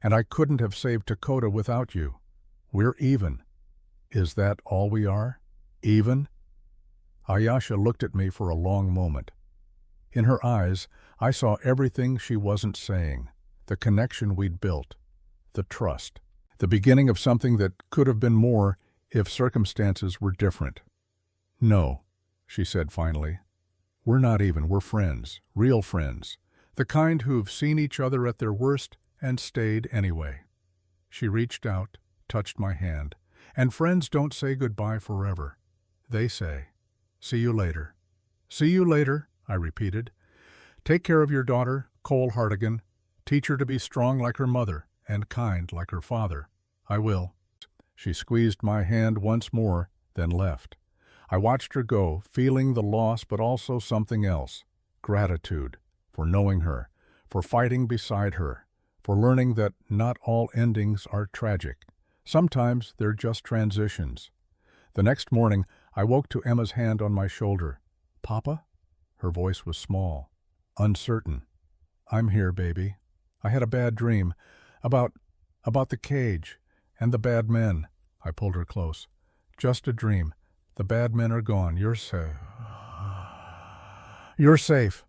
and I couldn't have saved Dakota without you. We're even. Is that all we are? Even? Ayasha looked at me for a long moment. In her eyes, I saw everything she wasn't saying, the connection we'd built, the trust, the beginning of something that could have been more if circumstances were different. No, she said finally. We're not even, we're friends, real friends. The kind who've seen each other at their worst and stayed anyway. She reached out, touched my hand, and friends don't say goodbye forever. They say, see you later. See you later, I repeated. Take care of your daughter, Cole Hartigan. Teach her to be strong like her mother and kind like her father. I will. She squeezed my hand once more, then left. I watched her go, feeling the loss but also something else. Gratitude for knowing her, for fighting beside her, for learning that not all endings are tragic. Sometimes they're just transitions. The next morning, I woke to Emma's hand on my shoulder. Papa? Her voice was small, uncertain. I'm here, baby. I had a bad dream about the cage and the bad men. I pulled her close. Just a dream. The bad men are gone. You're safe. You're safe.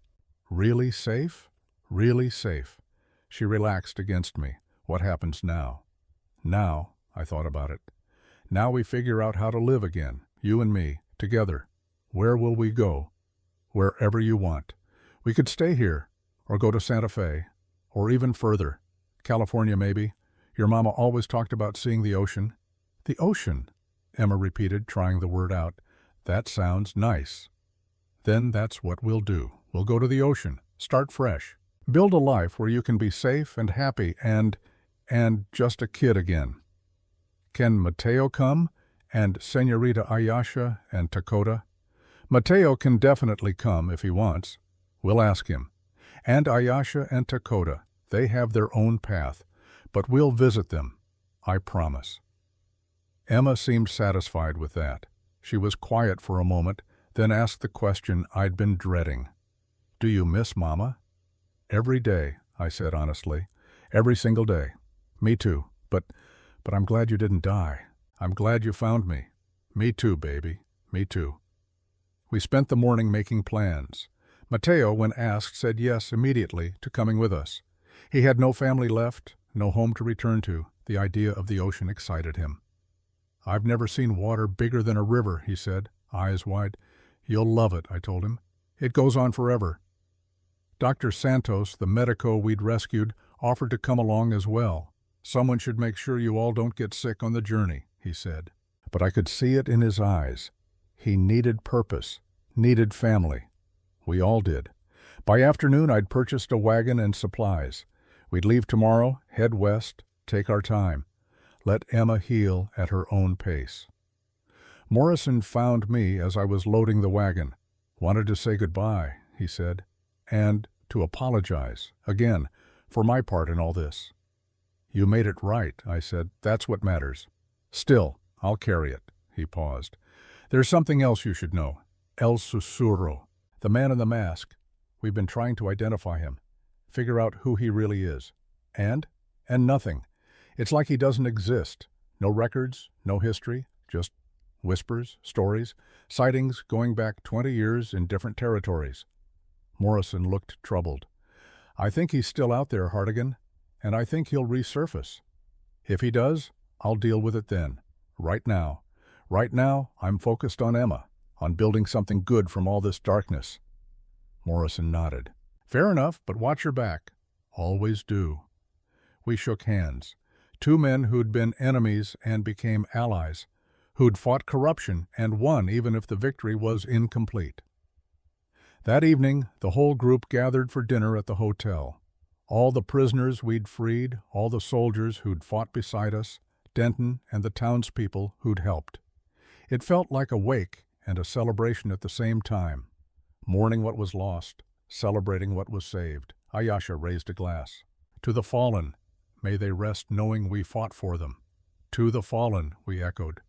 Really safe? Really safe. She relaxed against me. What happens now? Now, I thought about it. Now we figure out how to live again, you and me, together. Where will we go? Wherever you want. We could stay here, or go to Santa Fe, or even further. California, maybe. Your mama always talked about seeing the ocean. The ocean, Emma repeated, trying the word out. That sounds nice. Then that's what we'll do. We'll go to the ocean, start fresh. Build a life where you can be safe and happy and just a kid again. Can Mateo come? And Senorita Ayasha and Dakota? Mateo can definitely come if he wants. We'll ask him. And Ayasha and Dakota, they have their own path, but we'll visit them, I promise. Emma seemed satisfied with that. She was quiet for a moment, then asked the question I'd been dreading. Do you miss Mama? Every day, I said honestly. Every single day. Me too, but I'm glad you didn't die. I'm glad you found me. Me too, baby. Me too. We spent the morning making plans. Mateo, when asked, said yes immediately to coming with us. He had no family left, no home to return to. The idea of the ocean excited him. I've never seen water bigger than a river, he said, eyes wide. You'll love it, I told him. It goes on forever. Dr. Santos, the medico we'd rescued, offered to come along as well. Someone should make sure you all don't get sick on the journey, he said. But I could see it in his eyes. He needed purpose, needed family. We all did. By afternoon, I'd purchased a wagon and supplies. We'd leave tomorrow, head west, take our time. Let Emma heal at her own pace. Morrison found me as I was loading the wagon. Wanted to say goodbye, he said, and to apologize, again, for my part in all this. You made it right, I said. That's what matters. Still, I'll carry it, he paused. There's something else you should know. El Susurro, the man in the mask. We've been trying to identify him, figure out who he really is. And nothing. It's like he doesn't exist. No records, no history, just whispers, stories, sightings going back 20 years in different territories. Morrison looked troubled. I think he's still out there, Hartigan, and I think he'll resurface. If he does, I'll deal with it then. Right now, I'm focused on Emma, on building something good from all this darkness. Morrison nodded. Fair enough, but watch your back. Always do. We shook hands. Two men who'd been enemies and became allies, who'd fought corruption and won even if the victory was incomplete. That evening, the whole group gathered for dinner at the hotel. All the prisoners we'd freed, all the soldiers who'd fought beside us, Denton and the townspeople who'd helped. It felt like a wake and a celebration at the same time. Mourning what was lost, celebrating what was saved. Ayasha raised a glass. To the fallen, may they rest knowing we fought for them. To the fallen, we echoed.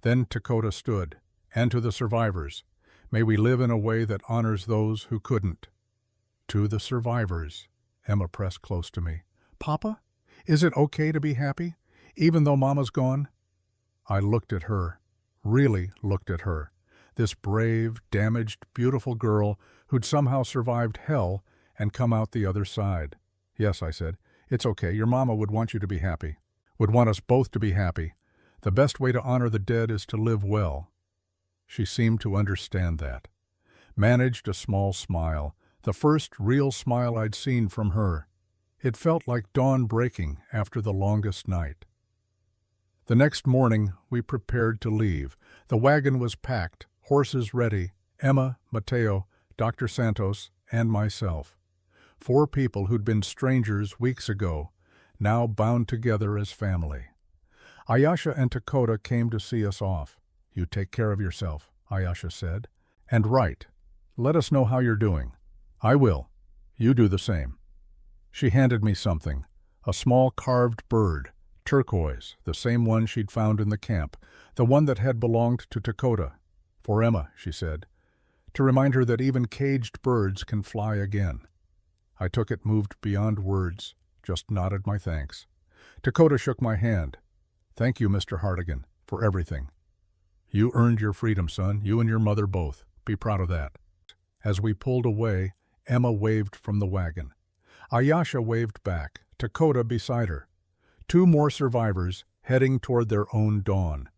Then Dakota stood, and to the survivors, may we live in a way that honors those who couldn't. To the survivors, Emma pressed close to me. Papa, is it okay to be happy, even though Mama's gone? I looked at her, really looked at her, this brave, damaged, beautiful girl who'd somehow survived hell and come out the other side. Yes, I said, it's okay. Your mama would want you to be happy, would want us both to be happy. The best way to honor the dead is to live well. She seemed to understand that. managed a small smile, the first real smile I'd seen from her. It felt like dawn breaking after the longest night. The next morning, we prepared to leave. The wagon was packed, horses ready, Emma, Mateo, Dr. Santos, and myself. 4 people who'd been strangers weeks ago, now bound together as family. Ayesha and Dakota came to see us off. "You take care of yourself," Ayesha said. "And write. Let us know how you're doing." "I will. You do the same." She handed me something, a small carved bird, turquoise, the same one she'd found in the camp, the one that had belonged to Dakota. "For Emma," she said, to remind her that even caged birds can fly again. I took it, moved beyond words, just nodded my thanks. Dakota shook my hand. "Thank you, Mr. Hartigan, for everything. You earned your freedom, son, you and your mother both. Be proud of that." As we pulled away, Emma waved from the wagon. Ayesha waved back, Dakota beside her. 2 more survivors heading toward their own dawn.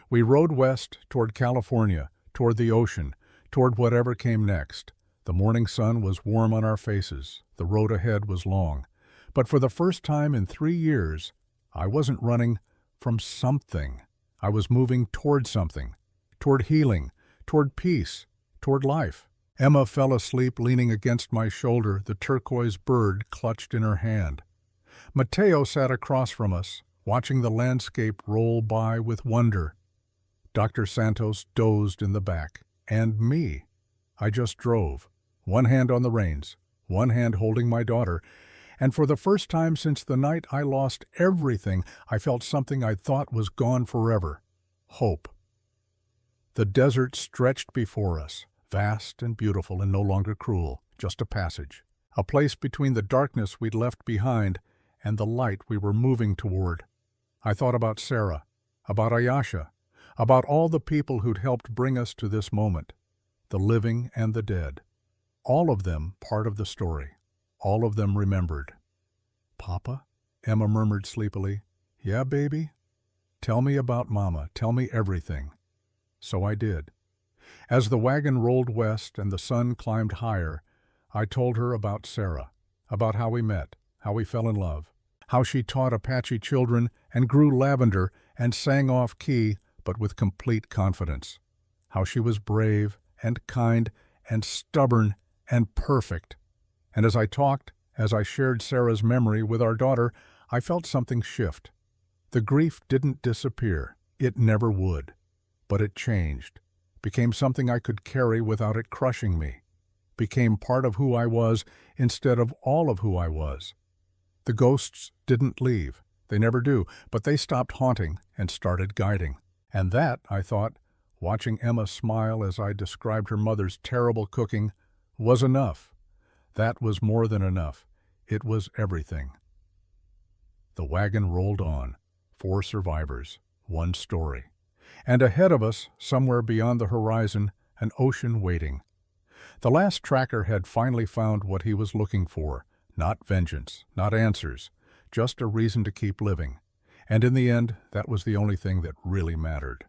We rode west toward California, toward the ocean, toward whatever came next. The morning sun was warm on our faces. The road ahead was long. But for the first time in 3 years, I wasn't running from something. I was moving toward something, toward healing, toward peace, toward life. Emma fell asleep leaning against my shoulder, the turquoise bird clutched in her hand. Mateo sat across from us, watching the landscape roll by with wonder. Dr. Santos dozed in the back, and me. I just drove, one hand on the reins, one hand holding my daughter, and for the first time since the night I lost everything, I felt something I thought was gone forever: hope. The desert stretched before us, vast and beautiful and no longer cruel, just a passage, a place between the darkness we'd left behind and the light we were moving toward. I thought about Sarah, about Ayesha, about all the people who'd helped bring us to this moment, the living and the dead. All of them part of the story, all of them remembered. "Papa?" Emma murmured sleepily. "Yeah, baby? Tell me about Mama, tell me everything." So I did. As the wagon rolled west and the sun climbed higher, I told her about Sarah, about how we met, how we fell in love, how she taught Apache children and grew lavender and sang off-key but with complete confidence, how she was brave and kind and stubborn and perfect. And as I talked, as I shared Sarah's memory with our daughter, I felt something shift. The grief didn't disappear. It never would. But it changed, became something I could carry without it crushing me, became part of who I was instead of all of who I was. The ghosts didn't leave. They never do, but they stopped haunting and started guiding. And that, I thought, watching Emma smile as I described her mother's terrible cooking, was enough. That was more than enough. It was everything. The wagon rolled on. 4 survivors, 1 story. And ahead of us, somewhere beyond the horizon, an ocean waiting. The last tracker had finally found what he was looking for. Not vengeance, not answers, just a reason to keep living. And in the end, that was the only thing that really mattered.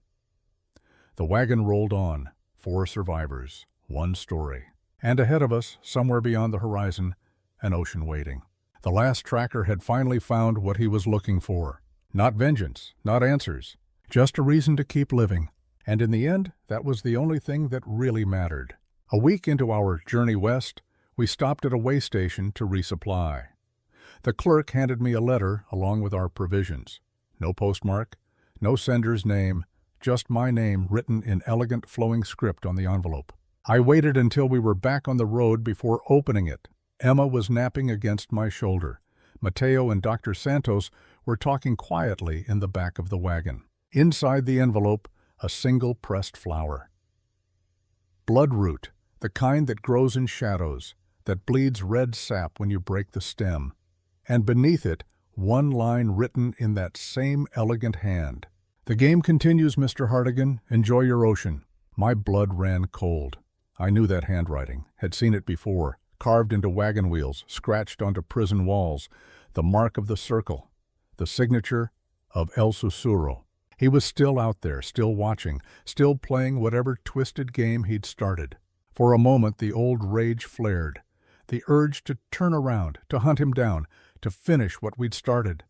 The wagon rolled on. 4 survivors, 1 story. And ahead of us, somewhere beyond the horizon, an ocean waiting. The last tracker had finally found what he was looking for. Not vengeance, not answers, just a reason to keep living. And in the end, that was the only thing that really mattered. A week into our journey west, we stopped at a way station to resupply. The clerk handed me a letter along with our provisions. No postmark, no sender's name, just my name written in elegant flowing script on the envelope. I waited until we were back on the road before opening it. Emma was napping against my shoulder. Mateo and Dr. Santos were talking quietly in the back of the wagon. Inside the envelope, a single pressed flower. Bloodroot, the kind that grows in shadows, that bleeds red sap when you break the stem. And beneath it, 1 line written in that same elegant hand. "The game continues, Mr. Hartigan. Enjoy your ocean." My blood ran cold. I knew that handwriting, had seen it before, carved into wagon wheels, scratched onto prison walls, the mark of the circle, the signature of El Sussurro. He was still out there, still watching, still playing whatever twisted game he'd started. For a moment the old rage flared, the urge to turn around, to hunt him down, to finish what we'd started.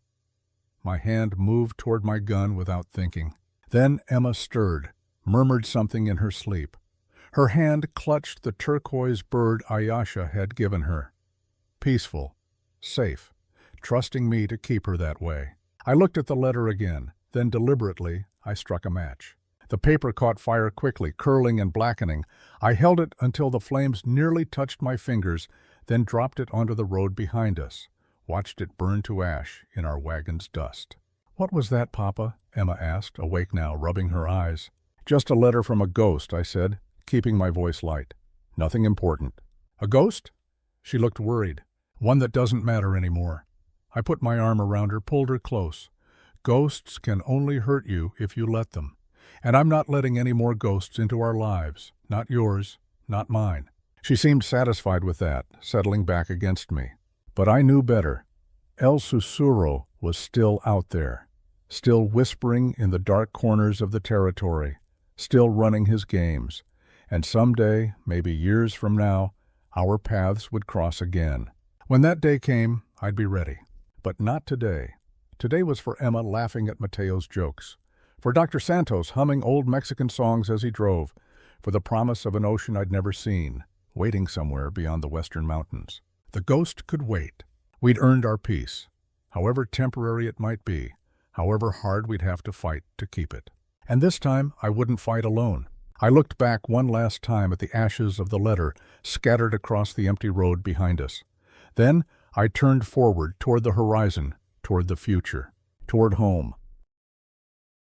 My hand moved toward my gun without thinking. Then Emma stirred, murmured something in her sleep. Her hand clutched the turquoise bird Ayesha had given her. Peaceful, safe, trusting me to keep her that way. I looked at the letter again, then deliberately I struck a match. The paper caught fire quickly, curling and blackening. I held it until the flames nearly touched my fingers, then dropped it onto the road behind us, watched it burn to ash in our wagon's dust. "What was that, Papa?" Emma asked, awake now, rubbing her eyes. "Just a letter from a ghost," I said, keeping my voice light. "Nothing important." "A ghost?" She looked worried. "One that doesn't matter anymore." I put my arm around her, pulled her close. "Ghosts can only hurt you if you let them. And I'm not letting any more ghosts into our lives. Not yours, not mine." She seemed satisfied with that, settling back against me. But I knew better. El Susurro was still out there, still whispering in the dark corners of the territory, still running his games. And someday, maybe years from now, our paths would cross again. When that day came, I'd be ready. But not today. Today was for Emma laughing at Mateo's jokes, for Dr. Santos humming old Mexican songs as he drove, for the promise of an ocean I'd never seen, waiting somewhere beyond the western mountains. The ghost could wait. We'd earned our peace, however temporary it might be, however hard we'd have to fight to keep it. And this time I wouldn't fight alone. I looked back one last time at the ashes of the letter scattered across the empty road behind us. Then I turned forward toward the horizon, toward the future, toward home.